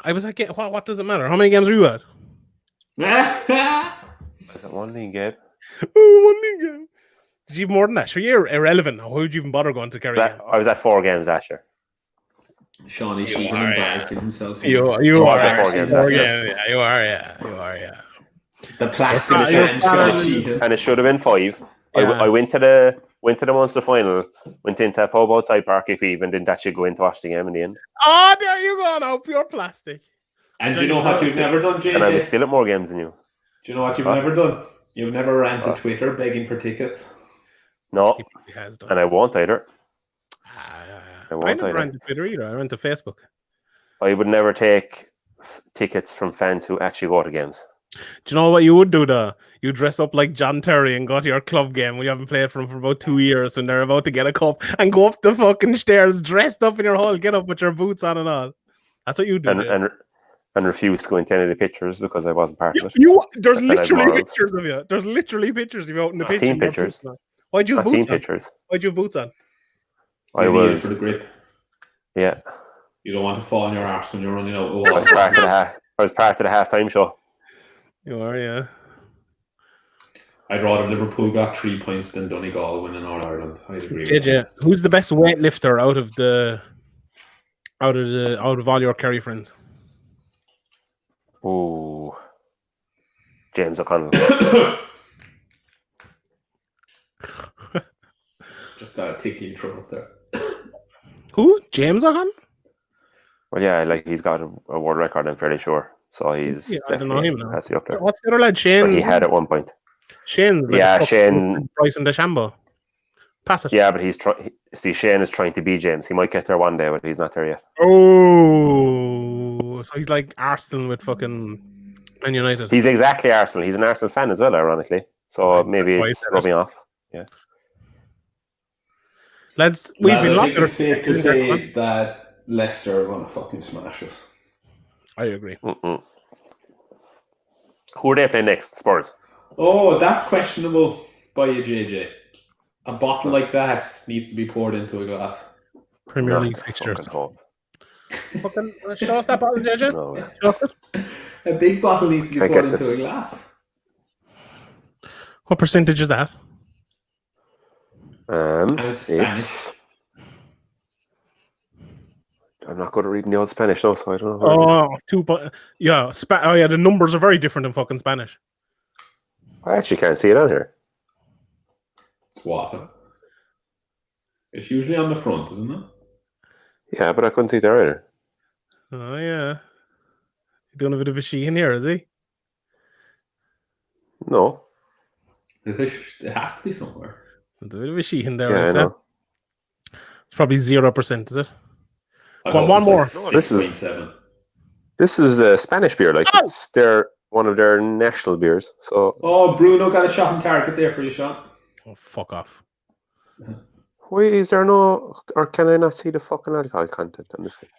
I was at what does it matter? How many games were you at? Was it one league game? Oh, 1 league game. Did you have more than that? Sure, you're irrelevant now. Why would you even bother going to Kerry? I was at 4 games last year. Shawnee Sheehan embarrassing himself. You are. You are. The plastic Sheehan. And it should have been 5. Yeah. I went to the Munster final, went into a pub outside Park Eve and didn't actually go in to watch the game in the end. Oh, there you go now, pure plastic. And do you know what you've never done, JJ? And I was still at more games than you. Do you know what you've never done? You've never ran to Twitter begging for tickets. No, and I won't either. I never ran to Twitter either. I went to Facebook. I would never take tickets from fans who actually go to games. Do you know what you would do though? You dress up like John Terry and go to your club game when you haven't played for them for about 2 years and they're about to get a cup and go up the fucking stairs dressed up in your hall, get up with your boots on and all. That's what you do. And refuse to go into any of the pictures because I wasn't part of it. There's literally pictures of you. There's literally pictures of you out in the pitch. Team pictures. Why'd you have boots on? Pictures. Why'd you have boots on? I was for the grip. Yeah. You don't want to fall on your arse when you're running out of water. I was part of the halftime show. You are, yeah. I'd rather Liverpool got 3 points than Donegal winning All Ireland. I agree. JJ, who's the best weightlifter out of all your Kerry friends? Oh, James O'Connell. Just got a ticking throat there. Who? James O'Connell? Well, yeah, like he's got a world record, I'm fairly sure. So he's I don't know him now. Has to be up there. What's the other lad? Shane? But he had at one point. Shane. Shane. Bryson DeChambeau. Pass it. Yeah, but Shane is trying to be James. He might get there one day, but he's not there yet. Oh, so he's like Arsenal with fucking Man United. He's exactly Arsenal. He's an Arsenal fan as well, ironically. So maybe it's rubbing off. Yeah. We've been locked. It's safe to say that Leicester are going to fucking smash us. I agree. Mm-mm. Who are they playing next? Spurs. Oh, that's questionable by you, JJ. A bottle like that needs to be poured into a glass. Premier League fixtures. Fucking show us that bottle, JJ. No. A big bottle needs to be poured into a glass. What percentage is that? It's Spanish. I'm not good at reading the old Spanish, though, so I don't know. The numbers are very different in fucking Spanish. I actually can't see it on here. It's water. It's usually on the front, isn't it? Yeah, but I couldn't see there either. Oh, yeah. He's doing a bit of a Sheehan here, is he? No. It has to be somewhere. There's a bit of a Sheehan there. Yeah, I know. It's probably 0%, is it? Go on, one more. No, this is a Spanish beer. Like it's one of their national beers. So. Oh, Bruno got a shot on target there for you, Sean. Oh, fuck off. Wait, is there no, or can I not see the fucking alcohol content on this thing?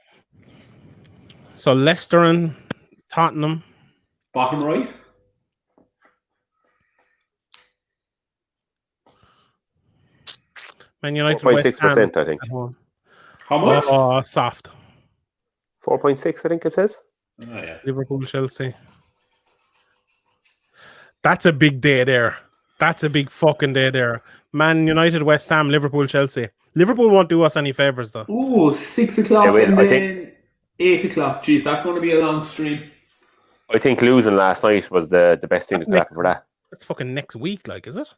So Leicester and Tottenham. Bottom right. Man United. 4.6%, I think. How much? Oh, soft. 4.6, I think it says. Oh, yeah. Liverpool, Chelsea. That's a big day there. That's a big fucking day there. Man United, West Ham, Liverpool, Chelsea. Liverpool won't do us any favours, though. Ooh, 6 o'clock and then 8 o'clock. Jeez, that's going to be a long stream. I think losing last night was the best thing that could happen for that. That's fucking next week, like, is it?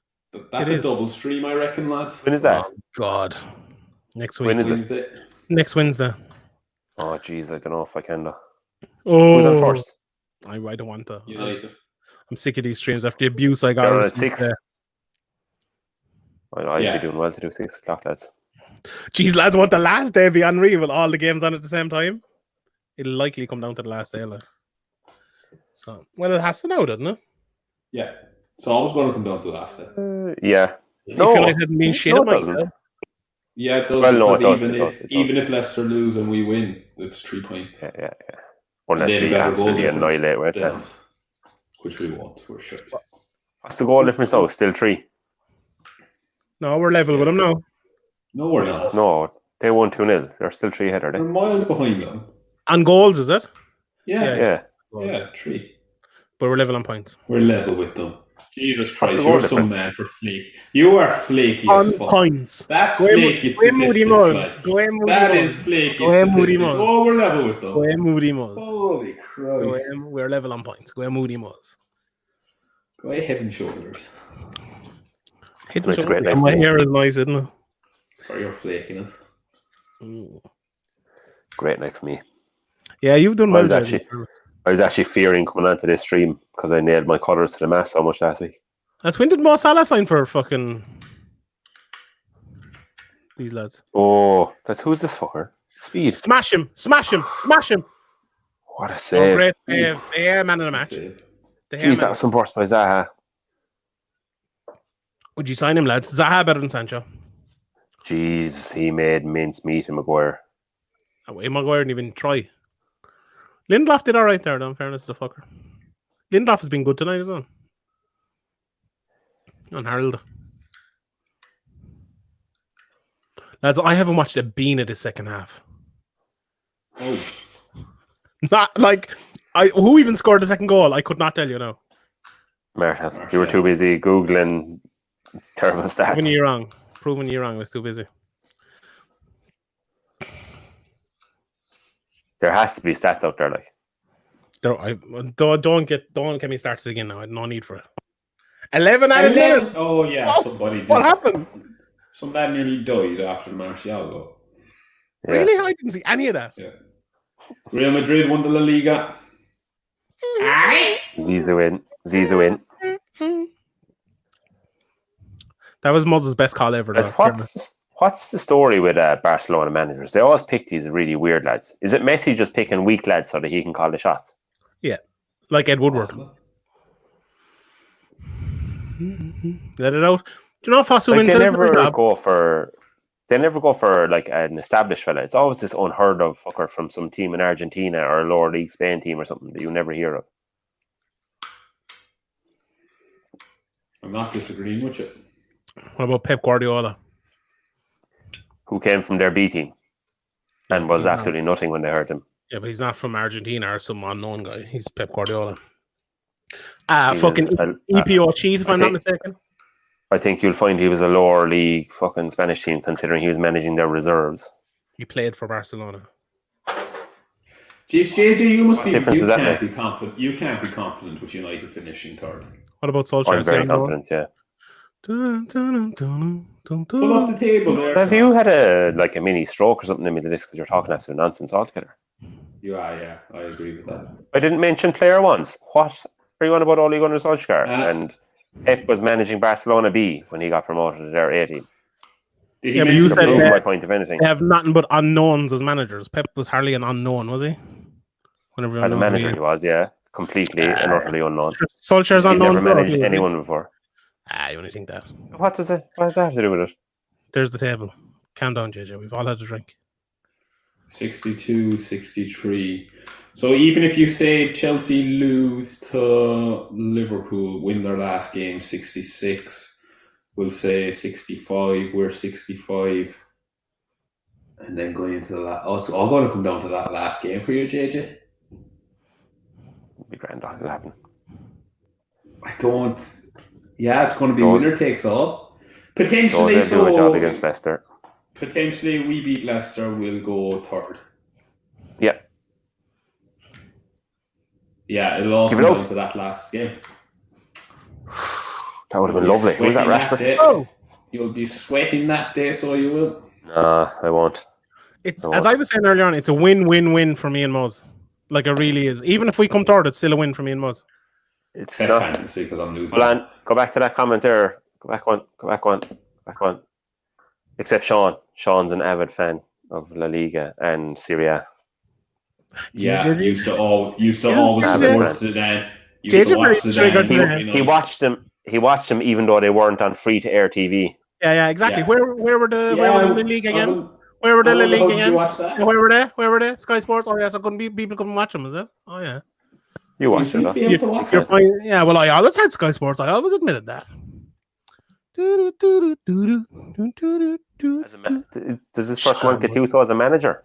That's a double stream, I reckon, lads. When is that? Oh, God. Next week. When is it? Next Wednesday. Oh, jeez, I don't know if I can. Oh, who's on first? I don't want to. United. I'm sick of these streams after the abuse I got. They're on at 6. I'd Yeah. be doing well to do 6 o'clock, lads. Jeez, lads, want the last day be unreal with all the games on at the same time? It'll likely come down to the last day, like. So, well, it has to now, doesn't it? Yeah. It's always going to come down to the last day. Yeah. If United hadn't been shit, no, it it might. doesn't. Yeah, it does. Well, no, because it does. even if Leicester lose and we win, it's 3 points. Yeah. Unless They we better absolutely goal difference annihilate West than Ham. us, which we won't. We're shit. What's the goal difference now? Still 3? No, we're level with them now. No, we're not. No, they won 2-0. They're still 3 ahead, are they? We're miles behind them. On goals, is it? Yeah. Yeah. 3. But we're level on points. We're level with them. Jesus Christ, the you're goal some difference? man for flaky. You are flaky as On fuck. points. That's Go ahead, flaky go ahead, Moody statistics, Muzz. lads. Go ahead, Moody That Muzz. is flaky Go ahead, Moody statistics. Muzz. Oh, we're level with them. Go ahead, Moody Muzz. Holy Go Christ. ahead, we're level on points. Go ahead, Moody Muzz. Go ahead, head and shoulders. Hit It's great. my hair is nice, isn't it? For your flakiness. Great night for me. Yeah, you've done I well. was actually fearing coming onto this stream because I nailed my colours to the mast so much last week. That's when did Mo Salah sign for fucking these lads? Oh, who's this fucker? Speed. Smash him! Smash him! Smash him! What a Oh, save. great save. Yeah, man of the match. Save. Jeez, that was some burst by Zaha. Would you sign him, lads? Zaha better than Sancho. Jeez, he made mincemeat in Maguire. Maguire didn't even try. Lindelof did alright there, though, in fairness to the fucker. Lindelof has been good tonight as well. And Harold. Lads, I haven't watched a bean of the second half. Oh. Not like who even scored the second goal? I could not tell you now. Marshall, you were too busy Googling terrible stats. Proving you wrong. Proving you wrong. I was too busy. There has to be stats out there, like. Don't get me started again now. I have no need for it. 11 out of 11. Oh, yeah, somebody did. What happened? Some man nearly died after the Martial goal. Yeah. Really? I didn't see any of that. Yeah. Real Madrid won the La Liga. Zizou in. That was Moses' best call ever. What's the story with Barcelona managers? They always pick these really weird lads. Is it Messi just picking weak lads so that he can call the shots? Yeah, like Ed Woodward. Let it out. Do you know Fosu Like they never go for like an established fella. It's always this unheard of fucker from some team in Argentina or a lower league Spain team or something that you never hear of. I'm not disagreeing with you. What about Pep Guardiola? Who came from their B team and was absolutely nothing when they heard him. Yeah, but he's not from Argentina or some unknown guy. He's Pep Guardiola. Fucking EPO cheat, if I'm not mistaken. I think you'll find he was a lower league fucking Spanish team, considering he was managing their reserves. He played for Barcelona. Jeez, JJ, you must be. You that can't be confident. You can't be confident with United finishing third. What about Solskjaer? I'm very confident. Yeah. Pull up the table there. Have you had a mini stroke or something in the middle of this because you're talking absolute nonsense altogether? Yeah, I agree with that. I didn't mention player once. What are you on about Ole Gunnar Solskjaer? And Pep was managing Barcelona B when he got promoted to their A team. Did he my point of anything? They have nothing but unknowns as managers. Pep was hardly an unknown, was he? As a manager, he was, yeah. Completely and utterly unknown. Solskjaer's unknown. Never managed anyone before. You only think that. What does that have to do with it? There's the table. Calm down, JJ. We've all had a drink. 62, 63. So even if you say Chelsea lose to Liverpool, win their last game, 66, we'll say 65, we're 65. And then going into the last... it's all going to come down to that last game for you, JJ? It'll be grand. It'll happen. I don't... Yeah, it's going to be winner takes all. Potentially, do a job against Leicester. Potentially, we beat Leicester, we'll go third. Yeah. Yeah, it'll all come down to that last game. That would have been lovely. Who was that, Rashford? Oh! You'll be sweating that day, so you will. Nah, I won't. It's as I was saying earlier on, it's a win-win-win for me and Moz. Like it really is. Even if we come third, it's still a win for me and Moz. It's not fantasy because I'm losing. Hold on, go back to that comment there. Go back one. Except Sean. Sean's an avid fan of La Liga and Serie A. Yeah, used to always support Zidane. He watched them. He watched them even though they weren't on free to air TV. Yeah, exactly. Yeah. Where were the La Liga again? Where were the La Liga again? Where were they? Sky Sports. Oh yeah, so people couldn't watch them, is it? Oh yeah. You watched it, yeah, well, I always had Sky Sports. I always admitted that. Does this first one Gattuso as a manager?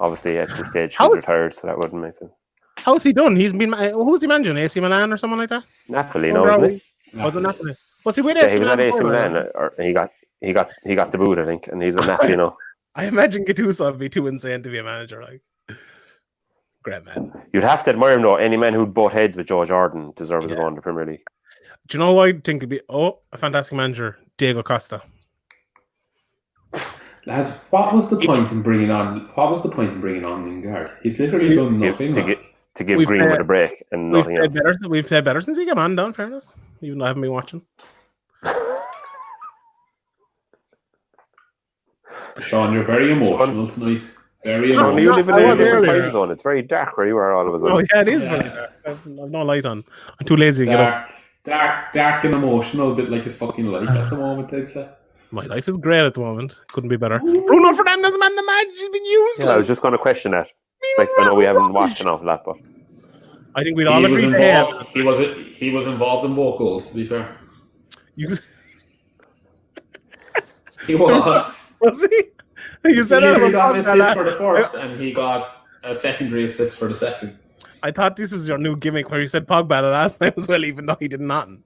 Obviously, at this stage, he's retired, so that wouldn't make sense. How's he done? He's been who's he managing? AC Milan or someone like that? Napoli, isn't he? Was it Napoli? Was he with AC Milan? He was at AC Milan, or he got the boot, I think, and he's with Napoli now. I imagine Gattuso would be too insane to be a manager. Like, great man. You'd have to admire him though. Any man who'd butt heads with Joe Jordan deserves to go in the Premier League. Do you know who I think would be? Oh, a fantastic manager, Diego Costa. Lads, what was the point in bringing on Lingard? He's literally done nothing. To give Greenwood a break and nothing else. We've played better since he came on, in fairness. Even though I haven't been watching. Sean, you're very emotional tonight. Very emotional. You live in a different time zone. It's very dark where you are all of a sudden. Oh, yeah, it is very dark. I've no light on. I'm too lazy to get up. Dark and emotional, a bit like his fucking life at the moment, I'd say. My life is great at the moment. Couldn't be better. Bruno Fernandes, man, the match has been useless. Yeah, I was just going to question that. Like, I know we haven't watched enough of that, but I think we'd all agree. He was involved in both goals, to be fair. He was. Was he? You said he got an assist for the first, and he got a secondary assist for the second. I thought this was your new gimmick where you said Pogba the last time as well, even though he did nothing.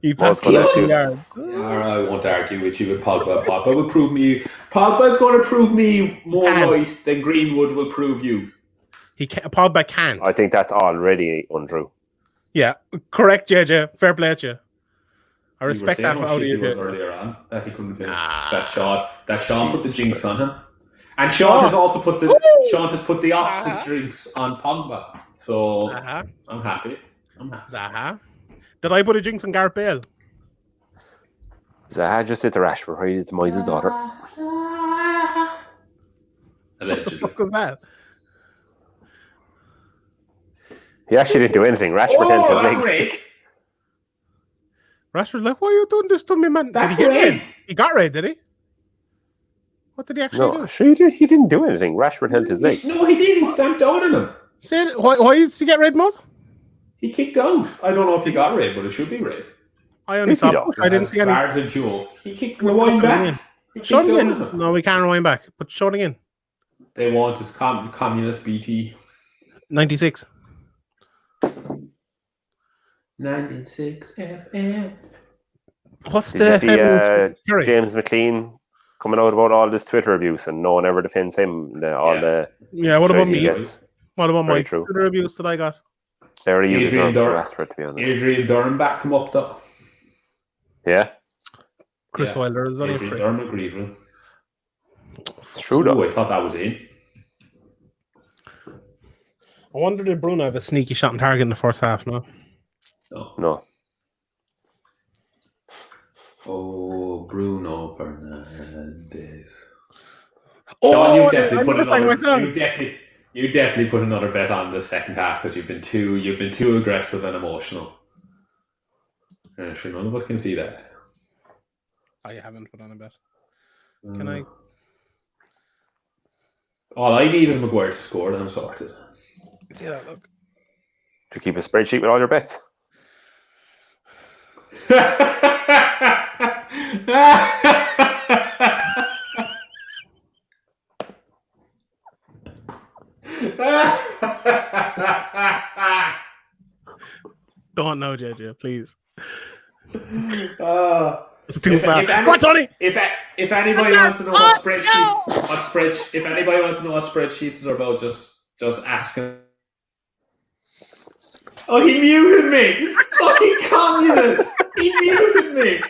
He passed 2 yards. I won't argue with you with Pogba. Pogba's going to prove me more right than Greenwood will prove you. Pogba can't. I think that's already untrue. Yeah, correct, JJ. Fair play to you. I respect that for how you did earlier on that he couldn't finish that Sean put the jinx on him, and Sean has also put the opposite jinx on Pogba. So I'm happy. Zaha. Did I put a jinx on Gareth Bale? Zaha just hit the Rashford. Right, it's Moyes' daughter. Allegedly. What was that? He actually didn't do anything. Rashford held his leg. Rashford, like, why are you doing this to me, man? That's did he get red? He got red, did he? What did he actually do? Sure he didn't do anything. Rashford held his leg. No, he did. He stamped down on him. Why did he get red, Moz? He kicked out. I don't know if he got red, but it should be red. I only saw push. I didn't see any. Cards and duel. He kicked rewind back. Show it again. No, we can't rewind back. But show it again. They want his communist BT. 96. 96 FM. What's Did you see James McLean coming out about all this Twitter abuse and no one ever defends him? What about me? What about my true. Twitter abuse that I got? Larry, you deserve to ask for it, to be honest. Adrian Durham backed him up, though. Yeah? Chris Wilder is only Adrian Durham agreed with him. It's true, though. I thought that was in. I wonder did Bruno have a sneaky shot on target in the first half, no? No. Oh, Bruno Fernandes. Oh, Sean, you definitely put another bet on the second half because you've been too aggressive and emotional. Sure, none of us can see that. I haven't put on a bet. Can I? All I need is Maguire to score, and I'm sorted. See that look? To keep a spreadsheet with all your bets. Don't know, JJ, please. It's too fast. If anybody wants to know what spreadsheets are about, just ask him. Oh, he muted me! Fucking communist! He muted me!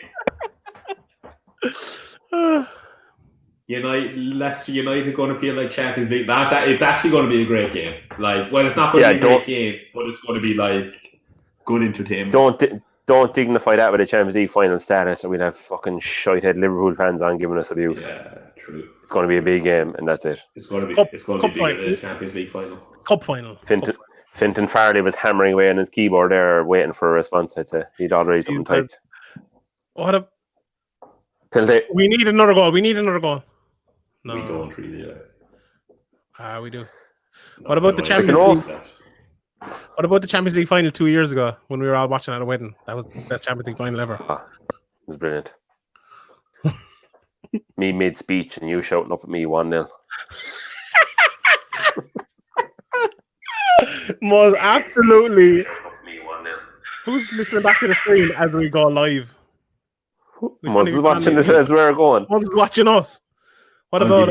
Leicester United going to feel like Champions League. It's actually going to be a great game. Like, well, it's not going to be a great game, but it's going to be like good entertainment. Don't dignify that with a Champions League final status, or we'll have fucking shite-head Liverpool fans on giving us abuse. Yeah, true. It's going to be a big game, and that's it. It's going to be bigger than the Champions League final. Cup final. Fintan Farley was hammering away on his keyboard there, waiting for a response. I'd say he'd already something typed. What a penalty! We need another goal. No, we don't really. We do. What about the Champions League? What about the Champions League final 2 years ago when we were all watching at a wedding? That was the best Champions League final ever. It was brilliant. Me mid-speech and you shouting up at me 1-0. Was absolutely. Who's listening back to the stream as we go live? Muzz is watching it as we're going. Muzz is watching us. What about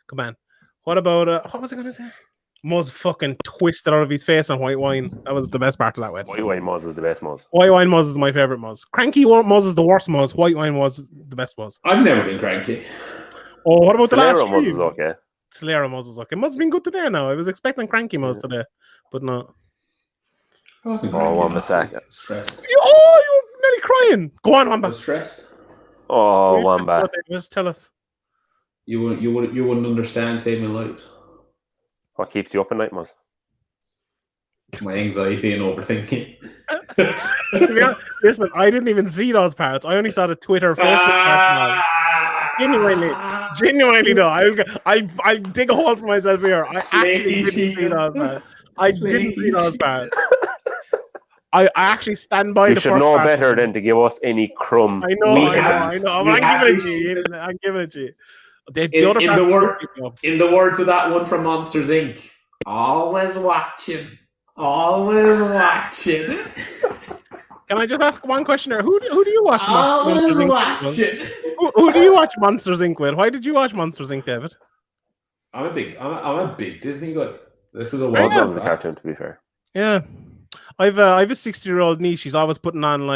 come on. What about what was I going to say? Muzz fucking twisted out of his face on white wine. That was the best part of that wedding. White wine Muzz is the best Muzz. White wine Muzz is my favourite Muzz. Cranky Muzz is the worst Muzz. White wine was the best Muzz. I've never been cranky. Oh, what about the last stream? Muzz is okay. Solera Muzz was okay. Muzz has been good today now. I was expecting cranky Muzz today, but no. I wasn't cranky. Wan-Bissaka. Stressed. You were nearly crying. Go on, Wamba. I was stressed. Oh, Wamba. Just tell us. You wouldn't understand saving lives. What keeps you up at night, Muzz? My anxiety and overthinking. To be honest, listen, I didn't even see those parts. I only saw the Twitter, Facebook. Genuinely though, I dig a hole for myself here. I actually didn't see those parts. I didn't see those parts. I actually stand by. You should know better than to give us any crumb. I know. I'm giving it to you. In the words of that one from Monsters Inc. Always watching. Can I just ask one question there? Who do you watch? Always watching. Who do you watch Monsters Inc. with? Why did you watch Monsters Inc., David? I'm a big Disney guy. This is a the cartoon, to be fair. Yeah. I've a 60-year-old niece. She's always putting on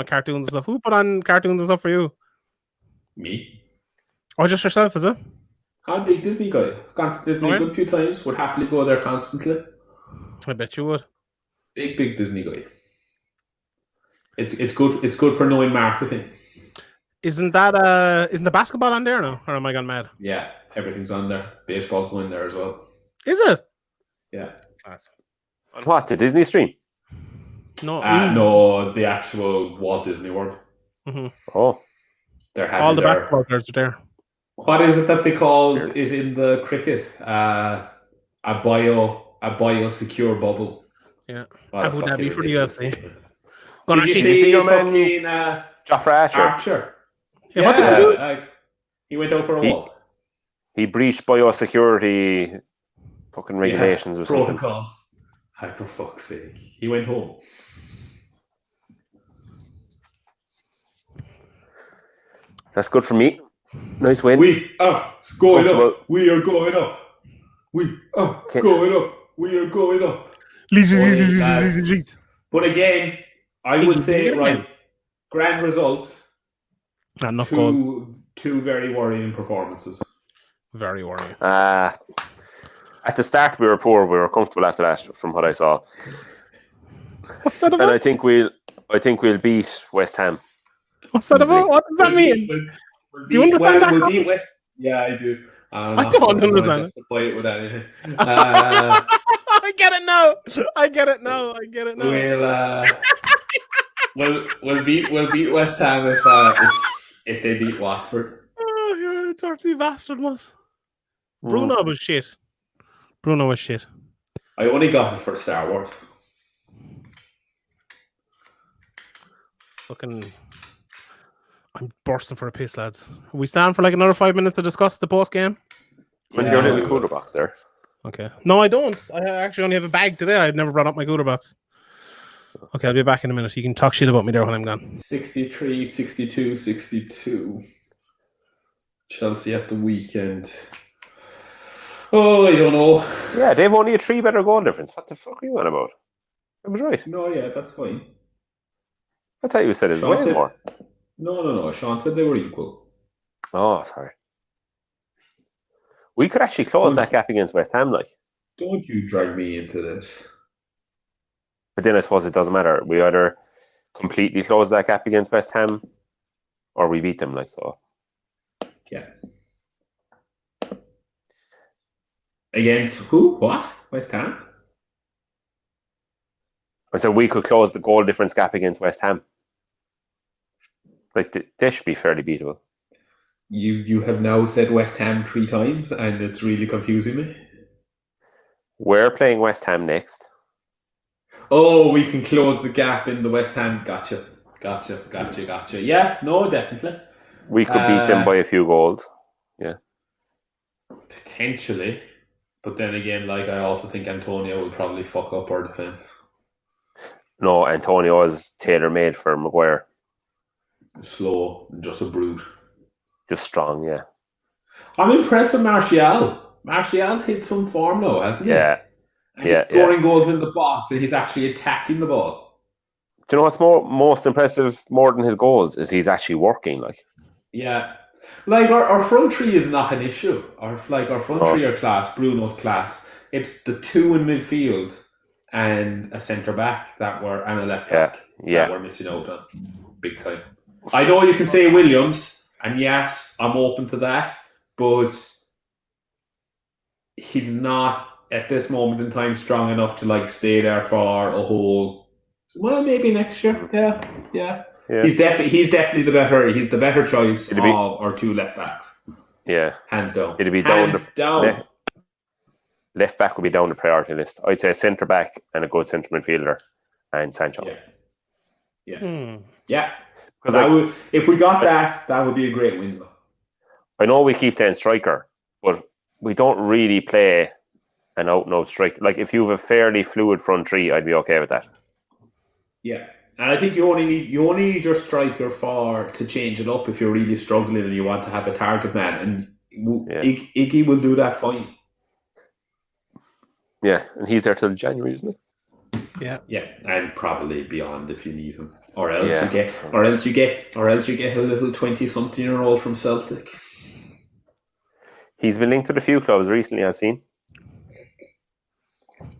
cartoons and stuff. Who put on cartoons and stuff for you? Me. Or just yourself, is it? I'm a big Disney guy. Gone to Disney a good few times. Would happily go there constantly. I bet you would. Big Disney guy. It's good. It's good for knowing marketing. Isn't the basketball on there now, or am I gone mad? Yeah, everything's on there. Baseball's going there as well. Is it? Yeah. On what? The Disney stream? No. No, the actual Walt Disney World. Mm-hmm. Oh, they're all the basketball players are there. What is it that they called it in the cricket? A biosecure bubble. Yeah. Abu Dhabi for the UFC. Did you see your man, Jofra Archer? Yeah, what did he do? He went out for a walk. He breached biosecurity fucking regulations or something. Protocols. For fuck's sake. He went home. That's good for me. Nice win. We are going up. We are going up. We are going up. We are going up. But again, I would say, right, grand result. Not enough goals. Two very worrying performances. Very worrying. At the start, we were poor. We were comfortable after that, from what I saw. What's that about? And I think we'll beat West Ham. What's that about? What does that mean? Do you understand that? We'll beat West. Yeah, I do. I don't understand. With anything. I get it now. We'll beat West Ham if they beat Watford. Oh, you're a dirty bastard, Moss. Bruno was shit. I only got it for Star Wars. Fucking, I'm bursting for a piss, lads. We stand for like another 5 minutes to discuss the post game. When's your little cooler box there? Okay. No, I don't. I actually only have a bag today. I've never brought up my cooler box. Okay, I'll be back in a minute. You can talk shit about me there when I'm gone. 63, 62, 62. Chelsea at the weekend. Oh, I don't know. Yeah, they've only a 3 better goal difference. What the fuck are you on about? I was right. No, yeah, that's fine. I thought you said it was way more. No. Sean said they were equal. Oh, sorry. We could actually close that gap against West Ham, like. Don't you drag me into this. But then I suppose it doesn't matter. We either completely close that gap against West Ham, or we beat them, like so. Yeah. Against who? What? West Ham? So we could close the goal difference gap against West Ham. Like they should be fairly beatable. You have now said West Ham 3 times, and it's really confusing me. We're playing West Ham next. Oh, we can close the gap in the West Ham. Gotcha. Yeah, no, definitely. We could beat them by a few goals. Yeah. Potentially. But then again, like, I also think Antonio will probably fuck up our defence. No, Antonio is tailor-made for Maguire. Slow, just a brute. Just strong, yeah. I'm impressed with Martial. Martial's hit some form now, hasn't he? Yeah. And he's scoring goals in the box, and he's actually attacking the ball. Do you know what's most impressive more than his goals is he's actually working, like. Yeah. Like, our front three is not an issue. Our front three are class. Bruno's class. It's the 2 in midfield and a centre-back and a left-back that we're missing out on. Big time. I know you can say Williams, and yes, I'm open to that, but he's not, at this moment in time, strong enough to, like, stay there for a whole... Well, maybe next year. Yeah. He's definitely the better choice of our 2 left backs. Yeah. Hands down. It'd be down. Left back would be down the priority list. I'd say centre back and a good centre midfielder and Sancho. Yeah. Because if we got that would be a great win. I know we keep saying striker, but we don't really play an out-and-out striker. Like, if you have a fairly fluid front three, I'd be okay with that. Yeah. And I think you only need your striker to change it up if you're really struggling and you want to have a target man. And Iggy will do that fine. Yeah, and he's there till January, isn't he? Yeah, and probably beyond if you need him. Or else you get a little 20-something-year-old from Celtic. He's been linked with a few clubs recently, I've seen.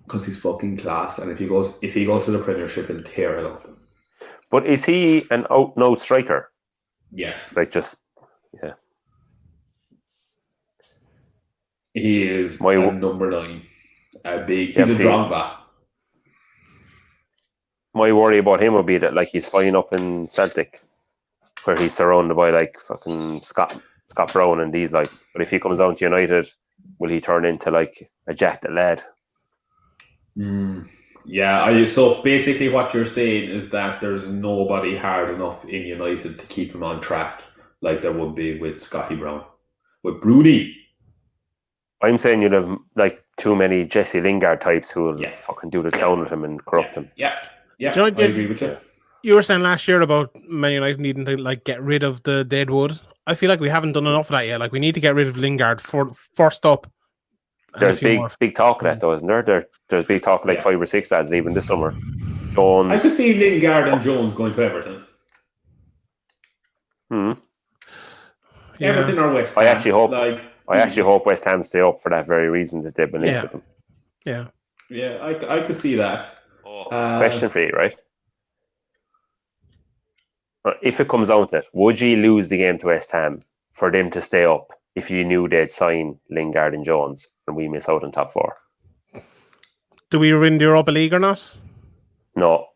Because he's fucking class, and if he goes to the Premiership, he'll tear it up. But is he an out-and-out striker? Yes. Like, just, yeah. He is number 9. He's a Drogba. My worry about him would be that, like, he's flying up in Celtic, where he's surrounded by, like, fucking Scott Brown and these likes. But if he comes down to United, will he turn into, like, a Jack the Lad? Yeah, so basically what you're saying is that there's nobody hard enough in United to keep him on track, like there would be with Scotty Brown. With Bruni. I'm saying you'd have, like, too many Jesse Lingard types who will fucking do the clown with him and corrupt him. Yeah, I agree with you. You were saying last year about Man United needing to, like, get rid of the deadwood. I feel like we haven't done enough of that yet. Like, we need to get rid of Lingard first up. There's big talk of that, though, isn't there? There's big talk of, like, 5 or 6 lads leaving this summer. Jones. I could see Lingard and Jones going to Everton. Everton or West Ham. I actually hope West Ham stay up for that very reason that they've been linked with them. Yeah, I could see that. Question for you, right? If it comes down to it, would you lose the game to West Ham for them to stay up if you knew they'd sign Lingard and Jones and we miss out on top 4? Do we win the Europa League or not? No.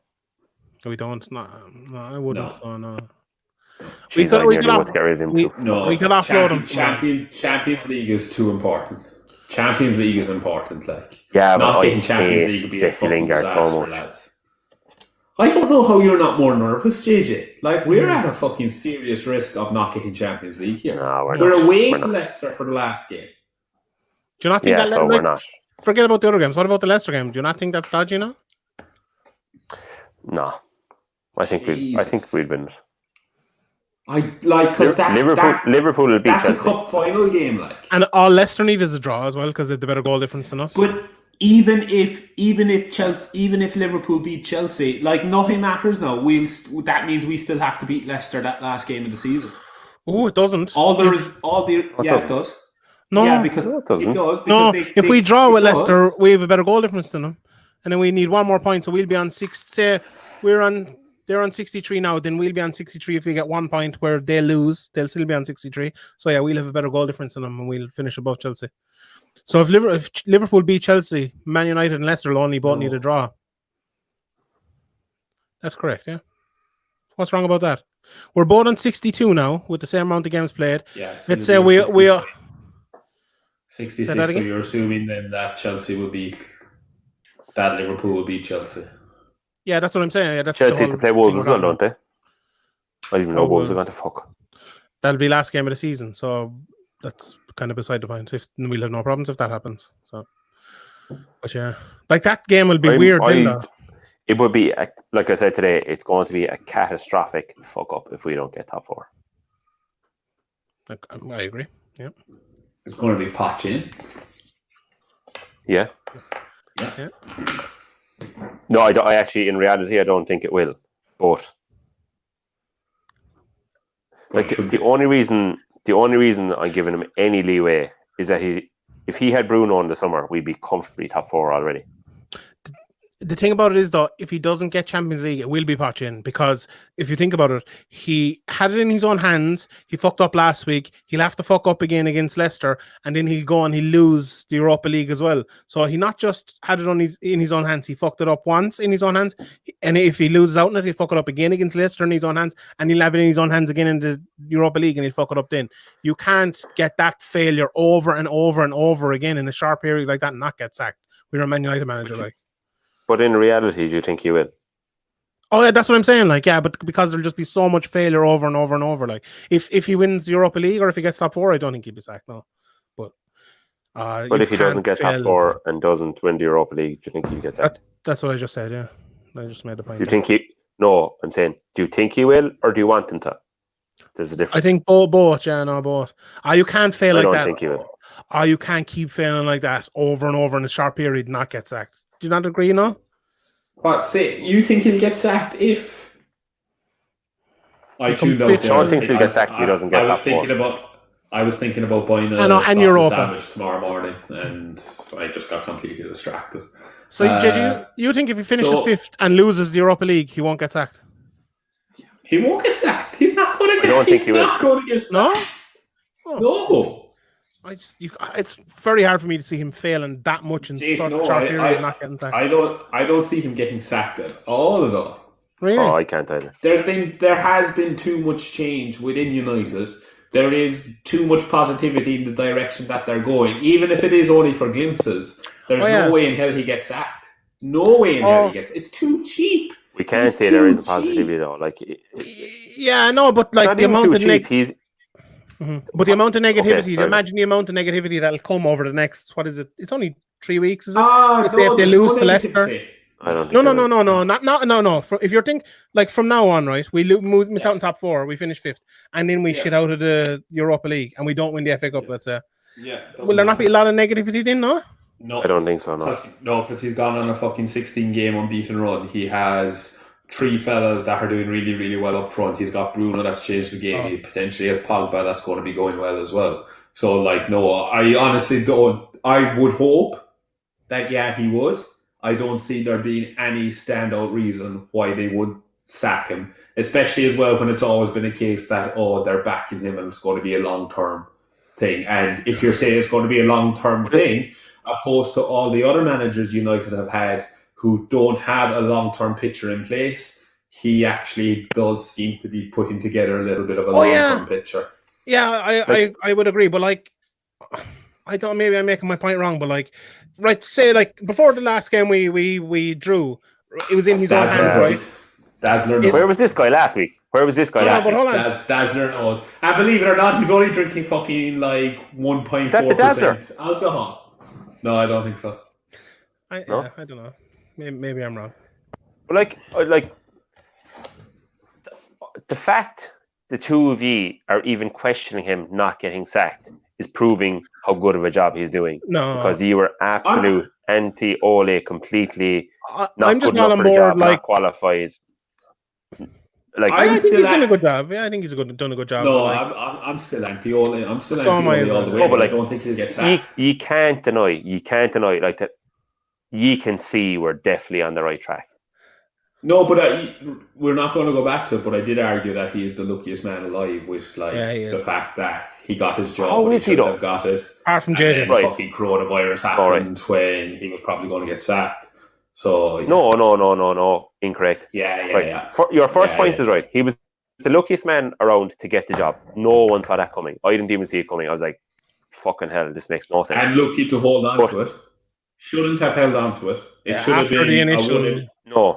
We don't. No, I wouldn't. No. So no. We could offload him. Champions League is too important. Champions League is important. Like, yeah, not but getting Champions League would be Jesse Lingard so much. Lads. I don't know how you're not more nervous, JJ. Like, we're at a fucking serious risk of not getting Champions League here. No, we're away from Leicester for the last game. Do you not think so we're not. Forget about the other games. What about the Leicester game? Do you not think that's dodgy now? No. I think we'd win it. Liverpool will beat Chelsea. That's a cup final game, like. And all Leicester need is a draw as well because they've the better goal difference than us. But even if Liverpool beat Chelsea, like, nothing matters now. That means we still have to beat Leicester that last game of the season. Oh, it doesn't. It does. No, yeah, because it doesn't. It does, no. If we draw with Leicester, does. we have a better goal difference than them, and then we need one more point, so we'll be on 6. Say they're on 63 now, then we'll be on 63 if we get 1 point. Where they lose, they'll still be on 63. So yeah, we'll have a better goal difference than them, and we'll finish above Chelsea. So if Liverpool beat Chelsea, Man United and Leicester will only both need a draw. That's correct, yeah. What's wrong about that? We're both on 62 now with the same amount of games played. Yeah, so let's say we are 66. So you're assuming then that Chelsea will beat that Liverpool will beat Chelsea. Yeah, that's what I'm saying. Yeah, that's Chelsea to play Wolves as well, don't they? I don't even know Wolves are going to fuck. That'll be last game of the season, so that's kind of beside the point. We'll have no problems if that happens. So, but yeah, like that game will be weird. It would be, like I said today, it's going to be a catastrophic fuck up if we don't get top 4. I agree. Yeah, it's going to be Poch. Yeah. No, I actually, in reality, I don't think it will. But like the only reason I'm giving him any leeway is that if he had Bruno in the summer, we'd be comfortably top 4 already. The thing about it is, though, if he doesn't get Champions League, it will be Poch because if you think about it, he had it in his own hands. He fucked up last week. He'll have to fuck up again against Leicester, and then he'll go and he'll lose the Europa League as well. So he not just had it in his own hands, he fucked it up once in his own hands, and if he loses out in it, he'll fuck it up again against Leicester in his own hands, and he'll have it in his own hands again in the Europa League, and he'll fuck it up then. You can't get that failure over and over and over again in a short period like that and not get sacked. We're a Man United manager, like. But in reality, do you think he will? Oh yeah, that's what I'm saying. Like, yeah, but because there'll just be so much failure over and over and over. Like, if he wins the Europa League or if he gets top 4, I don't think he'll be sacked. No, but if he doesn't get top 4 and doesn't win the Europa League, do you think he'll get sacked? That's what I just said. Yeah, I just made the point. Do you think he? No, I'm saying, do you think he will, or do you want him to? There's a difference. I think both. Yeah, no, both. You can't fail like that. I don't think he will. You can't keep failing like that over and over in a short period and not get sacked. Do you not agree, no? What? Say, you think he'll get sacked if I tuned out? Sean thinks he'll get sacked if he doesn't get top 4. I was thinking about buying a sausage sandwich tomorrow morning, and I just got completely distracted. So, Jed, you think if he finishes 5th and loses the Europa League, he won't get sacked? He won't get sacked. He's not going to get. I don't think he will. Not going to get sacked. No. No. It's very hard for me to see him failing that much in short period and not getting sacked. I don't see him getting sacked at all. Really? Oh, I can't either. There has been too much change within United. There is too much positivity in the direction that they're going, even if it is only for glimpses. There's no way in hell he gets sacked. No way in hell he gets. It's too cheap. We can't say there is a positivity though. Like, yeah, no, but like the amount of But the amount of negativity, imagine the amount of negativity that'll come over the next, what is it? It's only 3 weeks, is it? Let's say if they lose to Leicester. I don't think no. If you're thinking, like from now on, right, we miss out in top 4, we finish 5th, and then we shit out of the Europa League, and we don't win the FA Cup, let's say. Yeah. Will there not be a lot of negativity then, no? No. I don't think so, no. Because he's gone on a fucking 16-game unbeaten run. He has 3 fellas that are doing really, really well up front. He's got Bruno that's changed the game. He potentially has Pogba that's going to be going well as well. So, like, no, I honestly don't. I would hope that, he would. I don't see there being any standout reason why they would sack him, especially as well when it's always been a case that, they're backing him and it's going to be a long-term thing. And if you're saying it's going to be a long-term thing, opposed to all the other managers United have had who don't have a long-term picture in place, he actually does seem to be putting together a little bit of a long-term picture. Yeah, I would agree, but like, I thought maybe I'm making my point wrong, but like, right, say like before the last game we drew, it was in his own hands, right? Dazzler knows. Where was this guy last week? Dazzler knows. And believe it or not, he's only drinking fucking like 1.4% alcohol. No, I don't think so. I don't know. Maybe I'm wrong. But like the fact the two of you are even questioning him not getting sacked is proving how good of a job he's doing. No, because you were absolute anti-Ole completely. I'm just not on board. Like, not qualified. Like I think he's done a good job. Yeah, I think he's done a good job. No, I'm still anti-Ole. I'm still anti-Ole all the way. No, but I don't think he'll get sacked. You can't deny. Like that. You can see we're definitely on the right track. No, but we're not going to go back to it. But I did argue that he is the luckiest man alive with the fact that he got his job. How is he though? Got it. Apart from JJ, fucking coronavirus happened when he was probably going to get sacked. So No, incorrect. Yeah. Your first point is right. He was the luckiest man around to get the job. No one saw that coming. I didn't even see it coming. I was like, fucking hell, this makes no sense. And lucky to hold on to it. Shouldn't have held on to it. It should have been the initial.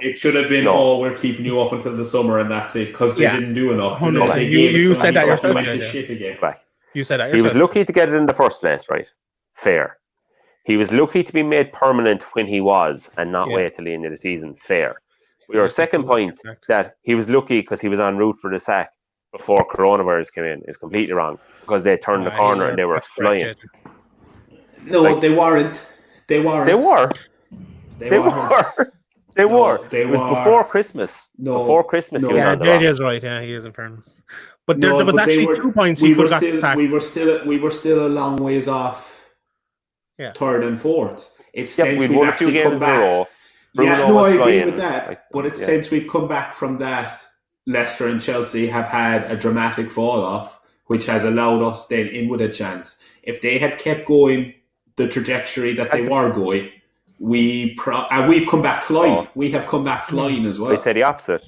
It should have been. Oh, we're keeping you up until the summer, and that's it, because they didn't do enough. You said that yourself. Right. You said that yourself. He was lucky to get it in the first place, right? Fair. He was lucky to be made permanent when he was, and not wait till the end of the season. Fair. Your second point that he was lucky because he was en route for the sack before coronavirus came in is completely wrong, because they turned the corner and they were flying. No, they weren't. They were. It was before Christmas. Before Christmas, he was on the JJ is right. Yeah, he is in fairness. But there was actually 2 points he could have got sacked. We were still a long ways off. Yeah. Third and fourth. It's we've won a few games in a row. I agree with that. But it's since we've come back from that, Leicester and Chelsea have had a dramatic fall off, which has allowed us then in with a chance. If they had kept going the trajectory that they were going, we've come back flying. We have come back flying as well. I'd say the opposite.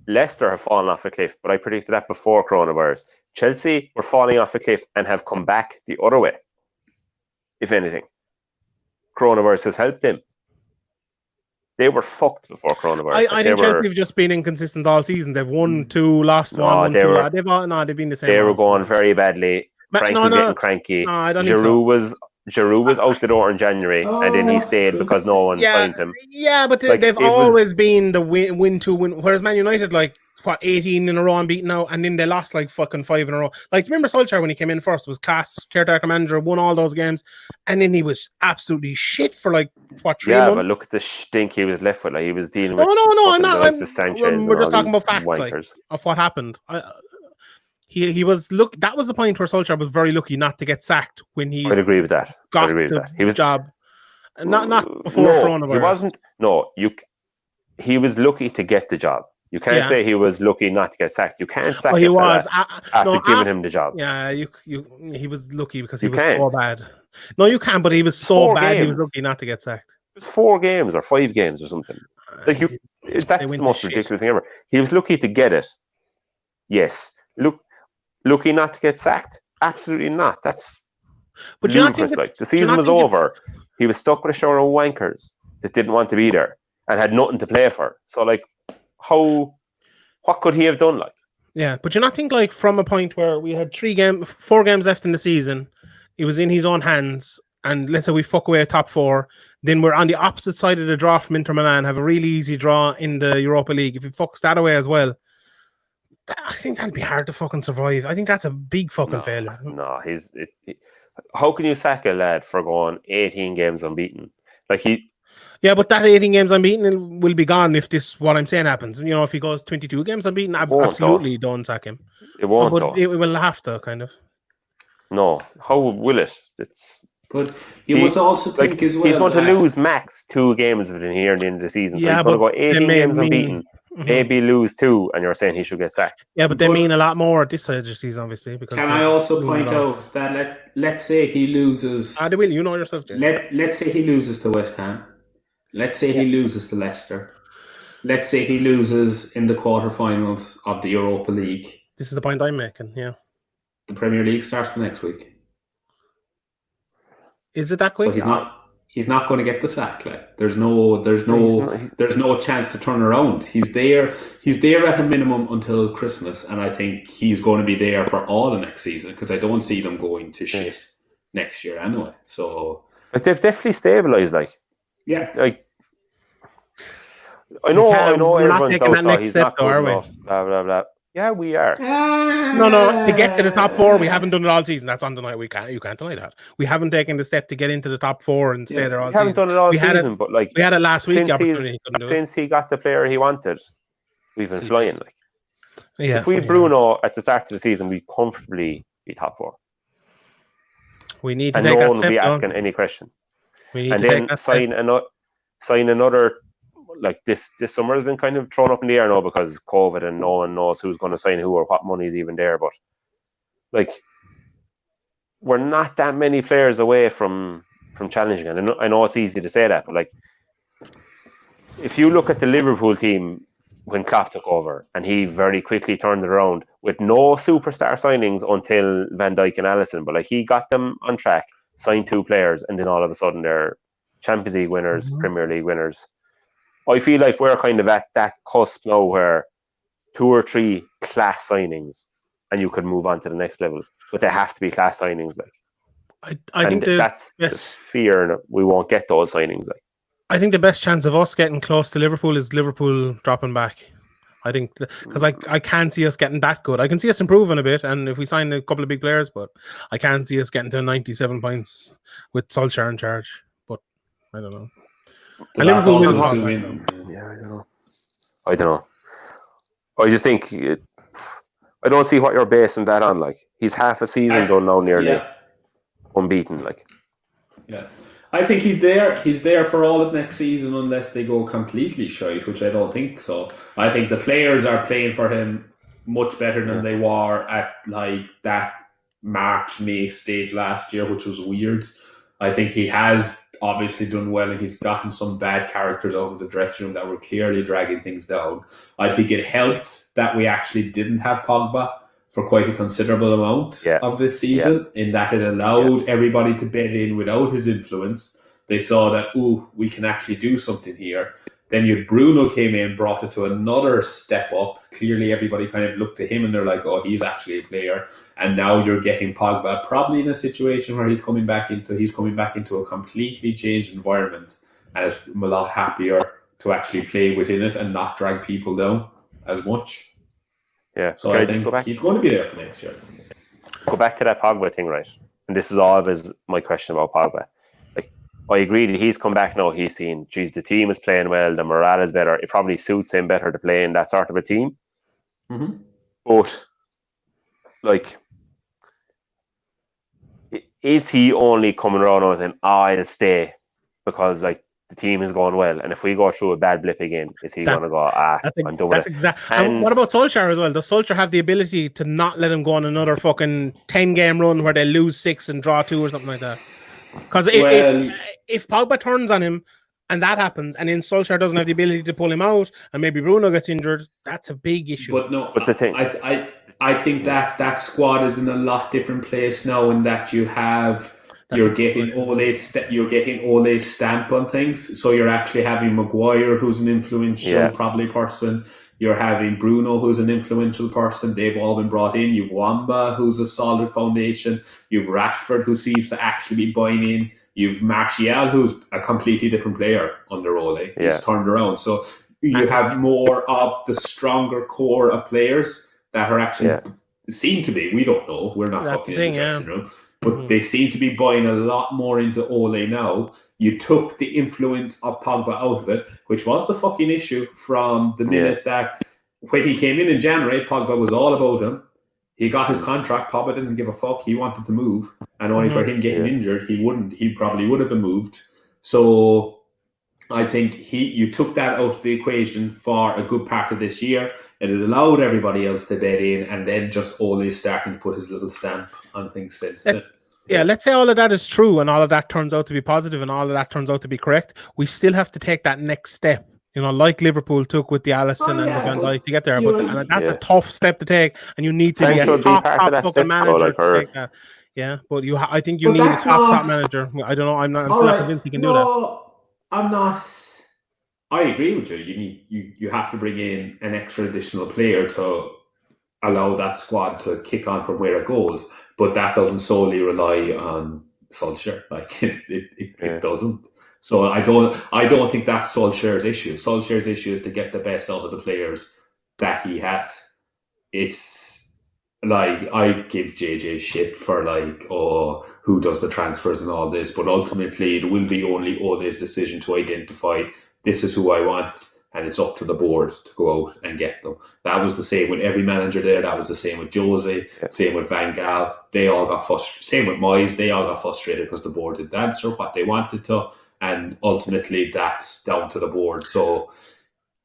Leicester have fallen off a cliff, but I predicted that before coronavirus. Chelsea were falling off a cliff and have come back the other way. If anything, coronavirus has helped them. They were fucked before coronavirus. I think Chelsea have just been inconsistent all season. They've won 2, lost 1. They've been the same. They were going very badly. Frank was getting cranky. Giroud was out the door in January, and then he stayed because no one signed him. Yeah, but they've always been the win. Whereas Man United, 18 in a row unbeaten now, and then they lost fucking 5 in a row. Remember Solskjaer when he came in first, was class caretaker manager, won all those games, and then he was absolutely shit for 3 months. Yeah, but look at the stink he was left with. He was dealing with. No, I'm not. We're just talking about facts of what happened. He was that was the point where Solskjaer was very lucky not to get sacked when he. I'd agree with that. He was job, not before coronavirus. He wasn't. No, he was lucky to get the job. You can't say he was lucky not to get sacked. You can't sack him after giving him the job. Yeah, he was lucky because he was so bad. No, you can't. But he was so bad. He was lucky not to get sacked. It was 4 games or 5 games or something. That's the most ridiculous thing ever. He was lucky to get it. Yes. Lucky not to get sacked? Absolutely not. That's ludicrous. The season was over. He was stuck with a shower of wankers that didn't want to be there and had nothing to play for. So, what could he have done? Yeah, but you not think from a point where we had 4 games left in the season, it was in his own hands, and let's say we fuck away a top 4, then we're on the opposite side of the draw from Inter Milan, have a really easy draw in the Europa League. If he fucks that away as well, I think that'd be hard to fucking survive. I think that's a big fucking failure. No, how can you sack a lad for going 18 games unbeaten? Yeah, but that 18 games unbeaten will be gone if what I'm saying happens. If he goes 22 games unbeaten, absolutely don't sack him. It won't, though. It will have to, kind of. No, how will it? But you must also think as well. He's going to lose max 2 games within here and the end of the season. So he's going to go 18 games unbeaten. Maybe lose 2, and you're saying he should get sacked. Yeah, but they mean a lot more at this stage of the season, obviously. Because can I also point out that let's say he loses. They will. You know yourself. Let's say he loses to West Ham. Let's say he loses to Leicester. Let's say he loses in the quarterfinals of the Europa League. This is the point I'm making. Yeah. The Premier League starts the next week. Is it that quick? So he's not going to get the sack. There's no chance to turn around. He's there at a minimum until Christmas, and I think he's going to be there for all the next season, because I don't see them going to shit next year anyway. So they've definitely stabilised. Yeah. I know we're not everyone's taking that next step, though, are we? Blah blah blah. Yeah, we are. No. To get to the top 4, we haven't done it all season. That's undeniable. You can't deny that. We haven't taken the step to get into the top 4 and stay there all season. We haven't done it all season, but we had it last week. Since he got the player he wanted, we've been flying. If we Bruno at the start of the season, we comfortably be top 4. We need to and take no that one will step be down. asking any question. We need and to then take that sign another. Like this summer has been kind of thrown up in the air now because COVID and no one knows who's going to sign who or what money is even there. But like, we're not that many players away from challenging. And I know it's easy to say that, but like, if you look at the Liverpool team when Klopp took over, and he very quickly turned it around with no superstar signings until Van Dijk and Alisson, but like he got them on track, signed 2 players, and then all of a sudden they're Champions League winners, Premier League winners. I feel like we're kind of at that cusp now where 2 or 3 class signings and you could move on to the next level, but they have to be class signings. Like, I think that's the fear. We won't get those signings. Like, I think the best chance of us getting close to Liverpool is Liverpool dropping back. I think because I can't see us getting that good. I can see us improving a bit, and if we sign a couple of big players, but I can't see us getting to 97 points with Solskjaer in charge. But I don't know. And Liverpool will win. Yeah, I don't know. I just think I don't see what you're basing that on. Like, he's half a season done now, nearly unbeaten. Like, yeah, I think he's there. He's there for all of next season unless they go completely shite, which I don't think so. I think the players are playing for him much better than they were at like that March-May stage last year, which was weird. I think he has obviously done well, and he's gotten some bad characters out of the dressing room that were clearly dragging things down. I think it helped that we actually didn't have Pogba for quite a considerable amount of this season, in that it allowed everybody to bed in without his influence. They saw that, we can actually do something here. Then Bruno came in, brought it to another step up. Clearly everybody kind of looked to him and they're like, he's actually a player. And now you're getting Pogba probably in a situation where he's coming back into a completely changed environment and is a lot happier to actually play within it and not drag people down as much. Yeah. So I think he's going to be there for next year. Go back to that Pogba thing, right? And this is always my question about Pogba. Like, I agree that he's come back now. He's seen, geez, the team is playing well. The morale is better. It probably suits him better to play in that sort of a team. Mm-hmm. But, like, is he only coming around and saying, I'll stay because, like, the team is going well, and if we go through a bad blip again, is he going to go, I'm doing that's it? Exactly. And what about Solskjaer as well? Does Solskjaer have the ability to not let him go on another fucking 10-game run where they lose 6 and draw 2 or something like that? Because if Pogba turns on him and that happens, and then Solskjaer doesn't have the ability to pull him out, and maybe Bruno gets injured, that's a big issue. But no, the thing, I think that squad is in a lot different place now, in that you have. You're getting Ole's stamp on things. So you're actually having Maguire, who's an influential probably person. You're having Bruno, who's an influential person. They've all been brought in. You've Wamba, who's a solid foundation. You've Rashford, who seems to actually be buying in. You've Martial, who's a completely different player under Ole. He's turned around. So you have more of the stronger core of players that are actually seem to be. We don't know. We're not fucking in the dressing room. But they seem to be buying a lot more into Ole now. You took the influence of Pogba out of it, which was the fucking issue from the minute that when he came in January, Pogba was all about him. He got his contract. Pogba didn't give a fuck. He wanted to move. And only for him getting injured, he probably would have moved. So I think you took that out of the equation for a good part of this year, and it allowed everybody else to bet in, and then just Ole starting to put his little stamp on things since then. Yeah, let's say all of that is true and all of that turns out to be positive and all of that turns out to be correct. We still have to take that next step, like Liverpool took with the Alisson and the Van Dijk to get there. But that's a tough step to take, and you need to be a top fucking manager to take that. Yeah, but I think you need a top manager. I don't know. I'm still not convinced he can do that. I'm not. I agree with you. You have to bring in an extra additional player to allow that squad to kick on from where it goes, but that doesn't solely rely on Solskjaer. Like it doesn't. So I don't think that's Solskjaer's issue. Solskjaer's issue is to get the best out of the players that he has. It's like, I give JJ shit for who does the transfers and all this, but ultimately it will be only Ole's decision to identify, this is who I want. and it's up to the board to go out and get them. That was the same with every manager there. That was the same with Jose, same with Van Gaal. They all got frustrated. Same with Moyes. They all got frustrated because the board didn't answer what they wanted to, and ultimately that's down to the board. So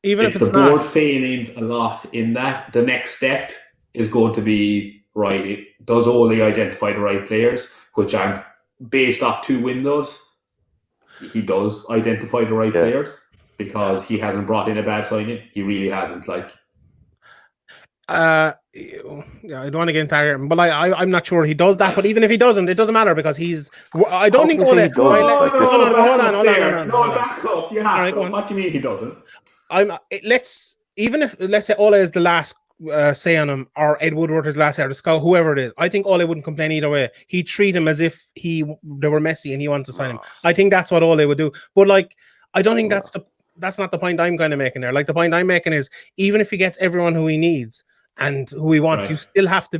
even if the board failings a lot in that, the next step is going to be, right, does Ole identify the right players, which I'm based off 2 windows. He does identify the right players because he hasn't brought in a bad signing. He really hasn't. Like, I don't want to get into argument, but I'm not sure he does that. But even if he doesn't, it doesn't matter because he's. I don't think Ole. Hold on. No, back up. You have to. What do you mean he doesn't? Let's say Ole is the last say on him, or Ed Woodward is last year, the scout, whoever it is. I think Ole wouldn't complain either way. He'd treat him as if they were Messi and he wants to sign him. I think that's what Ole would do. But like, I don't think that's not the point I'm kind of making there. Like, the point I'm making is, even if he gets everyone who he needs and who he wants, you still have to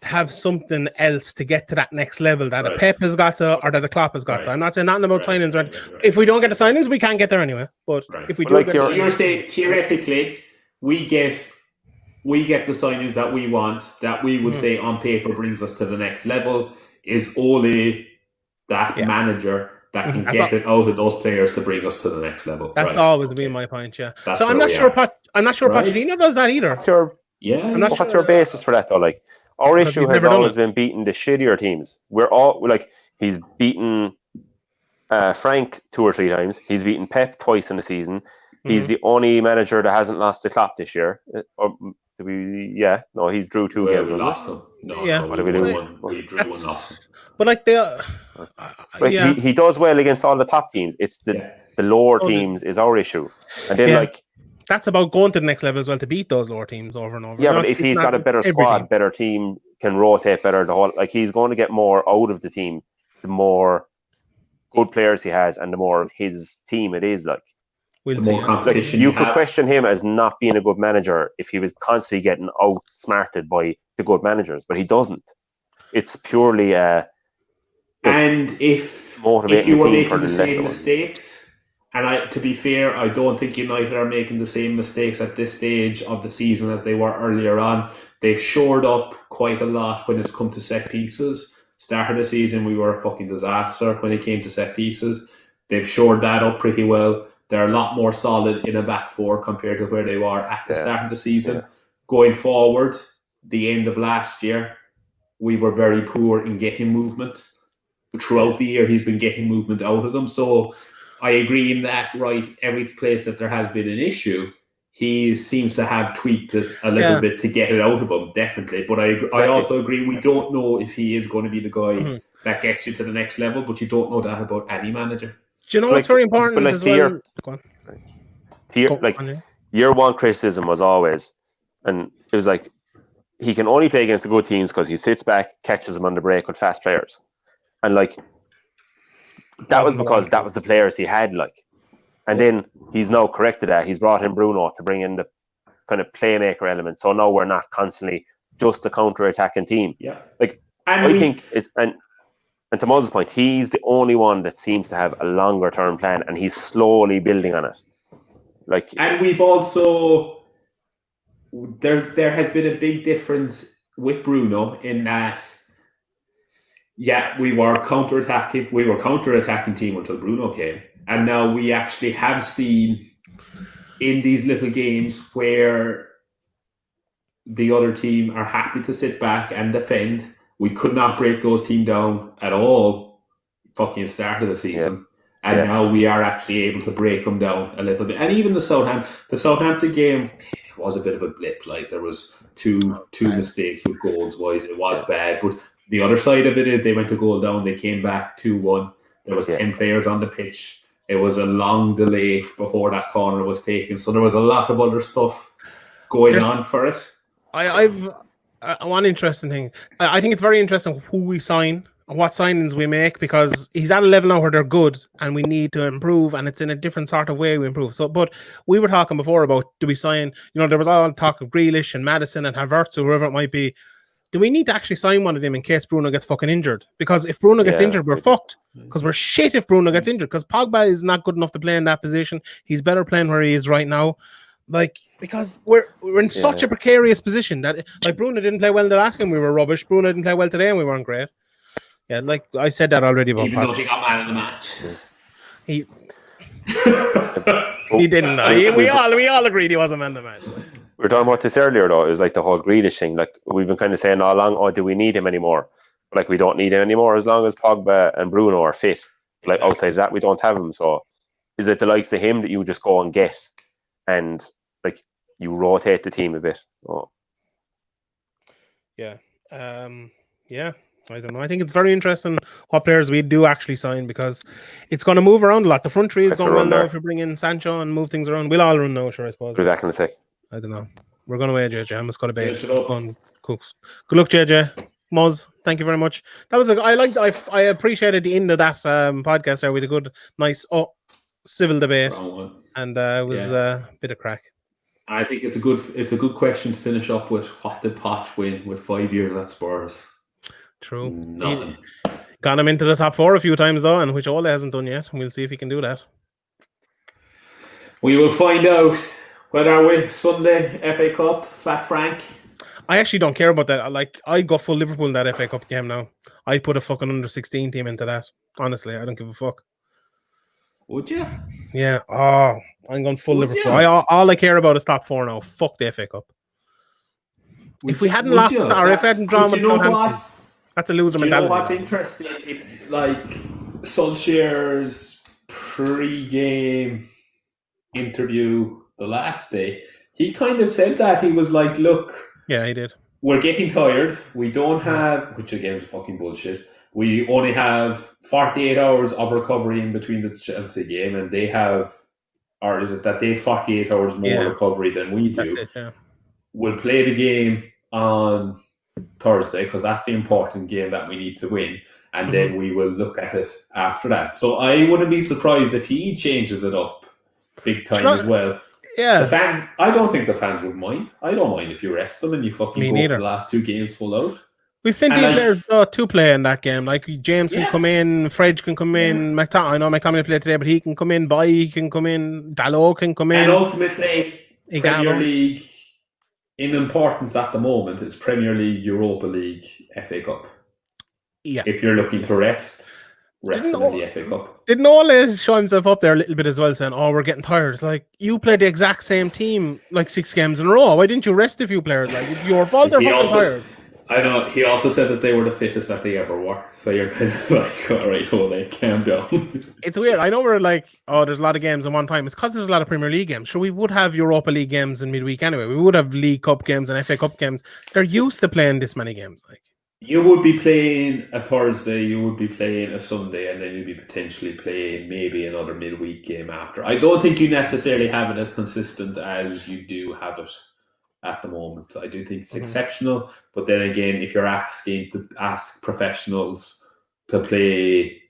have something else to get to that next level that a Pep has got to, or that a Klopp has got to. I'm not saying nothing about signings. Right? If we don't get the signings, we can't get there anyway. But if we do, like you're saying theoretically, we get the signings that we want, that we would say on paper brings us to the next level. Is Ole that manager that can get it out of those players to bring us to the next level? That's always been my point. So I'm not sure Pochettino does that either. What's your basis for that though? Like, our issue has always been beating the shittier teams. We're all like, he's beaten Frank 2 or 3 times. He's beaten Pep twice in the season. He's the only manager that hasn't lost to Klopp this year. He's drew 2 games. We lost them. We drew 1, lost. But like he does well against all the top teams. It's the lower teams is our issue, and then that's about going to the next level as well, to beat those lower teams over and over. Yeah, but if he's got a better squad, better team, can rotate better, he's going to get more out of the team, the more good players he has, and the more of his team it is. Like, the more competition you could question him as not being a good manager if he was constantly getting outsmarted by the good managers, but he doesn't. It's purely and if you were making the same mistakes, and to be fair, I don't think United are making the same mistakes at this stage of the season as they were earlier on. They've shored up quite a lot when it's come to set pieces. Start of the season, we were a fucking disaster when it came to set pieces. They've shored that up pretty well. They're a lot more solid in a back 4 compared to where they were at the start of the season. Yeah. Going forward, the end of last year, we were very poor in getting movement. Throughout the year, he's been getting movement out of them. So I agree in that, every place that there has been an issue, he seems to have tweaked it a little bit to get it out of him, definitely. But I also agree, we don't know if he is going to be the guy that gets you to the next level, but you don't know that about any manager. Do you know what's very important as well? Year 1 criticism was always, and it was like, he can only play against the good teams because he sits back, catches them on the break with fast players. And that was because that was the players he had, and then he's now corrected that. He's brought in Bruno to bring in the kind of playmaker element. So now we're not constantly just a counter-attacking team. Yeah. I think it's and to Moses' point, he's the only one that seems to have a longer term plan, and he's slowly building on it. And we've also there has been a big difference with Bruno in that. Yeah, we were counter-attacking team until Bruno came. And now we actually have seen in these little games where the other team are happy to sit back and defend. We could not break those teams down at all fucking start of the season. Yeah. And now we are actually able to break them down a little bit. And even the Southampton game was a bit of a blip. There was two mistakes with goals wise. It was bad, but the other side of it is they went to goal down. They came back 2-1. There was 10 players on the pitch. It was a long delay before that corner was taken. So there was a lot of other stuff going on for it. I've one interesting thing. I think it's very interesting who we sign and what signings we make, because he's at a level now where they're good and we need to improve, and it's in a different sort of way we improve. So, but we were talking before about, do we sign, there was all talk of Grealish and Maddison and Havertz or whoever it might be. do we need to actually sign one of them in case Bruno gets fucking injured? Because if Bruno gets injured, we're fucked. Because we're shit if Bruno gets injured. Because Pogba is not good enough to play in that position. He's better playing where he is right now. Like, because we're in such a precarious position that, like, Bruno didn't play well in the last game. We were rubbish. Bruno didn't play well today, and we weren't great. Yeah, like I said that already about Even though he got man of the match. He didn't. We all agreed he wasn't man of the match. We were talking about this earlier, though. Is like the whole Grealish thing. Like, we've been kind of saying all along, oh, do we need him anymore? But, like, we don't need him anymore as long as Pogba and Bruno are fit. Like, outside of that, we don't have him. So, is it the likes of him that you just go and get, and like you rotate the team a bit? Oh. Yeah. Yeah. I don't know. I think it's very interesting what players we do actually sign, because it's going to move around a lot. The front three is going well now. If you bring in Sancho and move things around, we'll all run now, sure, I suppose. Be back in a sec. I don't know. We're going away, JJ. I must go to bed. Cooks. Good luck, JJ. Moz, thank you very much. That was I appreciated the end of that podcast there with a good, nice, civil debate, and it was a bit of crack. I think it's a good question to finish up with. What did Poch win with 5 years at Spurs? True. Nothing. Got him into the top 4 a few times though, and which Ole hasn't done yet. We'll see if he can do that. We will find out. When are we? Sunday, FA Cup, Fat Frank. I actually don't care about that. Like, I go full Liverpool in that FA Cup game now. I put a fucking under 16 team into that. Honestly, I don't give a fuck. Would you? Yeah. Oh, I'm going full Liverpool. All I care about is top 4 now. Fuck the FA Cup. If we hadn't lost, or if I hadn't drawn with Southampton, that's a loser mentality. You know what's interesting? If, like, Solskjaer's pre-game interview the last day, he kind of said that. He was like, look, yeah, he did. We're getting tired. We don't have, which again is fucking bullshit. We only have 48 hours of recovery in between the Chelsea game, and they have, or is it that they have 48 hours more recovery than we do? We'll play the game on Thursday because that's the important game that we need to win, and then we will look at it after that. So I wouldn't be surprised if he changes it up big time as well. Yeah, the fans. I don't think the fans would mind. I don't mind if you rest them and you fucking go for the last 2 games full out. We've plenty of players to play in that game. Like James can come in, Fred can come in. I know McTominay played today, but he can come in. Bailly can come in. Dalot can come in. And ultimately, Premier League in importance at the moment is Premier League, Europa League, FA Cup. Yeah, if you're looking to rest them in the FA Cup. Didn't Ole show himself up there a little bit as well, saying, "Oh, we're getting tired." It's like, you played the exact same team like 6 games in a row. Why didn't you rest a few players? Like, it's your fault they're fucking tired. I know. He also said that they were the fittest that they ever were. So you're kind of like, all right, Ole, calm down. It's weird. I know we're like, oh, there's a lot of games in one time. It's because there's a lot of Premier League games. Sure, we would have Europa League games in midweek anyway. We would have League Cup games and FA Cup games. They're used to playing this many games. Like, you would be playing a Thursday, you would be playing a Sunday, and then you'd be potentially playing maybe another midweek game after. I don't think you necessarily have it as consistent as you do have it at the moment. I do think it's exceptional, but then again, if you're asking to ask professionals to play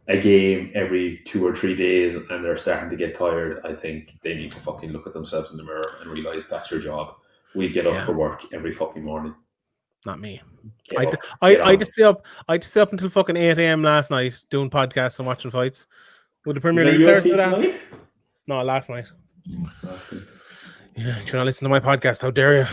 a game every 2 or 3 days and they're starting to get tired, I think they need to fucking look at themselves in the mirror and realise that's your job. We get up for work every fucking morning. Not me. I just stay up until fucking 8 a.m. last night doing podcasts and watching fights. Would the Premier League players do that? No, last night. Yeah, you're not listening to my podcast. How dare you?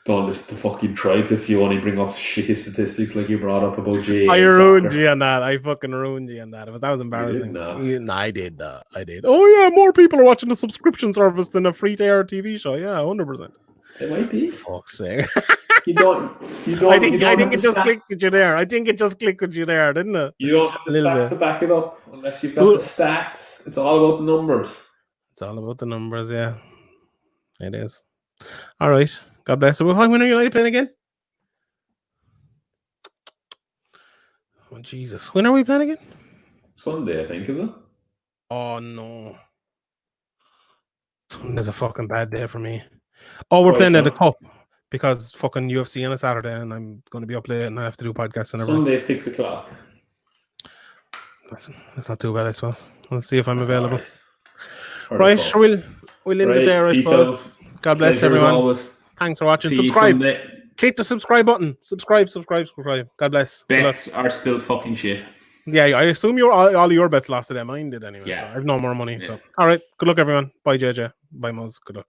Don't listen to fucking Tribe if you only bring up shitty statistics like you brought up about Jay. I ruined you on that. I fucking ruined you on that. That was embarrassing. No, I did. I did. Oh yeah, more people are watching a subscription service than a free-to-air TV show. Yeah, 100%. It might be. Fuck's sake. You don't. I think it just clicked with you there. I think it just clicked with you there, didn't it? You don't have the stats to back it up unless you've got the stats. It's all about the numbers. It's all about the numbers, yeah. It is. All right. God bless you. When are United playing again? Oh, Jesus. When are we playing again? Sunday, I think, is it? Oh, no. Sunday's a fucking bad day for me. Oh, we're playing at the Cup because fucking UFC on a Saturday and I'm going to be up late and I have to do podcasts and everything. Sunday, 6 o'clock. That's not too bad, I suppose. Let's see if I'm available. Right, we'll end it there, I suppose. God bless everyone. Thanks for watching. Subscribe. click the subscribe button. Subscribe. God bless. Bets are still fucking shit. Yeah, I assume all your bets lost today. Mine did anyway. Yeah. So I have no more money. Yeah. So all right. Good luck, everyone. Bye, JJ. Bye, Moz. Good luck.